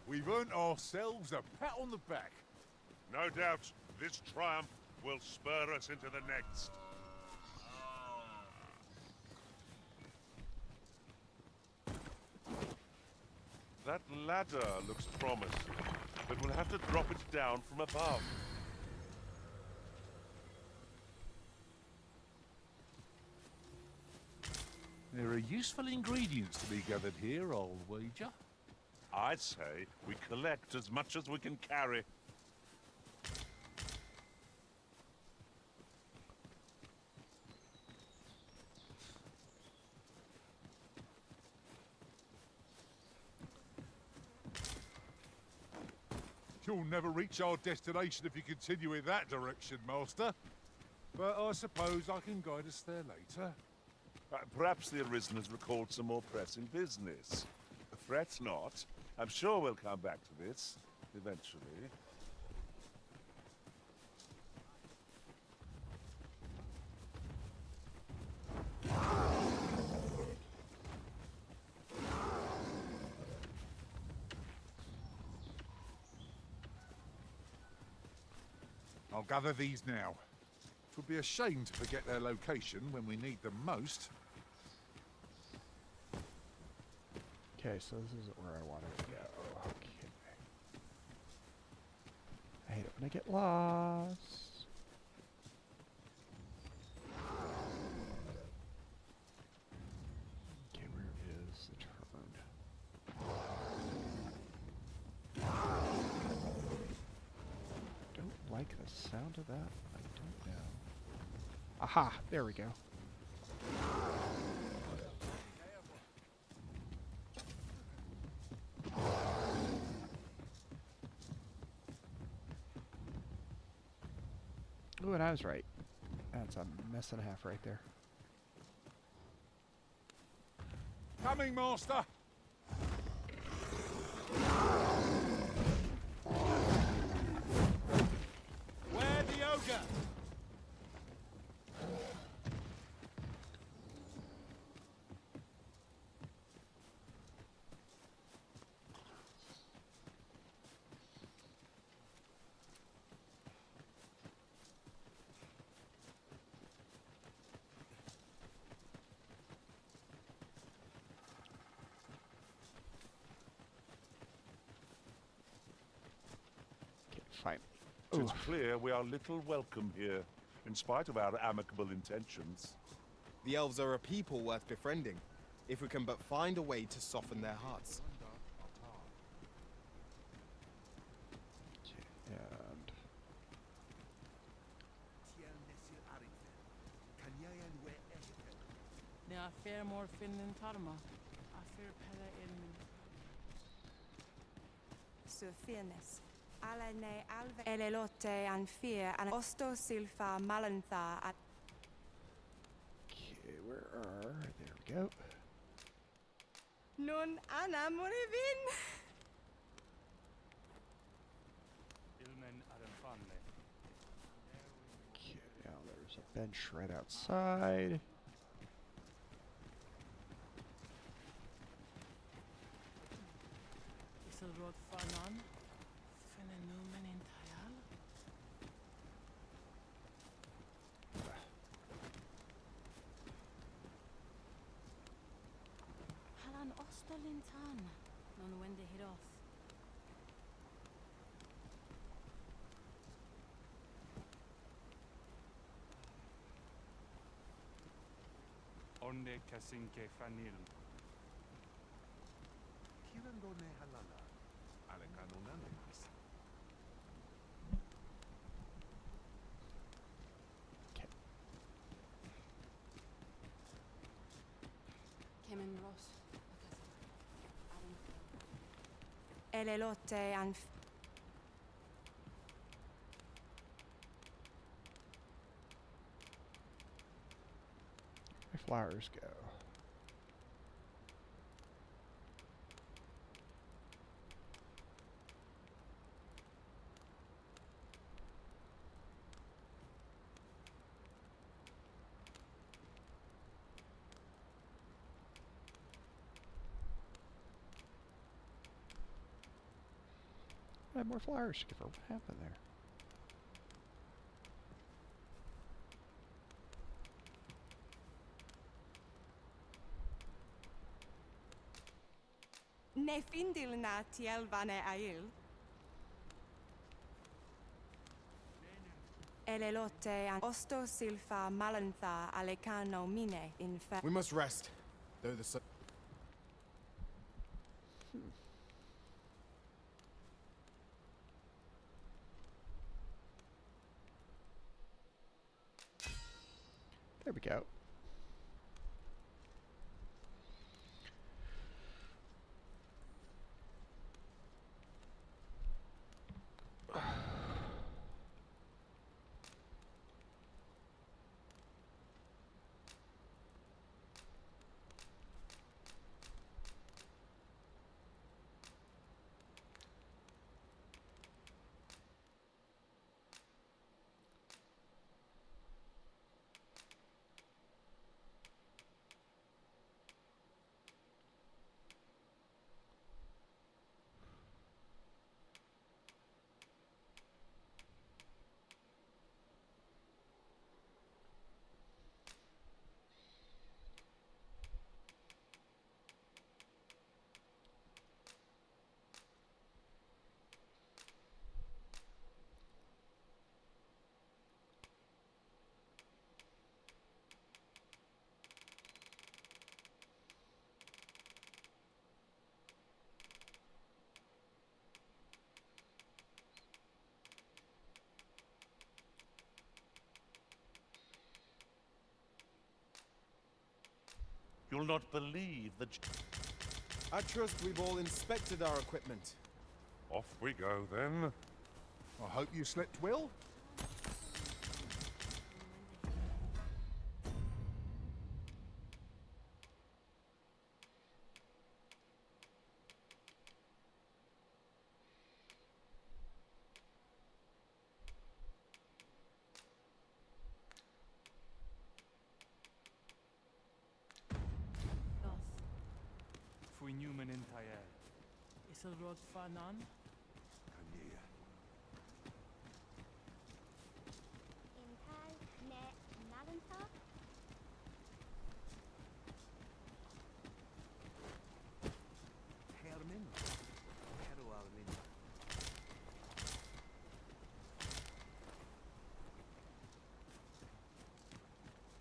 We've earned ourselves a pat on the back. No doubt, this triumph will spur us into the next. That ladder looks promising, but we'll have to drop it down from above. There are useful ingredients to be gathered here, I'll wager. I'd say we collect as much as we can carry. You'll never reach our destination if you continue in that direction, Master. But I suppose I can guide us there later. Perhaps the Arisen has recalled some more pressing business. Fret not. I'm sure we'll come back to this, eventually. I'll gather these now. It would be a shame to forget their location when we need them most. Okay, so this isn't where I wanted to go. Okay. I hate it when I get lost. Okay, where is the turn? Don't like the sound of that. I don't know. Aha! There we go. Ooh, and I was right. That's a mess and a half right there. Coming, Master! Where the ogre? Fine. It's clear we are little welcome here, in spite of our amicable intentions. The elves are a people worth befriending, if we can but find a way to soften their hearts. And na fair more fin in Tarma. A fair pella in Sur fairness. Alla ne alve elelote an fear and osto silfa malantha at Okay, where are... There we go. non ana morivin. Ilmen Aramfanne. Okay, now there's a bench right outside. Isel Rod Fanan. Fenomen in Tayal. Halan Ostolintan. Non when they hit off. Onde Kasinke Fanil. Kirandone halala. Alekanonanemas. Kemen Ross. Elelote an My flowers go. I have more flowers to give her. What happened there? ne findil na tielvane ail. Elelote an osto silfa malantha alecano mine in fa. We must rest, though the sun. There we go. You'll not believe the... I trust we've all inspected our equipment. Off we go, then. I hope you slept well. Fui Newman in Tayal. Isel Rod Fanan. Impal ne Nalanta. Hermin. Hero Almin.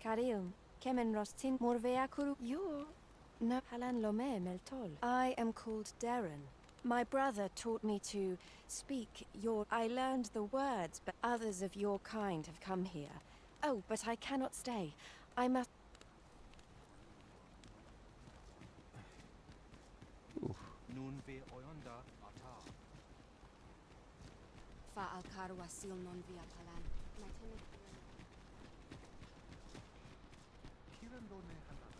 Karilm, kemen rostin morvea kuru. Yo, no halan lome meltol. I am called Darren. My brother taught me to speak your. I learned the words, but others of your kind have come here. Oh, but I cannot stay. I must. nun ve oyonda ata. Fa al wasil non via palan. Kirandone hanana.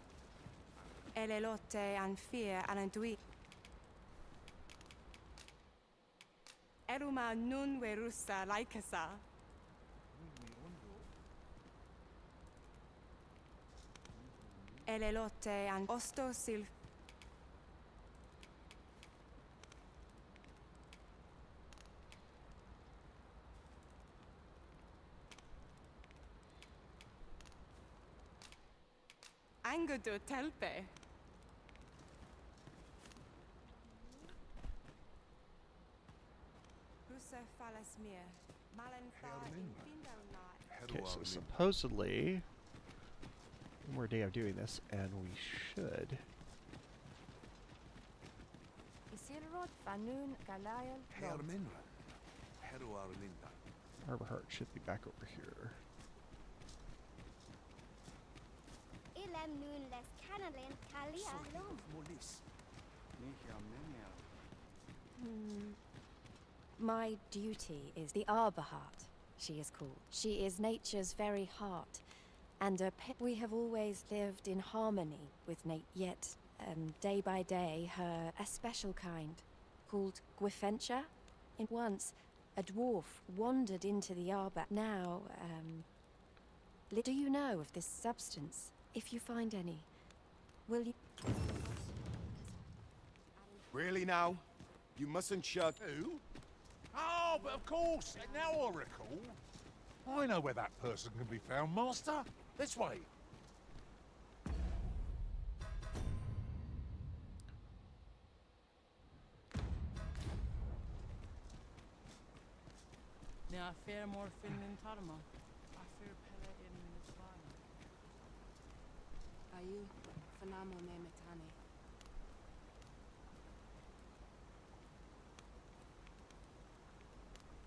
Elelote and fear anandui. Eruma nun verusa laikasa. Elelote and osto sil. Angodo telpe. Rusa falasmir. Malantha in Okay, so supposedly, one more day of doing this, and we should. Isilrod fanun galayal. Herminra. Heruar Linda. Harbor Heart should be back over here. Ilem nun les canalin calia lum. Molis. Nihia menia. My duty is the Arbor Heart, she is called. She is nature's very heart, and we have always lived in harmony with nature. Yet, day by day, a special kind, called Gwifentia. Once, a dwarf wandered into the arbor. Now, do you know of this substance? If you find any, will you... Really now? You mustn't shut... Who? Oh, but of course! Now I recall. I know where that person can be found, Master. This way. Now fair more fin than Tarma. I fear pella in Mitzvah. Ayu, fanamo ne metane.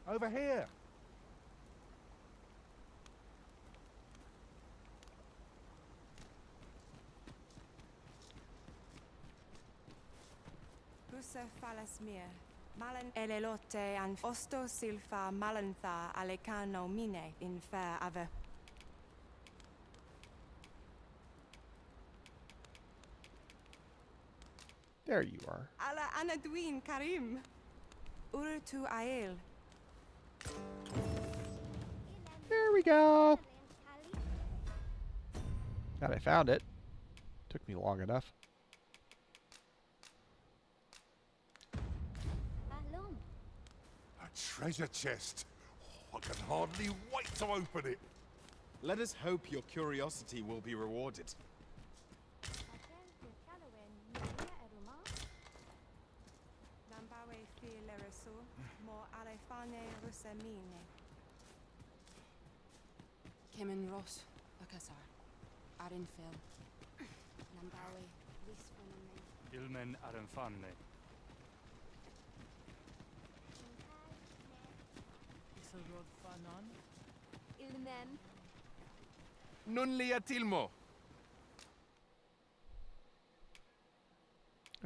Over here. Rusa falasmir. Malan elelote and osto silfa malantha alecano mine in fair ave. There you are. Ala anadwin karim. Urutu ael. There we go. Glad I found it. Took me long enough. A treasure chest. I can hardly wait to open it. Let us hope your curiosity will be rewarded. Nambawe file resu mo alefane rusamine. Kemen Ross, Akasar. Arin Phil. Nambawe, Lisfaname. Ilmen Arenfanne. Isilrod fanon. Ilmem. Nun liatilmo.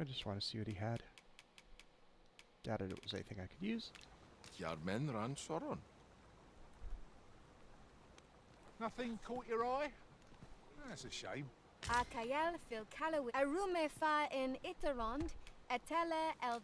I just want to see what he had. Doubted it was anything I could use. Yarmen ran soron. Nothing caught your eye? That's a shame. Akayel fil calawi. Arume fa in iterond. Etele el.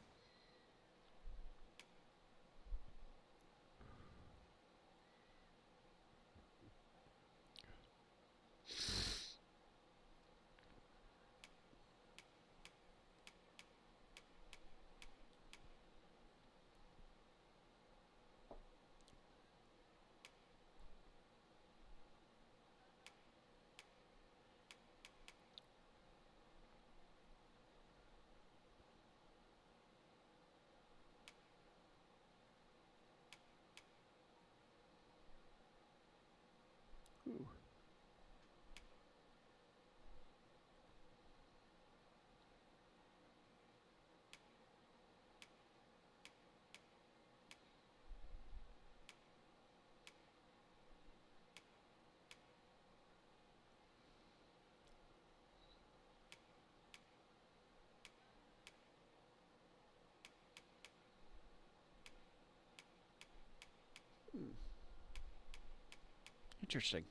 Interesting.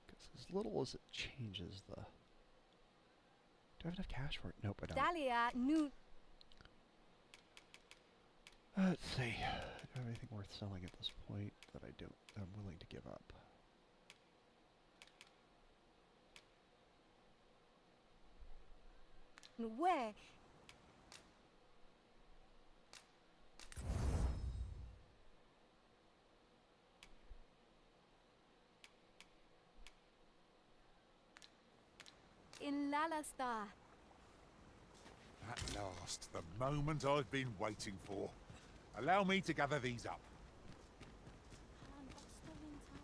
Because as little as it changes the... Do I have enough cash for it? Nope, I don't. Dahlia, nu. Let's see. Do I have anything worth selling at this point that I'm willing to give up? Where? In Lalastar. At last, the moment I've been waiting for. Allow me to gather these up.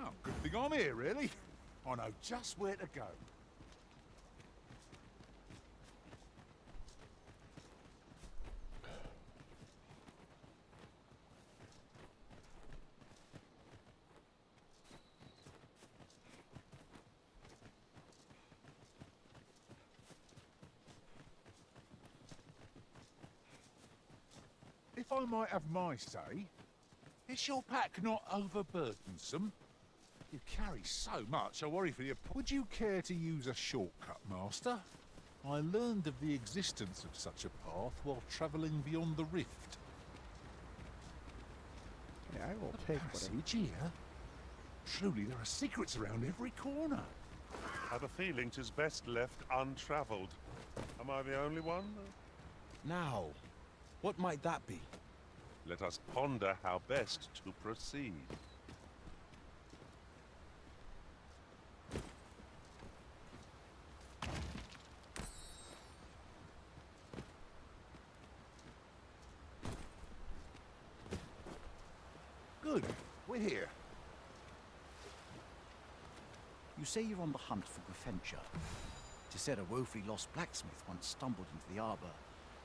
Oh, good thing I'm here, really. I know just where to go. If I might have my say, is your pack not overburdensome? You carry so much, I worry for you. Would you care to use a shortcut, Master? I learned of the existence of such a path while travelling beyond the rift. Yeah, I will take passage here. Truly, there are secrets around every corner. I've a feeling 'tis best left untravelled. Am I the only one? Now, what might that be? Let us ponder how best to proceed. Good. We're here. You say you're on the hunt for Grafentia. It is said a woefully lost blacksmith once stumbled into the arbor.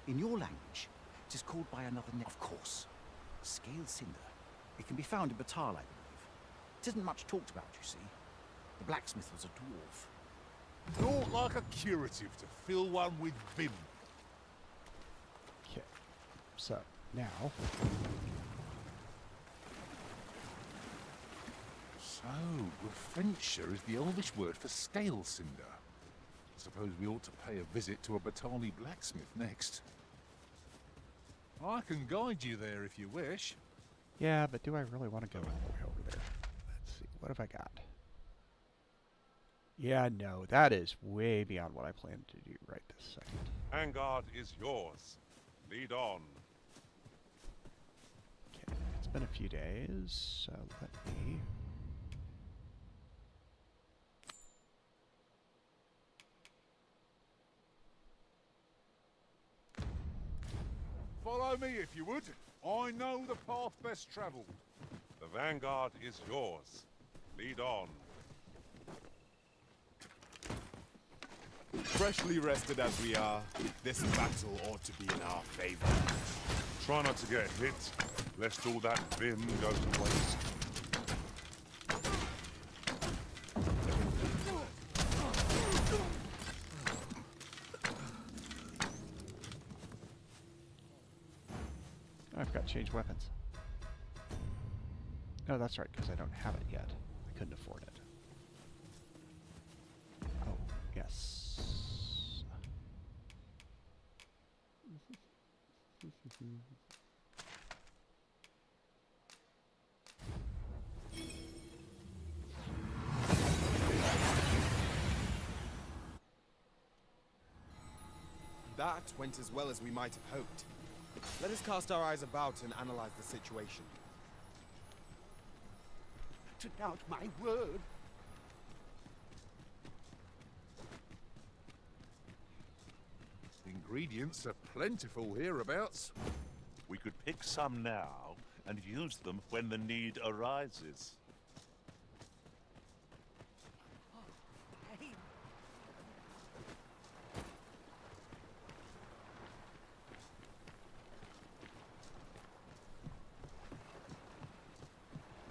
In your language, it is called by another name. Of course. Scaled cinder. It can be found in Batal, I believe. It isn't much talked about, you see. The blacksmith was a dwarf. Naught like a curative to fill one with vim. Okay. So, now... So, Grafentia is the Elvish word for scale cinder. Suppose we ought to pay a visit to a Batali blacksmith next. I can guide you there if you wish. Yeah, but do I really want to go all the way over there? Let's see. What have I got? Yeah, no. That is way beyond what I planned to do right this second. Vanguard is yours. Lead on. Okay. It's been a few days, so let me... Follow me if you would. I know the path best travelled. The Vanguard is yours. Lead on. Freshly rested as we are, this battle ought to be in our favor. Try not to get hit, lest all that vim go to waste. I forgot to change weapons. Oh, that's right, because I don't have it yet. I couldn't afford it. Oh, yes. That went as well as we might have hoped. Let us cast our eyes about and analyze the situation. To doubt my word. Ingredients are plentiful hereabouts. We could pick some now and use them when the need arises.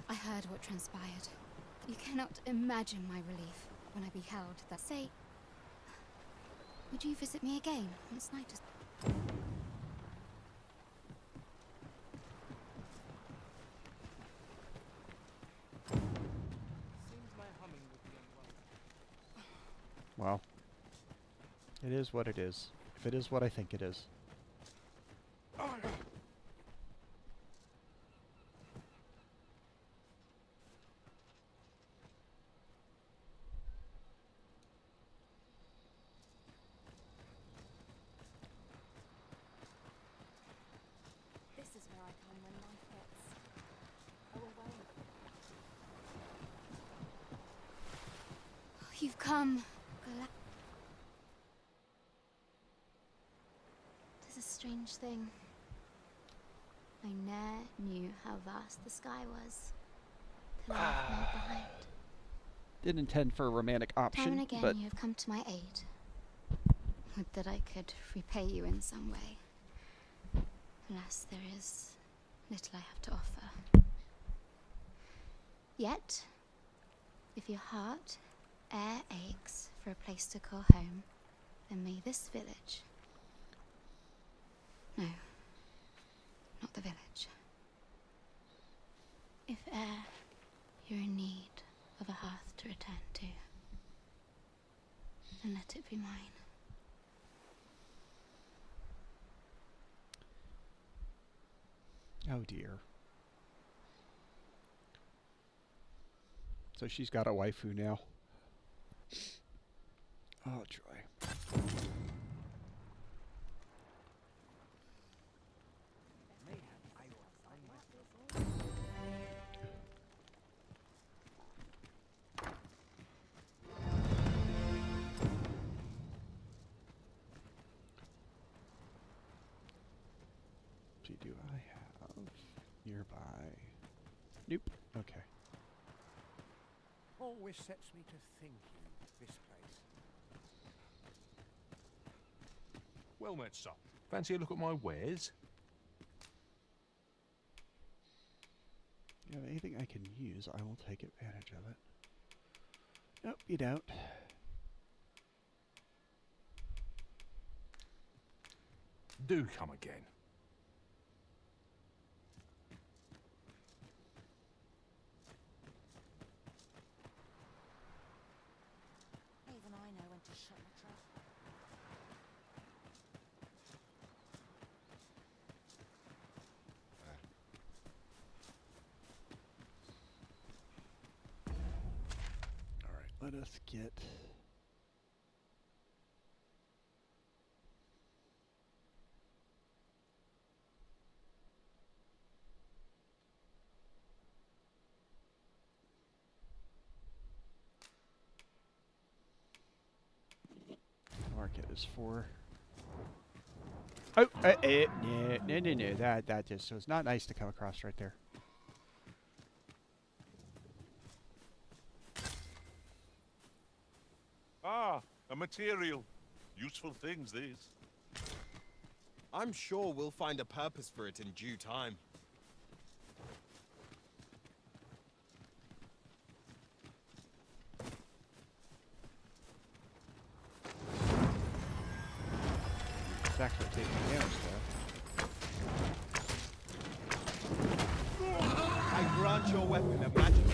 I heard what transpired. You cannot imagine my relief when I beheld that. Say, would you visit me again once night is... It is what it is. If it is what I think it is. This is where I come when life hits. Oh, away. You've come. Tis a strange thing. I ne'er knew how vast the sky was till I left naught behind. Didn't intend for a romantic option, Time and again but you have come to my aid. Would that I could repay you in some way. Alas, there is little I have to offer. Yet, if your heart e'er aches for a place to call home, then may this village... No, not the village. If e'er you're in need of a hearth to return to, then let it be mine. oh dear. So she's got a waifu now. Oh joy. See, do I have nearby? Nope. Okay. Always sets me to thinking, this place. Well met, son. Fancy a look at my wares? You have anything I can use, I will take advantage of it. Nope, you don't. Do come again. Even I know when to shut my trap. Alright, let us get... Market is for... Oh! No. That just was not nice to come across right there. Ah, a material. Useful things, these. I'm sure we'll find a purpose for it in due time. It's actually taking damage though. I grant your weapon of magic.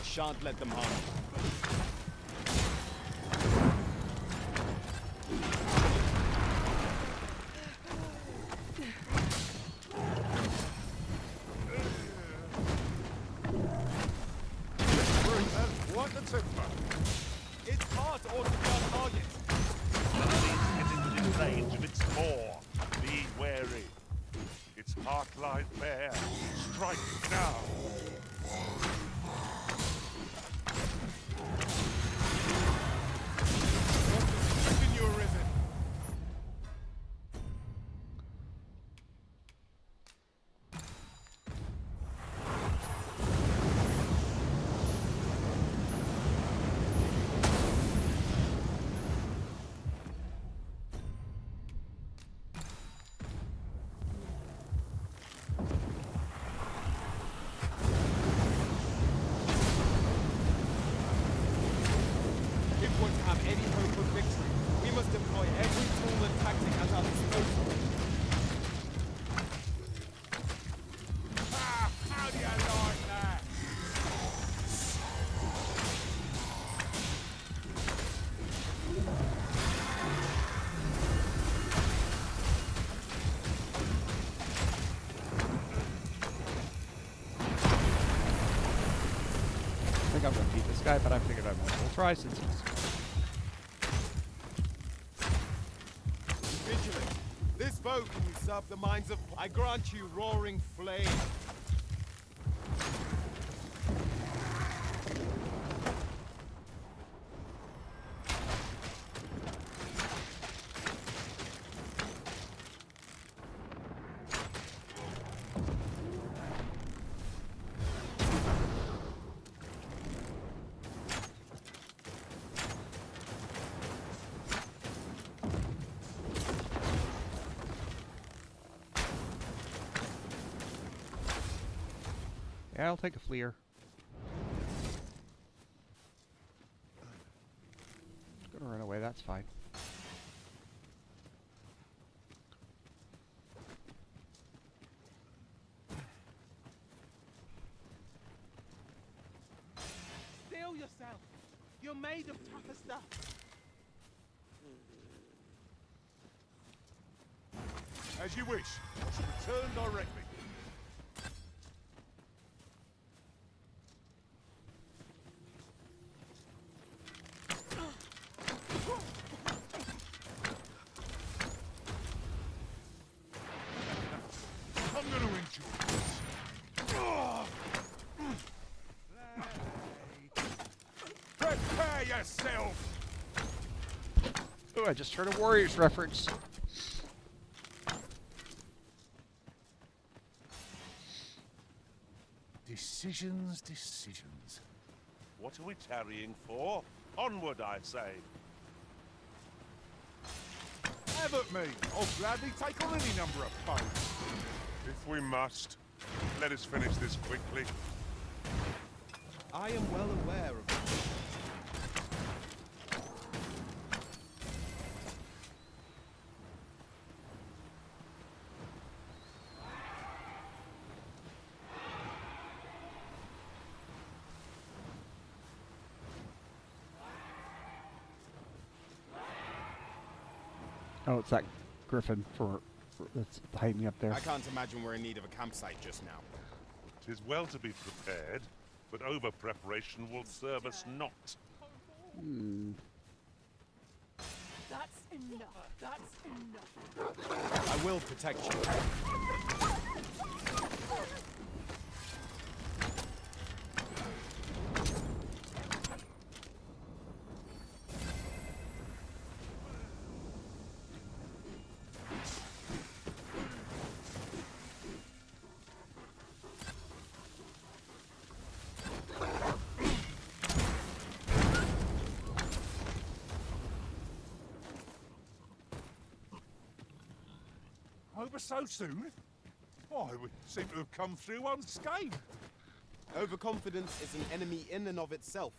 Shan't let them harm you. What the timber? Its heart ought to be on target. Getting within range of its maw. Be wary. Its heart lies bare. Strike now. Continue arisen. any hope of victory, we must employ every tool and tactic at our disposal. Ah, how do you like that? I think I'm going to beat this guy, but I figured I might as well try since he's... Vigilant. This foe can usurp the minds of... I grant you roaring flame. Yeah, I'll take a fleer. It's gonna run away, that's fine. Steel yourself. You're made of tougher stuff. As you wish. I shall return directly. I'm going to enjoy this. Prepare yourself! Oh, I just heard a Warriors reference. Decisions, decisions. What are we tarrying for? Onward, I say. Have at me. I'll gladly take on any number of foes. If we must, let us finish this quickly. I am well aware of it. Oh, it's that griffin that's hiding up there. I can't imagine we're in need of a campsite just now. 'Tis well to be prepared, but over-preparation will serve us not. Hmm. That's enough. That's enough. I will protect you. Over so soon? Why, we seem to have come through unscathed. Overconfidence is an enemy in and of itself.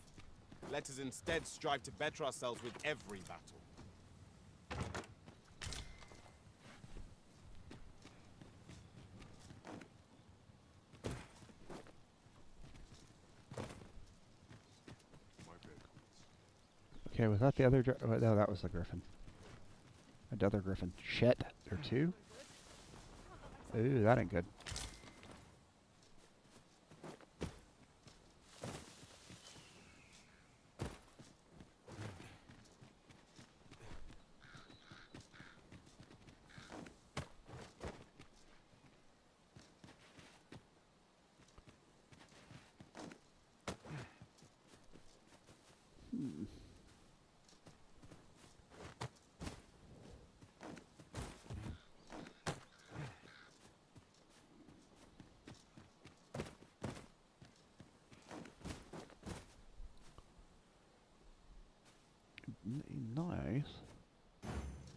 Let us instead strive to better ourselves with every battle. Okay, was that the other... Oh, no, that was the griffin. Another griffin. Shit. There are two? Ooh, that ain't good. Nice.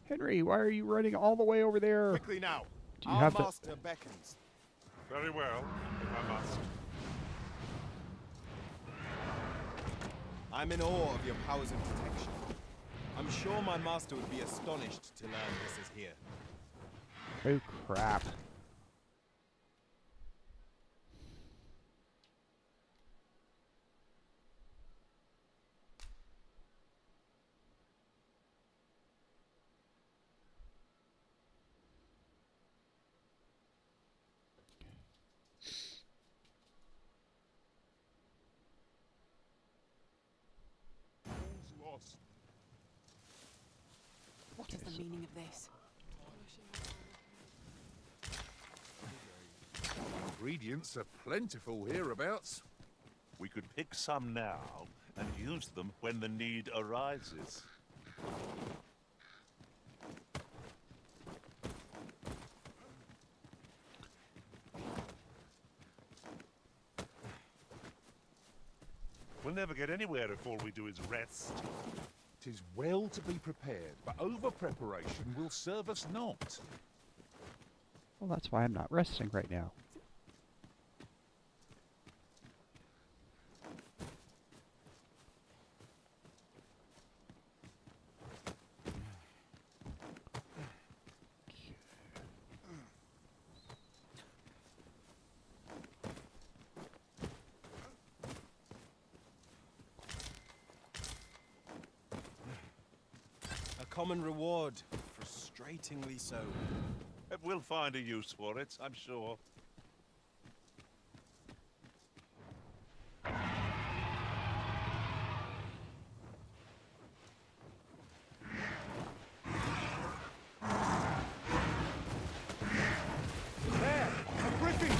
Henry, why are you running all the way over there? Quickly now. Do you Our have to... master beckons. Very well, if I must. I'm in awe of your powers of protection. I'm sure my master would be astonished to learn this is here. Oh crap. Lost. What is the meaning of this? Ingredients are plentiful hereabouts. We could pick some now and use them when the need arises. We'll never get anywhere if all we do is rest. 'Tis well to be prepared, but over-preparation will serve us not. Well, that's why I'm not resting right now. A common reward, frustratingly so. We'll find a use for it, I'm sure. There! A griffin!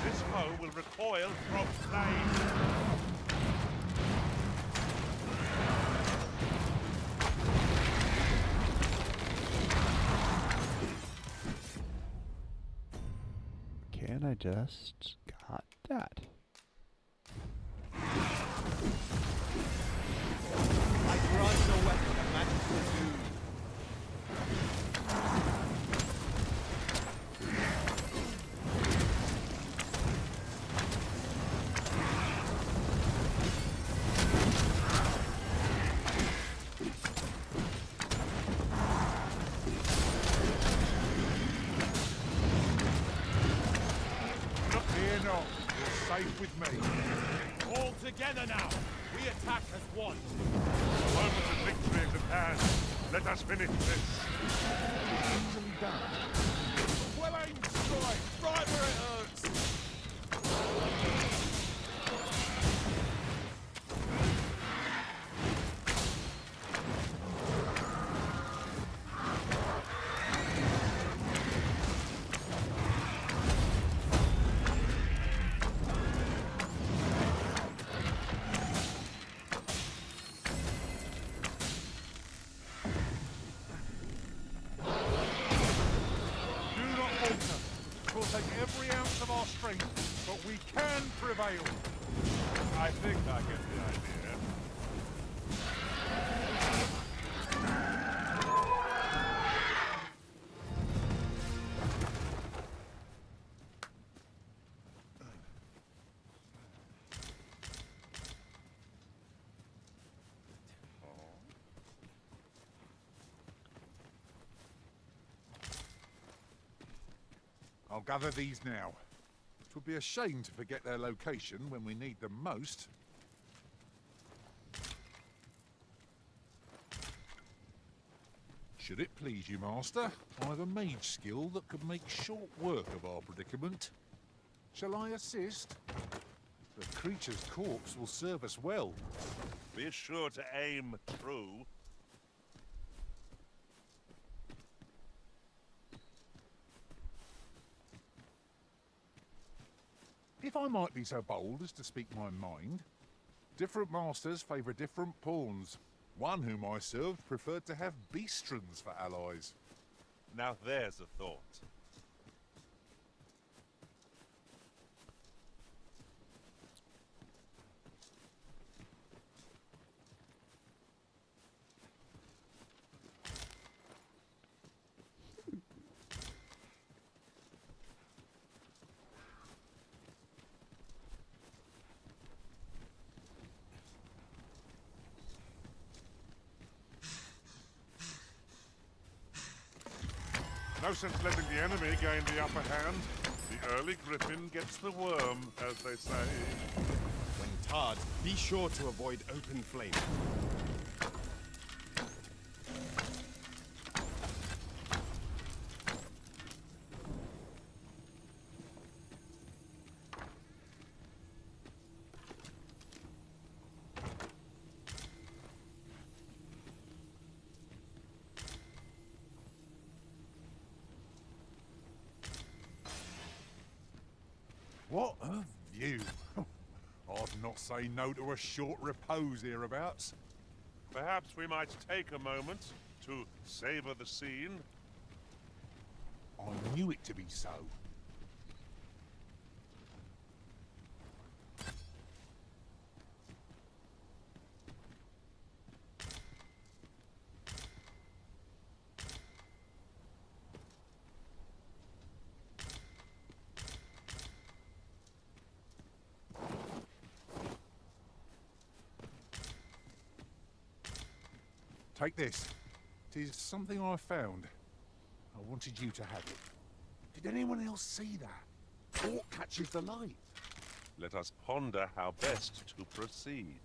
This foe will recoil from flame. Can I just got that? I grant no weapon of magical doom. Fear not, you're safe with me. All together now! We attack as one! The moment of victory is at hand. Let us finish this. Easily done. Well-aimed strike! Right where it hurts! Do not falter. We'll take every ounce of our strength, but we can prevail. I think I get the idea. I'll gather these now. It would be a shame to forget their location when we need them most. Should it please you, Master, I have a mage skill that could make short work of our predicament. Shall I assist? The creature's corpse will serve us well. Be sure to aim true. If I might be so bold as to speak my mind, different masters favour different pawns. One whom I served preferred to have beastrons for allies. Now there's a thought. No sense letting the enemy gain the upper hand. The early griffin gets the worm, as they say. When tarred, be sure to avoid open flame. What a view! I'd not say no to a short repose hereabouts. Perhaps we might take a moment to savor the scene. I knew it to be so. Take this. Tis something I found. I wanted you to have it. Did anyone else see that? What catches the light? Let us ponder how best to proceed.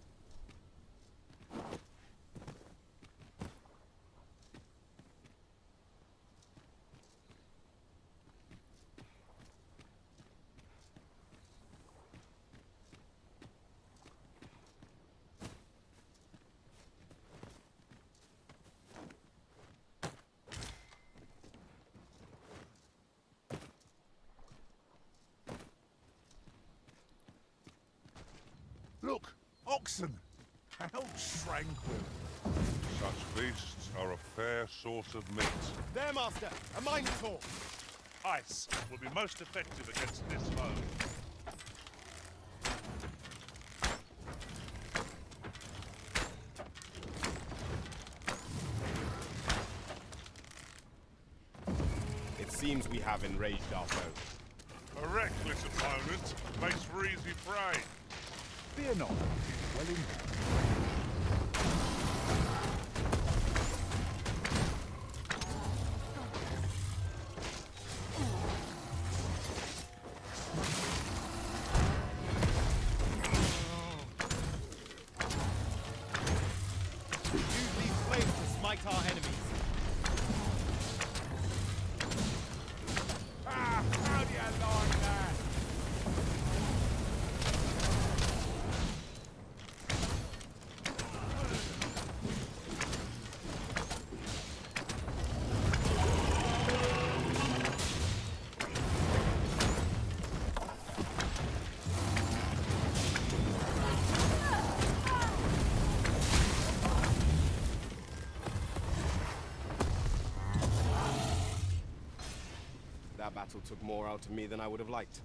Look! Oxen! How tranquil! Such beasts are a fair source of meat. There, Master! A minotaur! Ice will be most effective against this foe. It seems we have enraged our foe. A reckless opponent makes for easy prey. Fear not. Well in hand. Use these flames to smite our enemies. Ah! How do you like that? That battle took more out of me than I would have liked.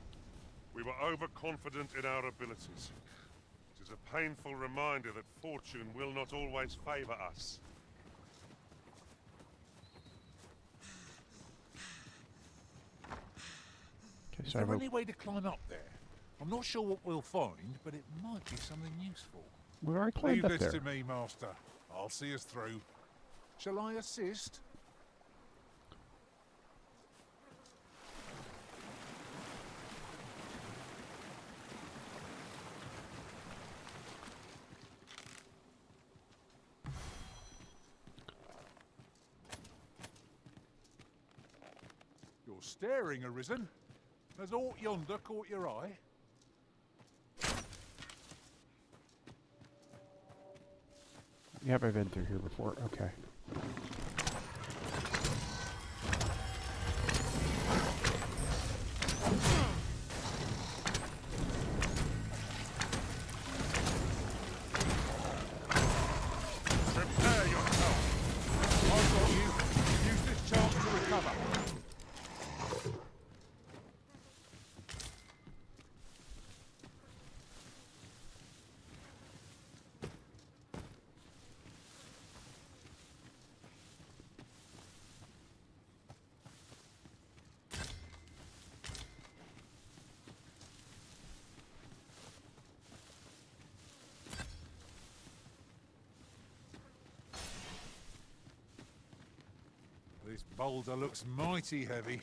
We were overconfident in our abilities. It is a painful reminder that fortune will not always favor us. Is there any way to climb up there? I'm not sure what we'll find, but it might be something useful. We've already climbed Leave up this there. to me, Master. I'll see us through. Shall I assist? You're staring, Arisen. Has aught yonder caught your eye? Yep, I've been through here before. Okay. Prepare yourself. I've got you. Use this chance to recover. This boulder looks mighty heavy,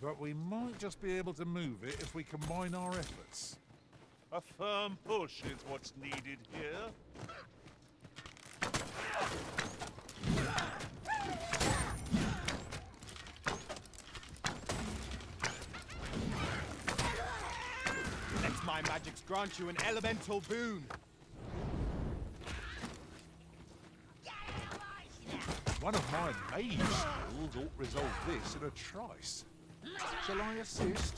but we might just be able to move it if we combine our efforts. A firm push is what's needed here. Let my magics grant you an elemental boon. One of my mage skills ought resolve this in a trice. Shall I assist?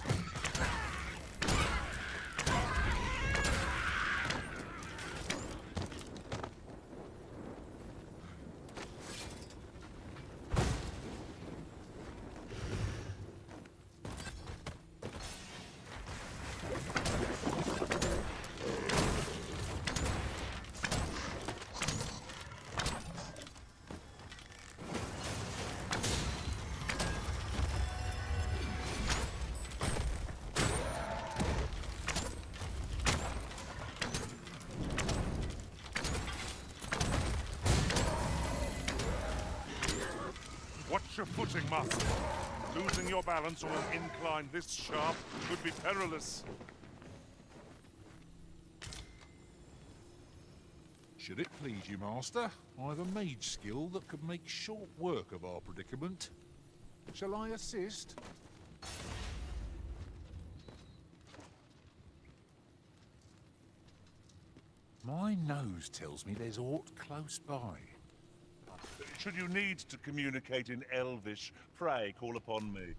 Watch your footing, Master. Losing your balance on an incline this sharp could be perilous. Should it please you, Master, I've a mage skill that could make short work of our predicament. Shall I assist? My nose tells me there's aught close by. Should you need to communicate in Elvish, pray call upon me.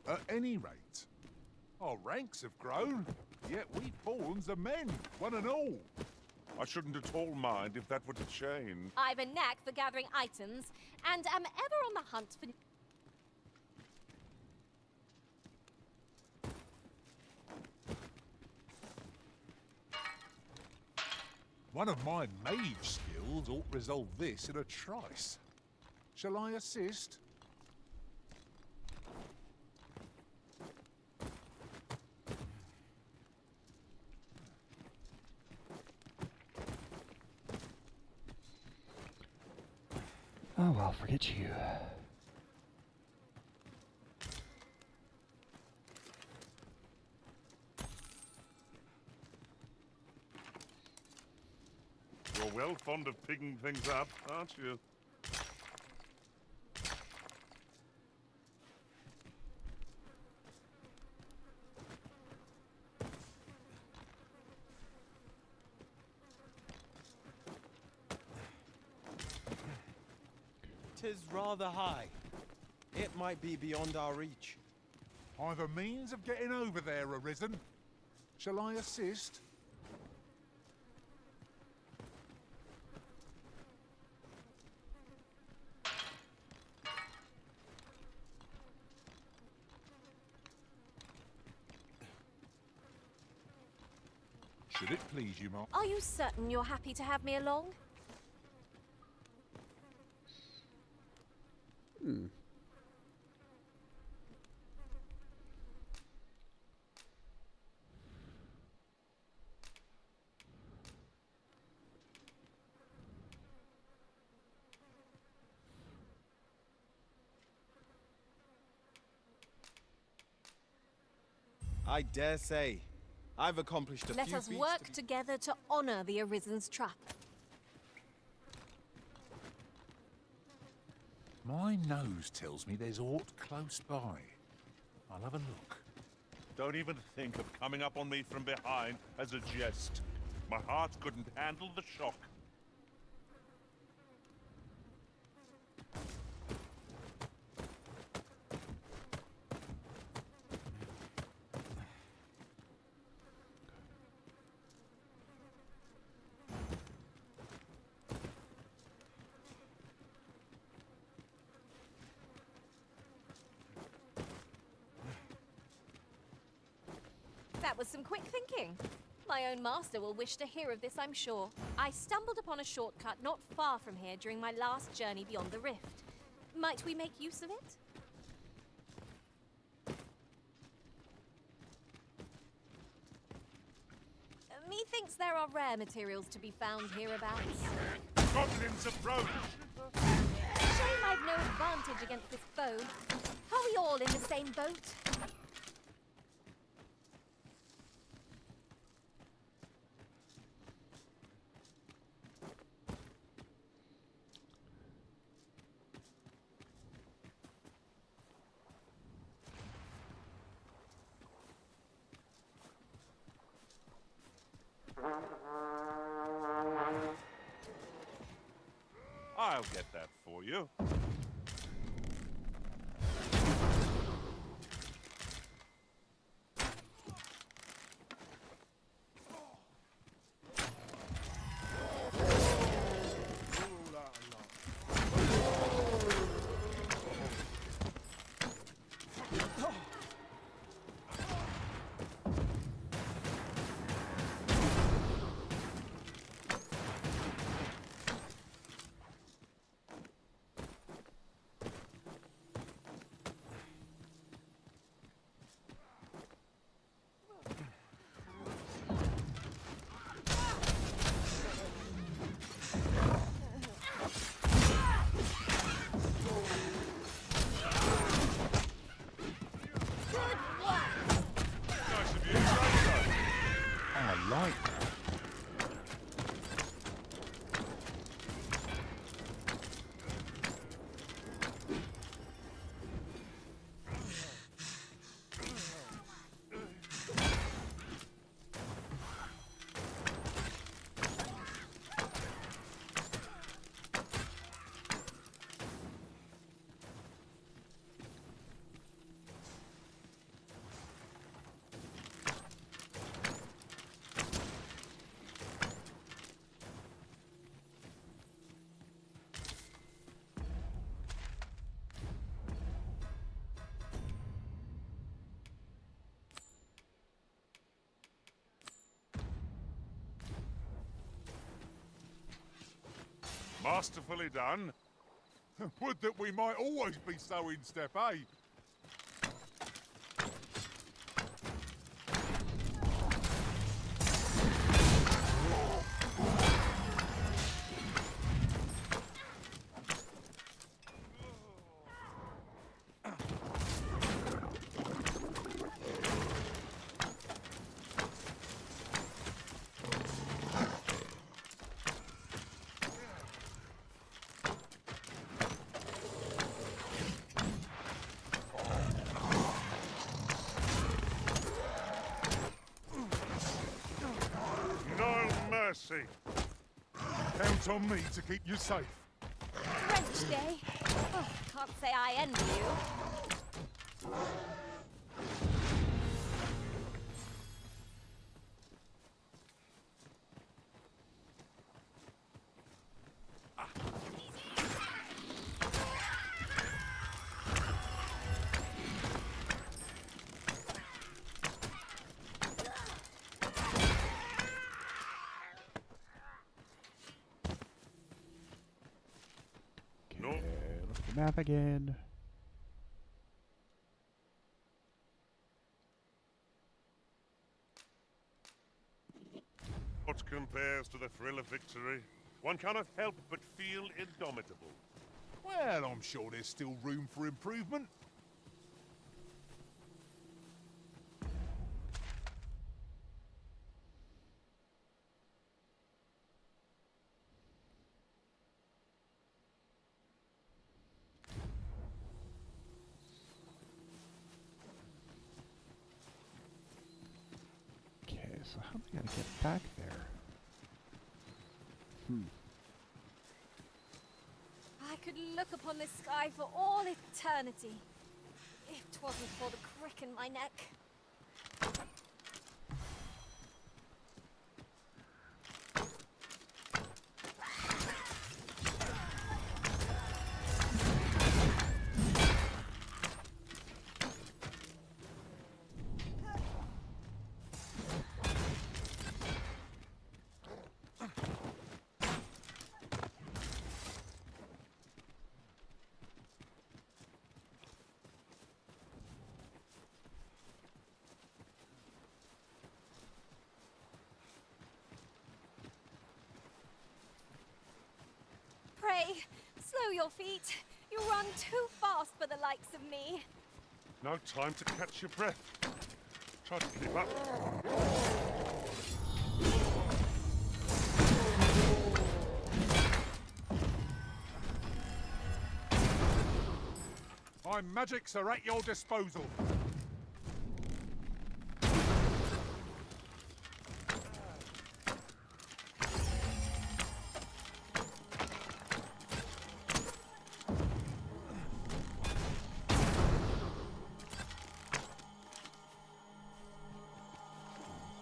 At any rate, our ranks have grown, yet we pawns are men, one and all. I shouldn't at all mind if that were to change. I've a knack for gathering items, and am ever on the hunt for... One of my mage skills ought resolve this in a trice. Shall I assist? Oh well, forget you. You're well fond of picking things up, aren't you? Tis rather high. It might be beyond our reach. I've a means of getting over there, Arisen. Shall I assist? Should it please you, Mark? Are you certain you're happy to have me along? I dare say. I've accomplished a Let few us feats work together to honor the Arisen's trap. My nose tells me there's aught close by. I'll have a look. Don't even think of coming up on me from behind as a jest. My heart couldn't handle the shock. That was some quick thinking. My own master will wish to hear of this, I'm sure. I stumbled upon a shortcut not far from here during my last journey beyond the rift. Might we make use of it? Methinks there are rare materials to be found hereabouts. Goblins approach! Shame I've no advantage against this foe. Are we all in the same boat? I'll get that for you. Masterfully done. Would that we might always be so in step, eh? No mercy. Count on me to keep you safe. French day. Oh, can't say I envy you. Okay, look at the map again. What compares to the thrill of victory? One cannot help but feel indomitable. Well, I'm sure there's still room for improvement. Okay, so how am I gonna get back there? I could look upon this sky for all eternity, if 'twasn't for the crick in my neck. way! Slow your feet. You run too fast for the likes of me. No time to catch your breath. Try to keep up. My magics are at your disposal.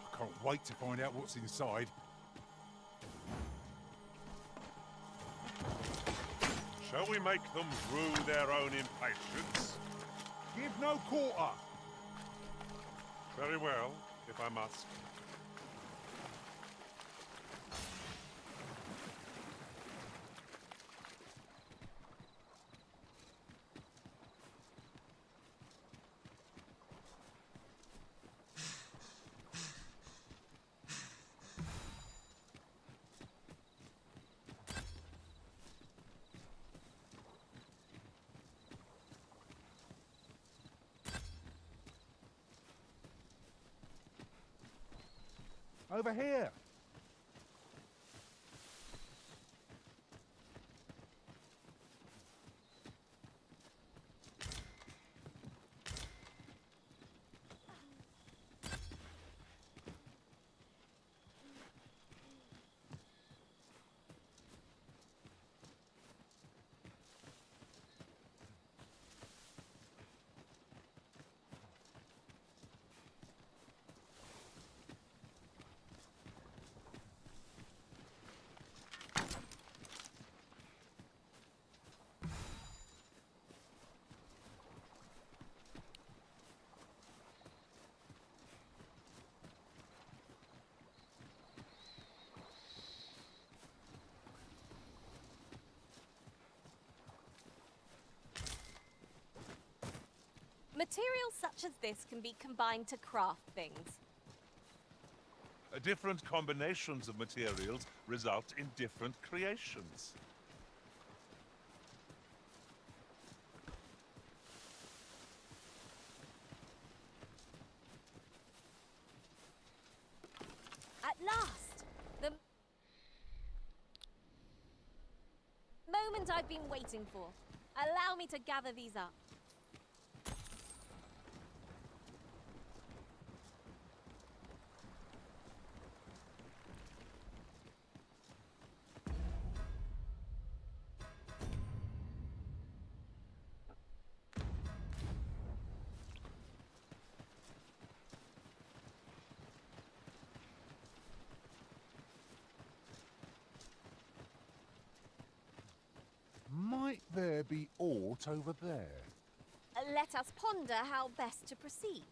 I can't wait to find out what's inside. Shall we make them rue their own impatience? Give no quarter. Very well, if I must. Over here. Materials such as this can be combined to craft things. Different combinations of materials result in different creations. At last! The moment I've been waiting for. Allow me to gather these up. Might there be aught over there? Let us ponder how best to proceed.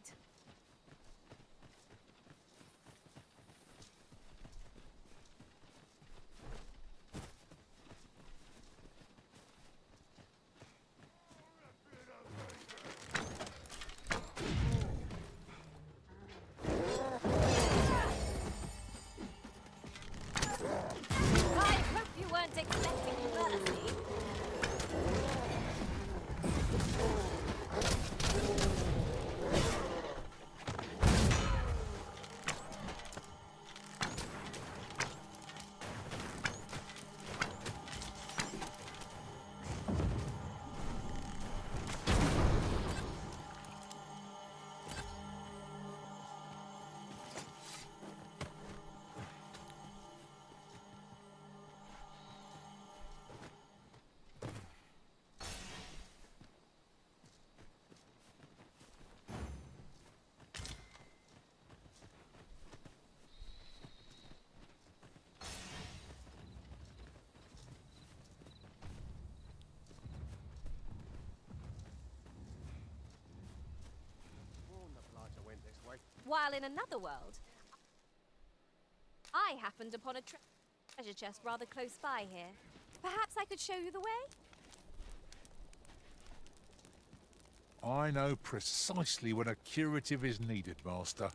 I hope you weren't expecting mercy. While in another world, I happened upon a treasure chest rather close by here. Perhaps I could show you the way? I know precisely when a curative is needed, Master.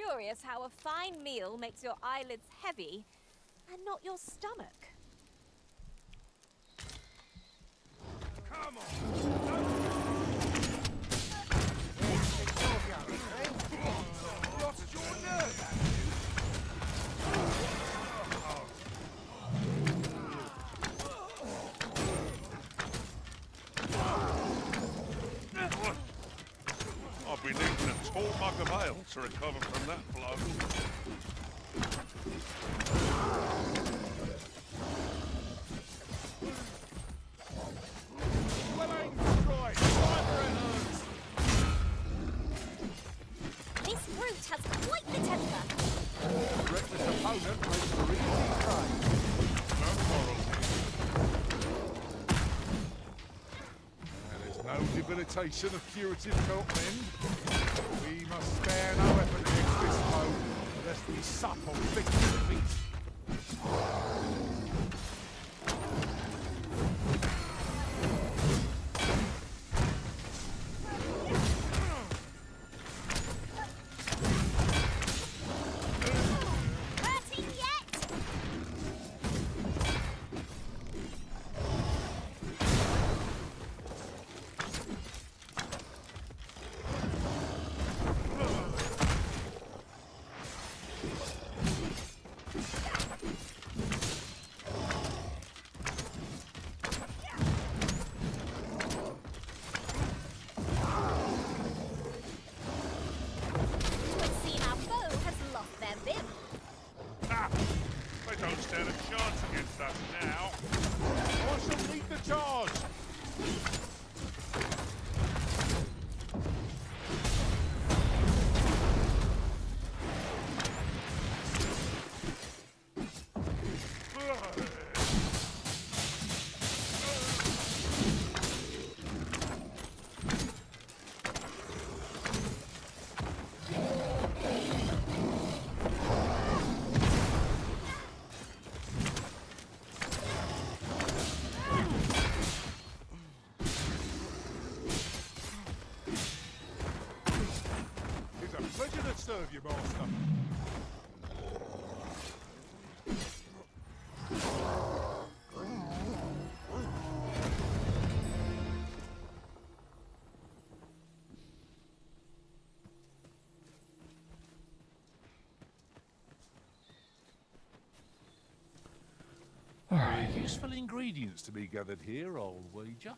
curious how a fine meal makes your eyelids heavy and not your stomach. Come on! Lost your nerve, have you? I've been eating a tall mug of ale to recover from that blow. Well aimed, destroyed. Fire and hurts. This brute has quite the temper. Reckless opponent makes for easy prey. No quarrel. There's no debilitation of curative felt men. We must spare no effort against this foe, lest we sup on victor's feet. Hurting yet? It would seem our foe has lost their vim. Ha! They don't stand a chance against us now. I shall lead the charge. It's a pleasure to serve you, master. Useful ingredients to be gathered here, old wager.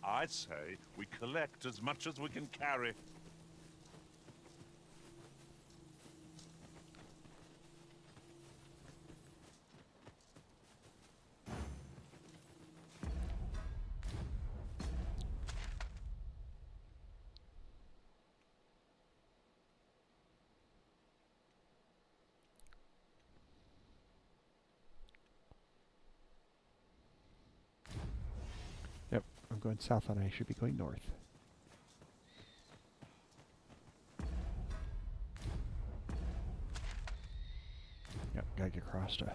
I'd say we collect as much as we can carry. Yep, I'm going south and I should be going north. Yep, gotta get across to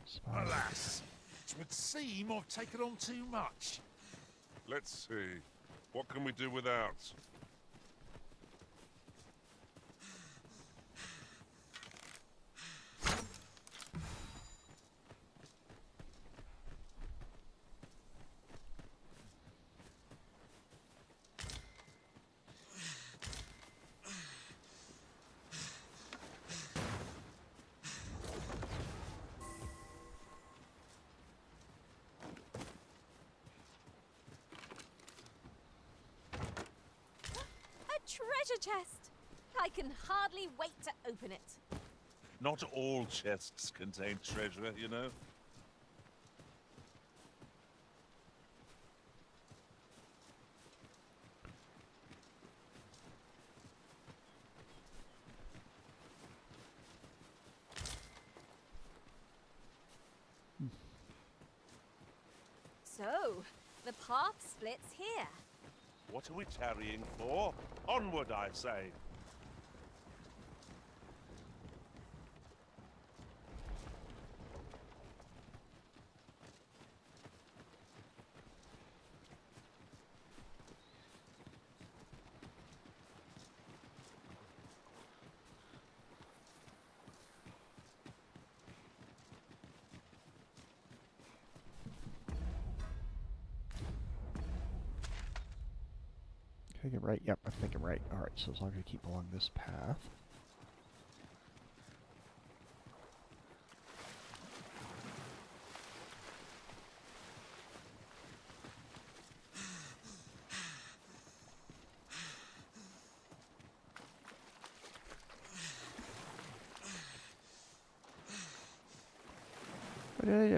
spot. Alas, it would seem I've taken on too much. Let's see. What can we do without? A treasure chest! I can hardly wait to open it. Not all chests contain treasure, you know. So, the path splits here. What are we tarrying for? Onward, I say. thinking right? Yep, I'm thinking right. Alright, so as long as I keep along this path.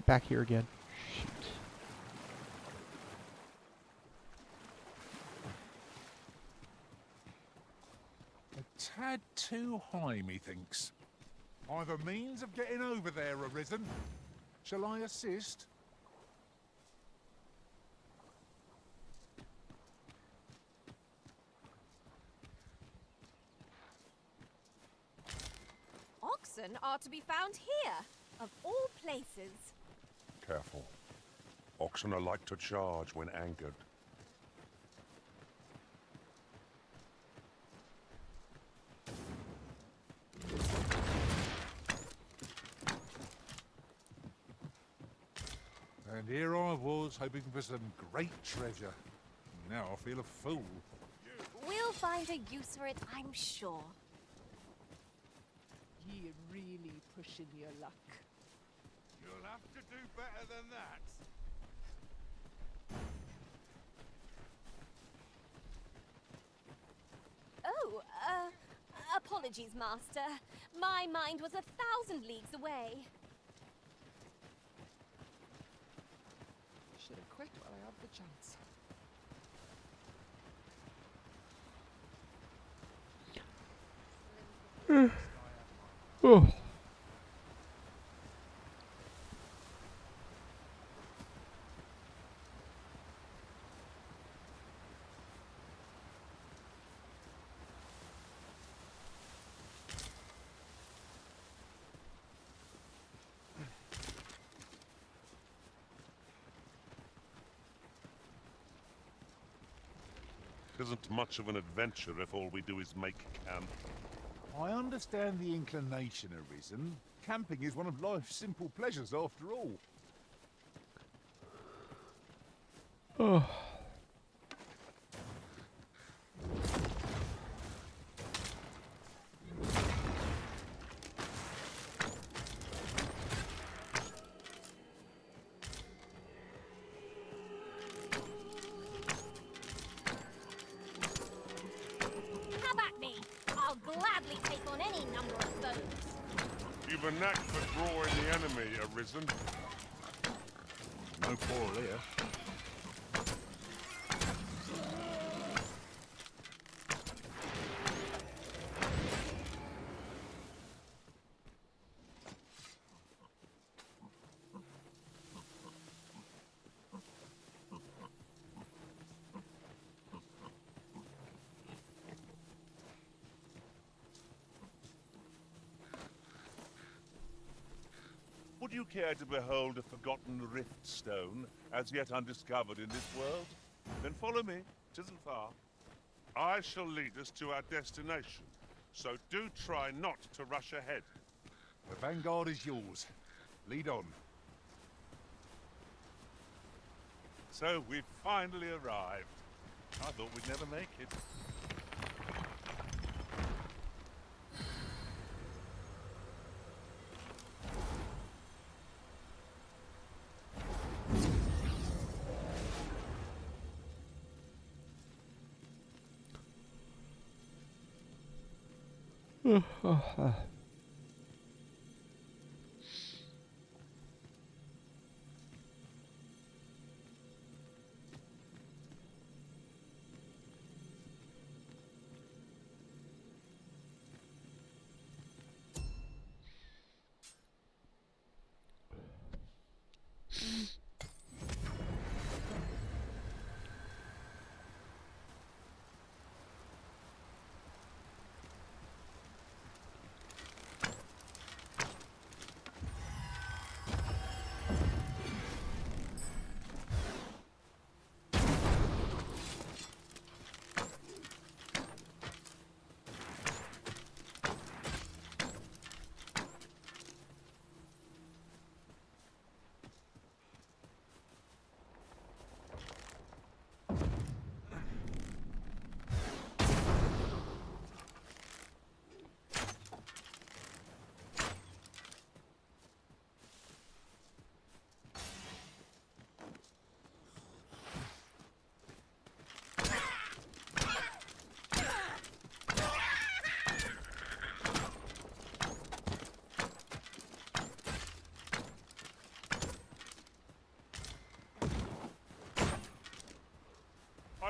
Back here again. Shoot. A tad too high, methinks. I've a means of getting over there, Arisen. Shall I assist? Oxen are to be found here, of all places. Careful. Oxen are like to charge when angered. And here I was, hoping for some great treasure. Now I feel a fool. We'll find a use for it, I'm sure. Ye really pushing your luck. You'll have to do better than that. Oh, apologies, Master. My mind was 1,000 leagues away. Should have quit while I had the chance. Oh. Isn't much of an adventure if all we do is make camp. I understand the inclination, Arisen. Camping is one of life's simple pleasures after all. Oh. Have at me! I'll gladly take on any number of foes. You've a knack for drawing the enemy, Arisen. No quarrel here. Would you care to behold a forgotten rift stone, as yet undiscovered in this world? Then follow me. 'Tisn't far. I shall lead us to our destination, so do try not to rush ahead. The vanguard is yours. Lead on. So we've finally arrived. I thought we'd never make it.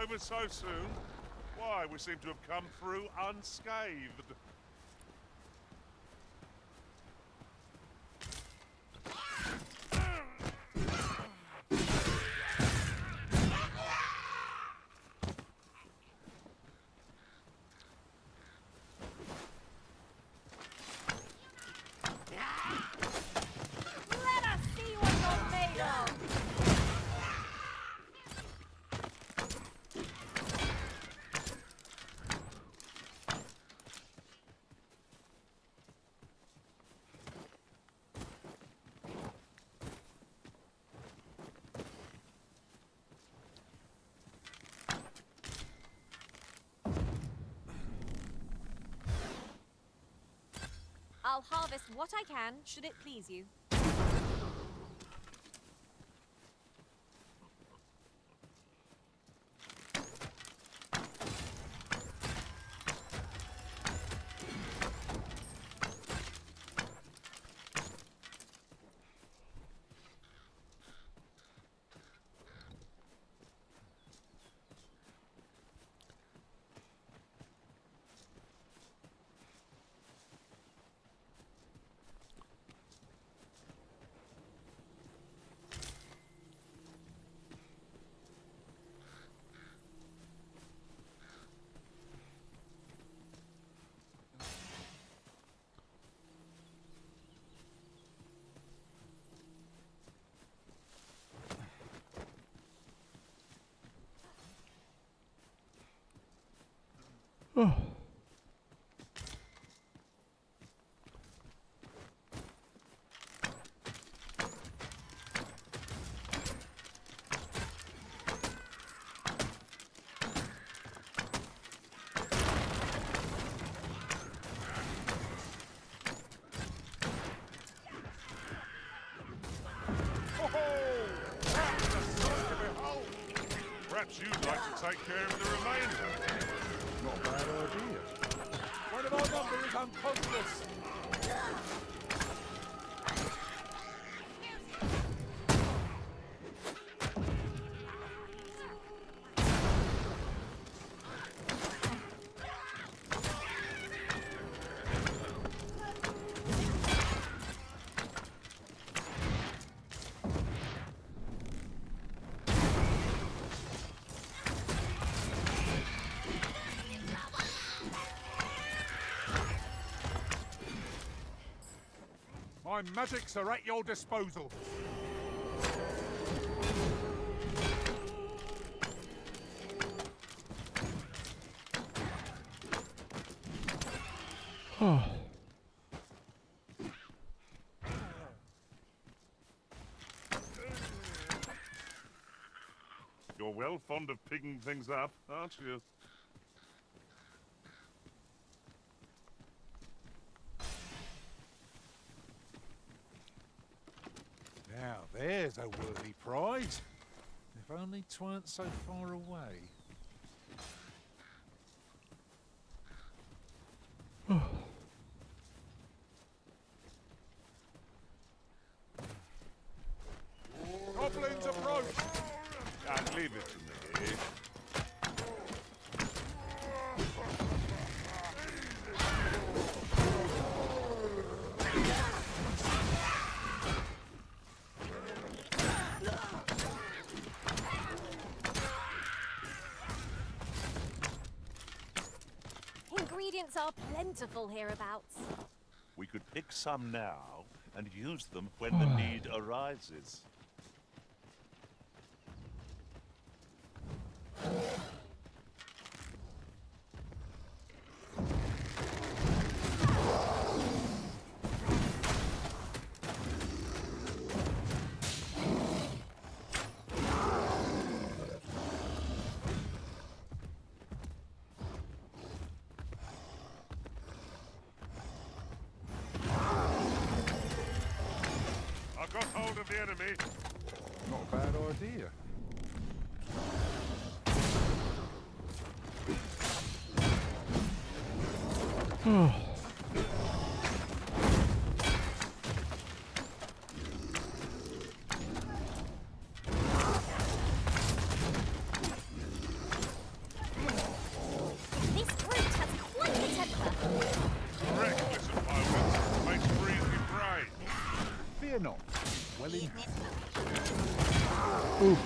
Over so soon? Why, we seem to have come through unscathed. Let us see what you're made of! I'll harvest what I can, should it please you. Oh. Perhaps you'd like to take care of the remainder. Not a bad idea. One of our number is unconscious. My magics are at your disposal. Oh. You're well fond of picking things up, aren't you? Now there's a worthy prize. If only 'tweren't so far away. Goblins approach! And leave it to me. Ingredients are plentiful hereabouts. We could pick some now and use them when the need arises. I've got hold of the enemy. Not a bad idea. Oh. Fear not. Well in. Ooh.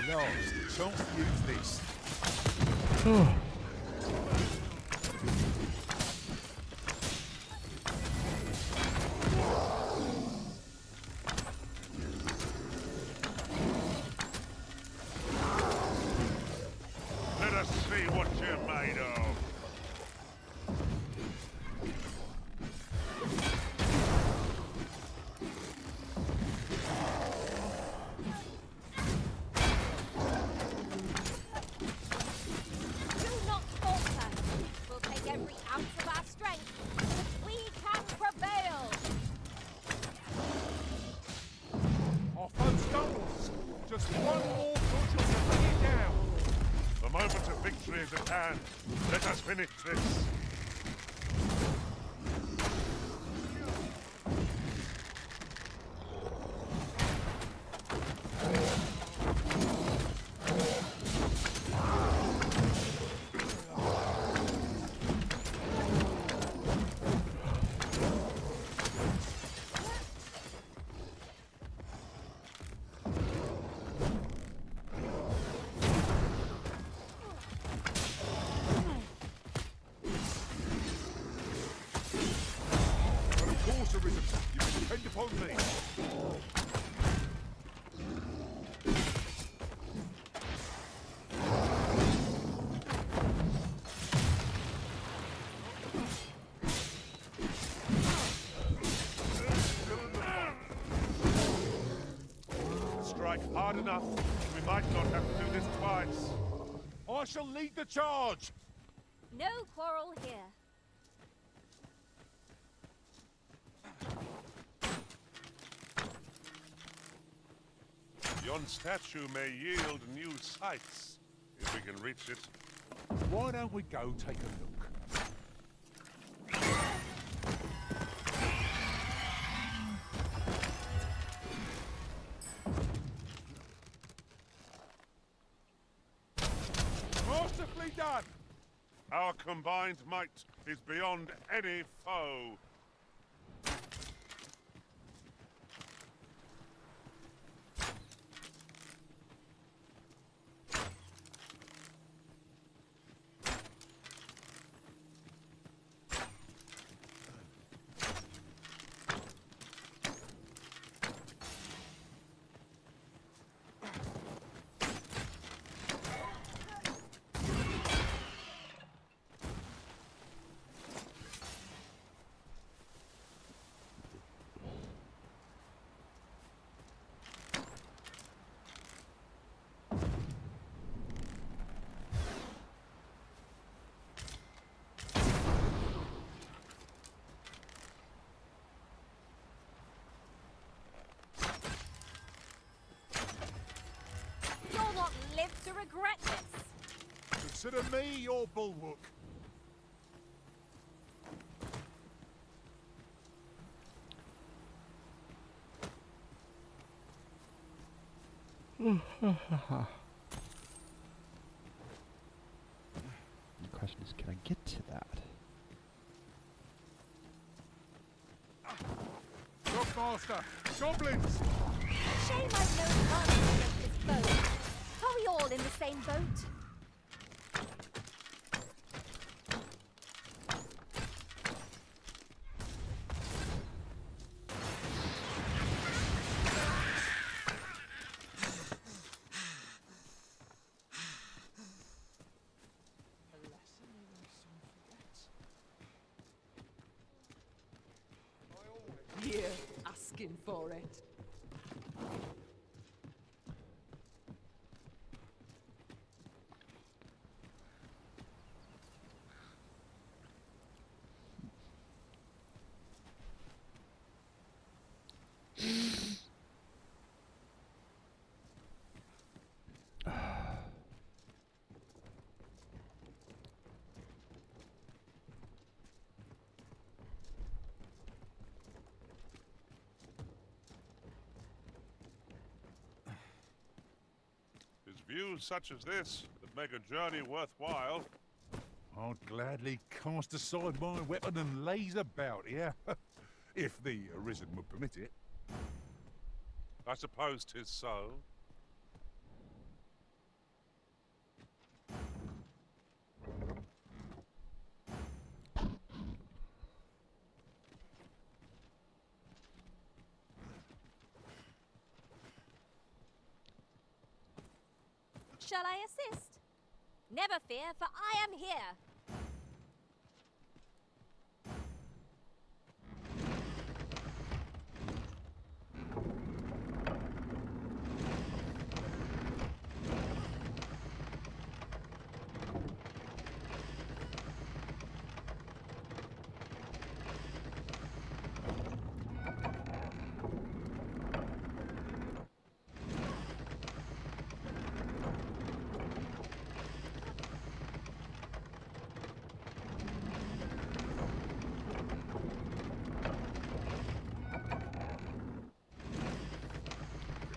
Last chance to use this. Let us see what you're made of. Do not falter. We'll take every ounce of our strength. We can prevail. Our foe stumbles. Just one more push and we'll bring it down. The moment of victory is at hand. Let us finish this. But of course, Arisen, you can depend upon me. Strike hard enough. We might not have to do this twice. I shall lead the charge. No quarrel here. Yon statue may yield new sights, if we can reach it. Why don't we go take a look? Masterfully done! Our combined might is beyond any foe. You'll not live to regret this. Consider me your bulwark. The question is, can I get to that? Dogmaster! Goblins! Shame I've no chance against this boat. Are we all in the same boat? Here, asking for it. It's views such as this that make a journey worthwhile. I'd gladly cast aside my weapon and laze about here, if the Arisen would permit it. I suppose 'tis so. Shall I assist? Never fear, for I am here.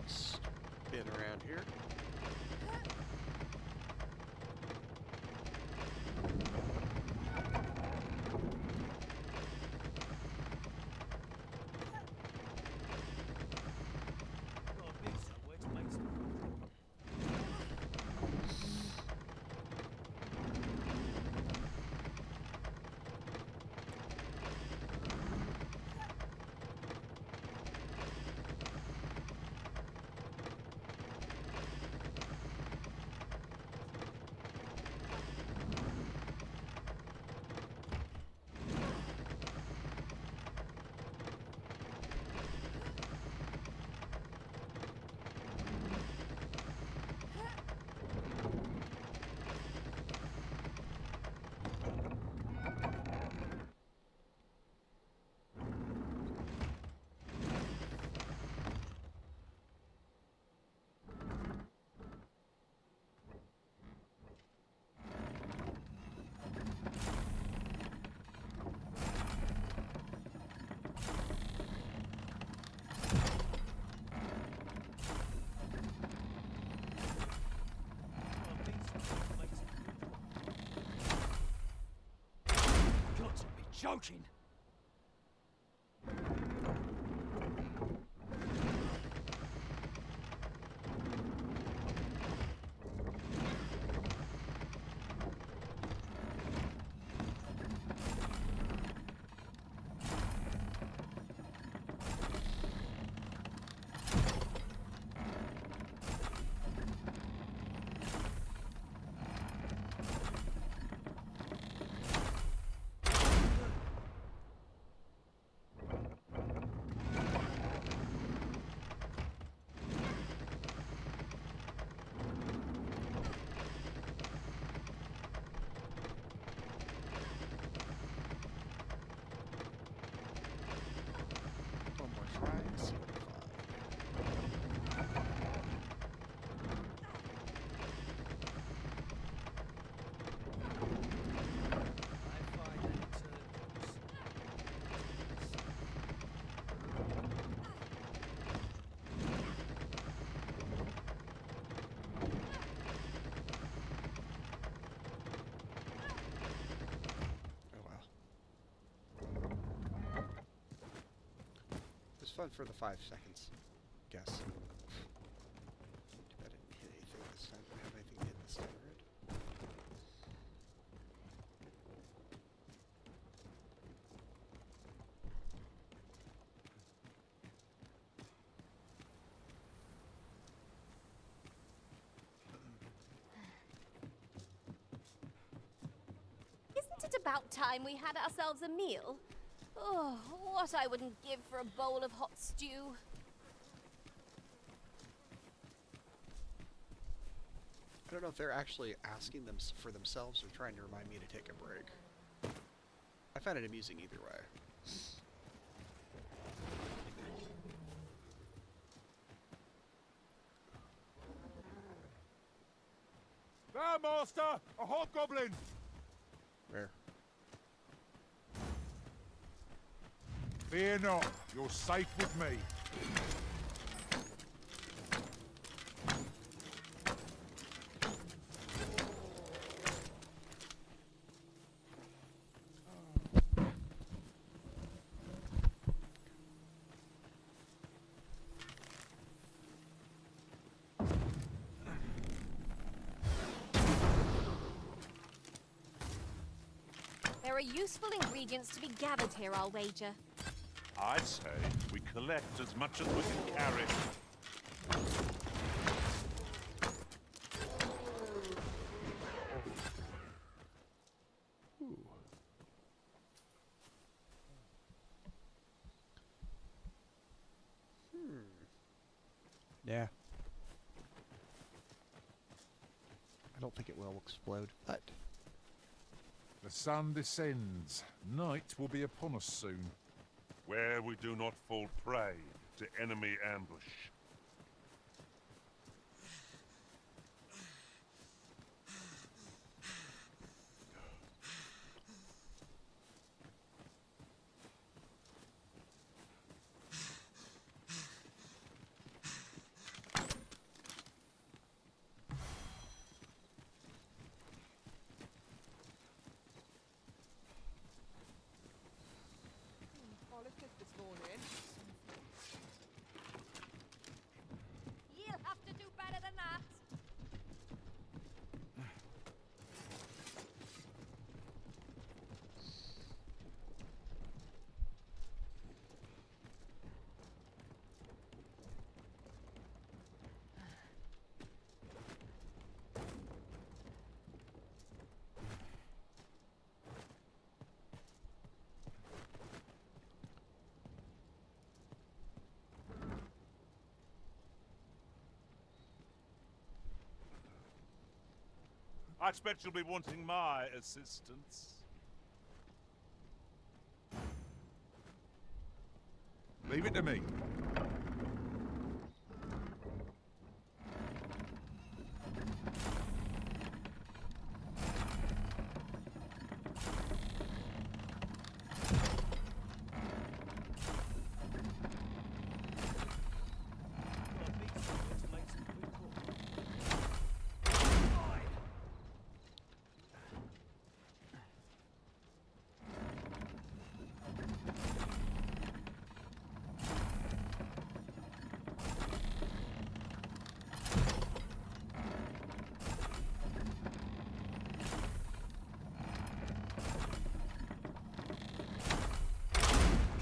Spin around here. Joking! Fun for the 5 seconds, guess. Too bad I didn't hit anything this time. I don't have anything to hit this time, right? Isn't it about time we had ourselves a meal? Oh, what I wouldn't give for a bowl of hot stew. I don't know if they're actually asking them for themselves or trying to remind me to take a break. I find it amusing either way. There, Master! A hobgoblin! Where? Fear not, you're safe with me. There are useful ingredients to be gathered here, I'll wager. I say we collect as much as we can carry. Ooh. Yeah. I don't think it will explode, but... The sun descends. Night will be upon us soon. Where we do not fall prey to enemy ambush. Politics this morning. You'll have to do better than that. I expect you'll be wanting my assistance. Leave it to me.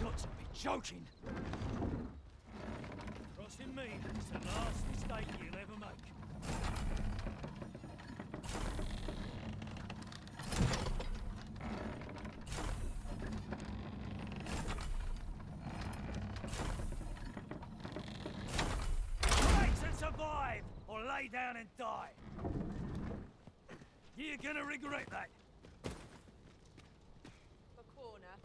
Got to be joking. Crossing me is the last mistake you'll ever make. Fight and survive, or lay down and die. You're gonna regret that. The corner.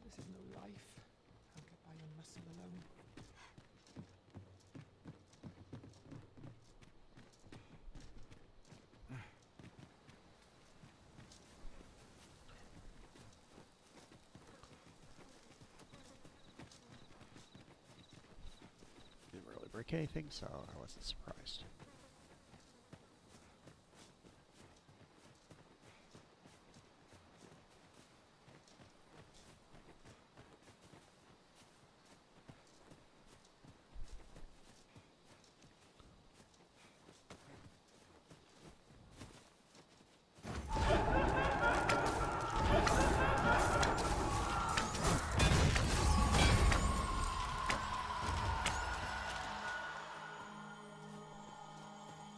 This is no life. I'll get by on muscle alone. Didn't really break anything, so I wasn't surprised.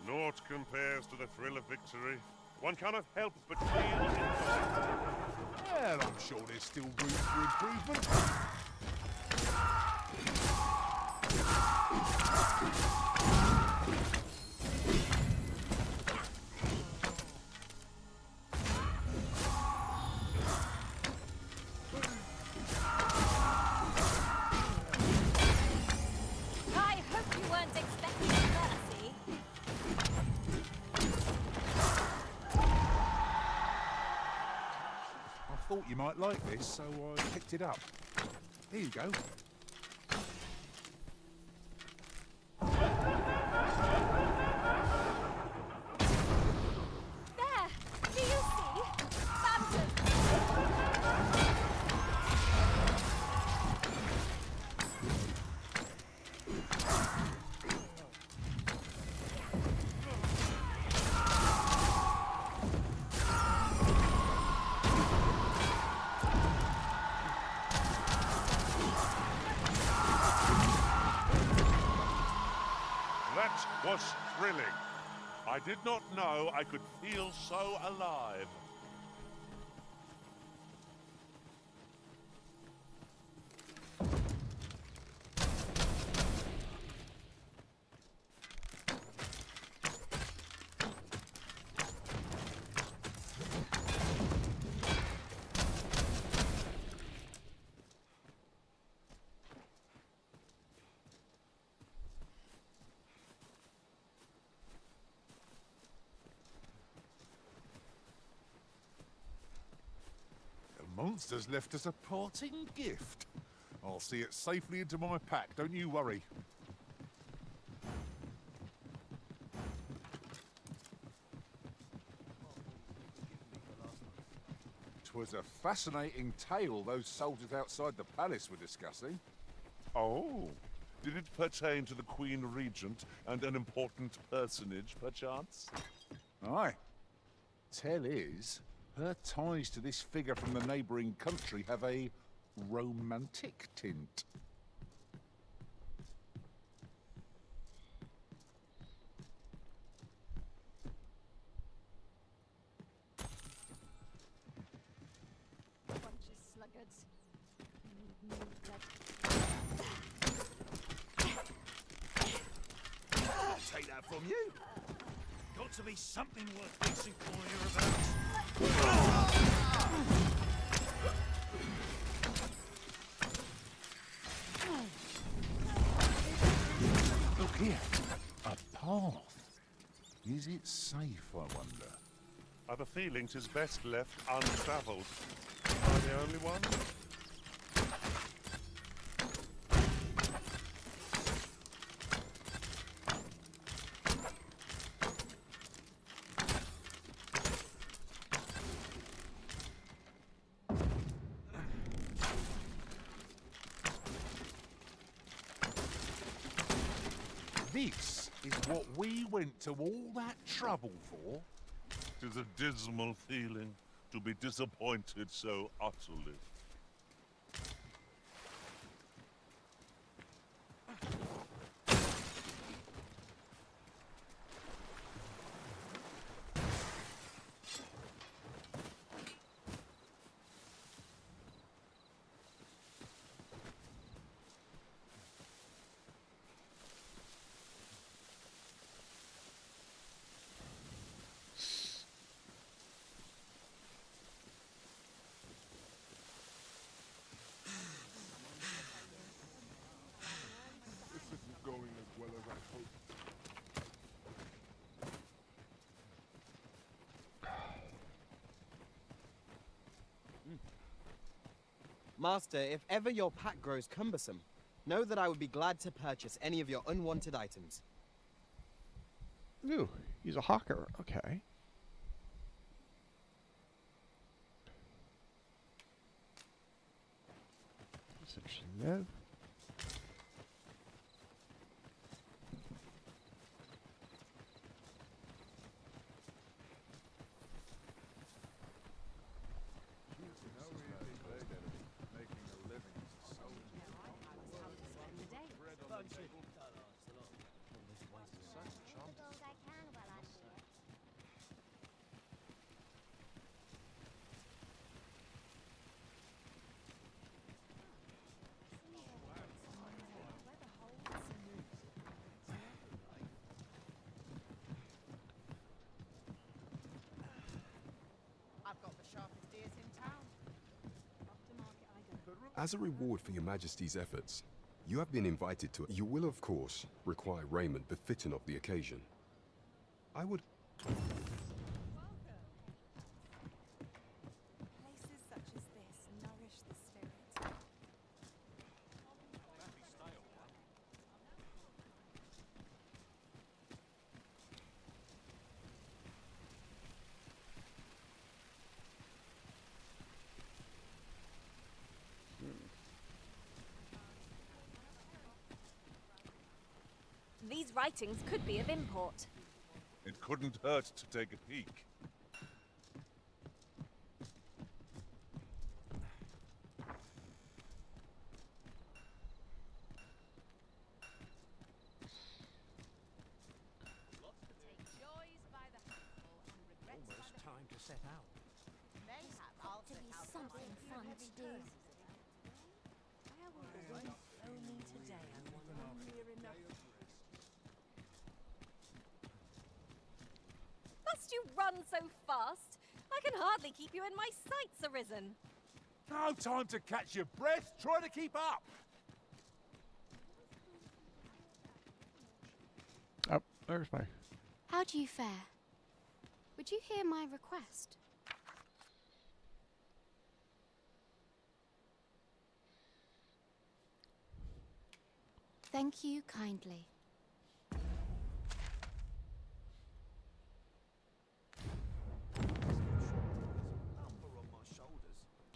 Naught compares to the thrill of victory. One cannot help but feel inside. Well, I'm sure there's still room for improvement. I hope you weren't expecting mercy. I thought you might like this, so I picked it up. Here you go. There! Do you see? Phantom! That was thrilling. I did not know I could feel so alive. The monster's left us a parting gift. I'll see it safely into my pack, don't you worry. 'Twas a fascinating tale those soldiers outside the palace were discussing. Oh, did it pertain to the Queen Regent and an important personage, perchance? Aye. Tell is, her ties to this figure from the neighbouring country have a romantic tint. Bunch of sluggards. I'll take that from you. Got to be something worth fixing for hereabouts. Look here, a path. Is it safe, I wonder? I've a feeling 'tis best left untravelled. Am I the only one? This is what we went to all that trouble for? 'Tis a dismal feeling to be disappointed so utterly. This isn't going as well as I hoped. Master, if ever your pack grows cumbersome, know that I would be glad to purchase any of your unwanted items. Ooh, he's a hawker. Okay. That's interesting though. I've got the sharpest ears in town. As a reward for your Majesty's efforts, you have been invited to... You will, of course, require raiment befitting of the occasion. I would... Places such as this nourish the spirit. These writings could be of import. It couldn't hurt to take a peek. set out. Mayhap I'll To set be out something fun to do. Where will the wind blow me today, I wonder? Near enough. Must you run so fast? I can hardly keep you in my sights, Arisen. No time to catch your breath. Try to keep up. Oh, there's my... How do you fare? Would you hear my request? Thank you kindly.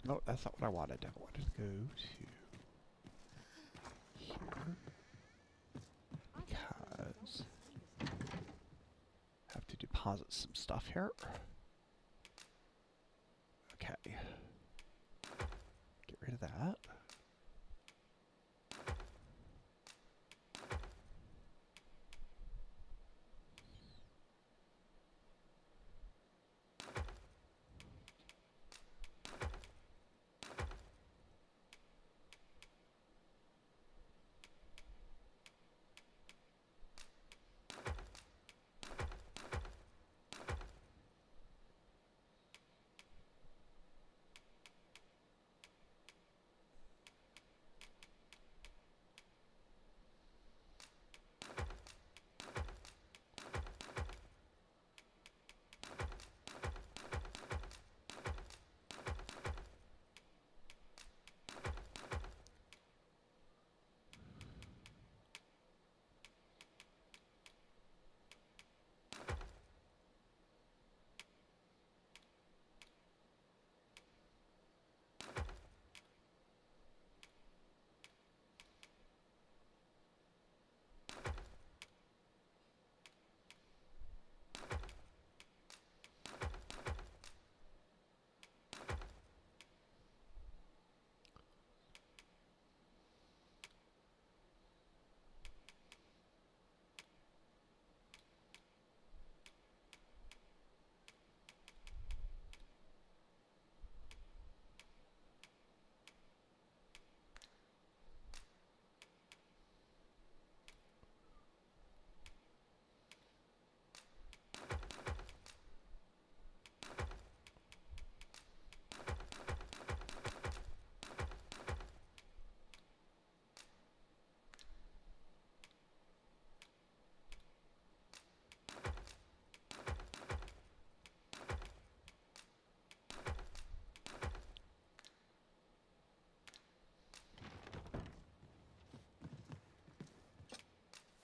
No, that's not what I wanted. I wanted to go to here. Because I have to deposit some stuff here. Okay. Get rid of that.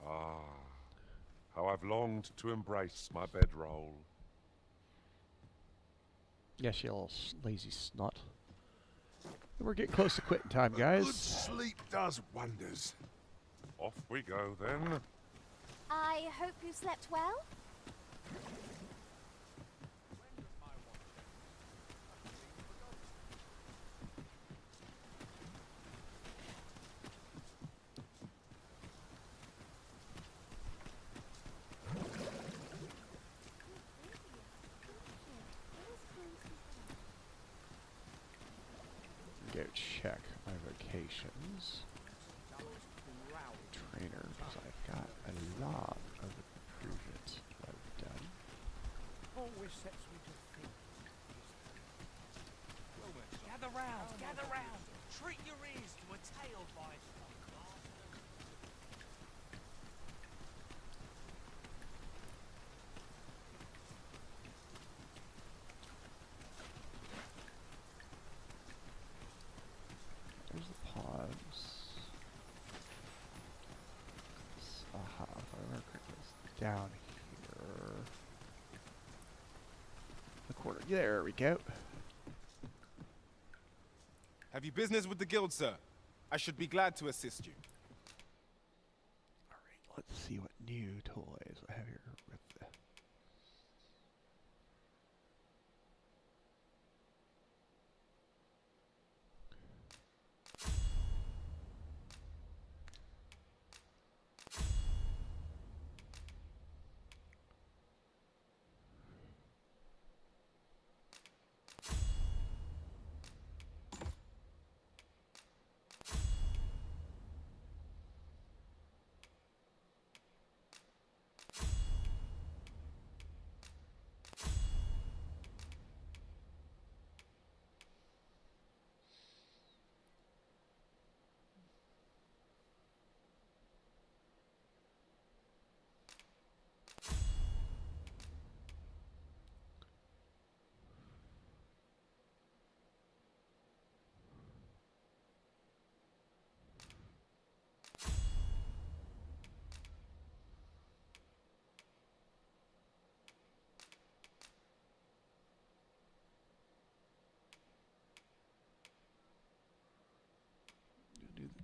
Ah, how I've longed to embrace my bedroll. Yes, you little lazy snot. We're getting close to quitting time, Good guys. sleep does wonders. Off we go then. I hope you slept well. Go check my vocations. Trainer, because I've got a lot of improvements that I've done. Always sets me to think. Gather round, gather round. Treat your ears to a tale by There's the pods. Aha, if I remember correctly, it's down here. The corner. There we go. Have you business with the guild, sir? I should be glad to assist you. Alright, let's see what new toys I have here with the...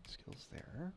skills there.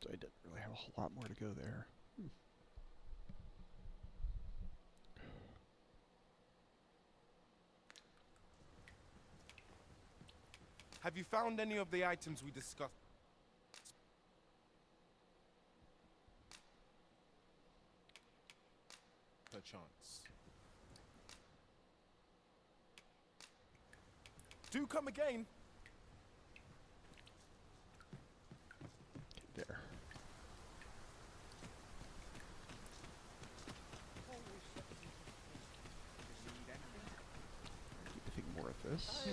So I didn't really have a whole lot more to go there. Have you found any of the items we discussed? Perchance. Do come again. Get there. Anything more of this?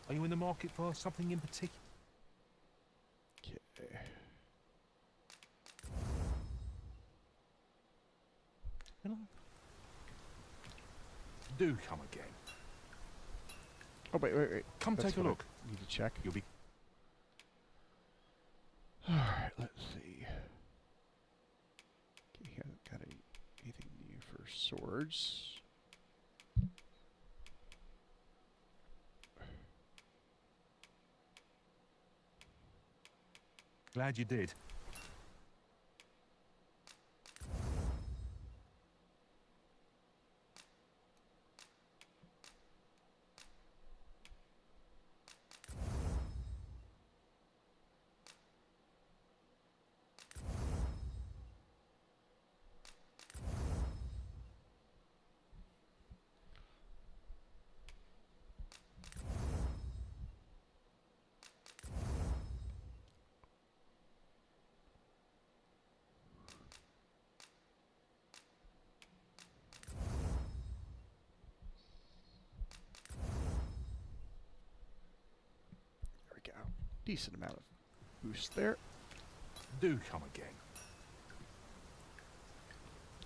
Are you in the market for something in particular? Okay. Do come again. Oh, wait. Come That's take a what I look. need to check. You'll be... Alright, let's see. Okay, haven't got anything new for swords. Glad you did. There we go. Decent amount of boost there. Do come again.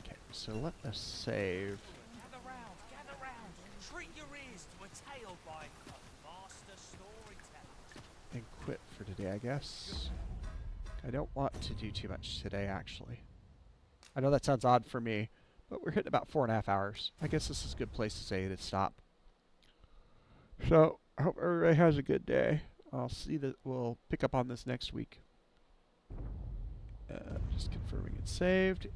Okay, so let us save. Gather round. Treat your ears to a tale by a master storyteller. And quit for today, I guess. I don't want to do too much today, actually. I know that sounds odd for me, but we're hitting about 4.5 hours. I guess this is a good place to say to stop. So, I hope everybody has a good day. I'll see that we'll pick up on this next week. Just confirming it's saved.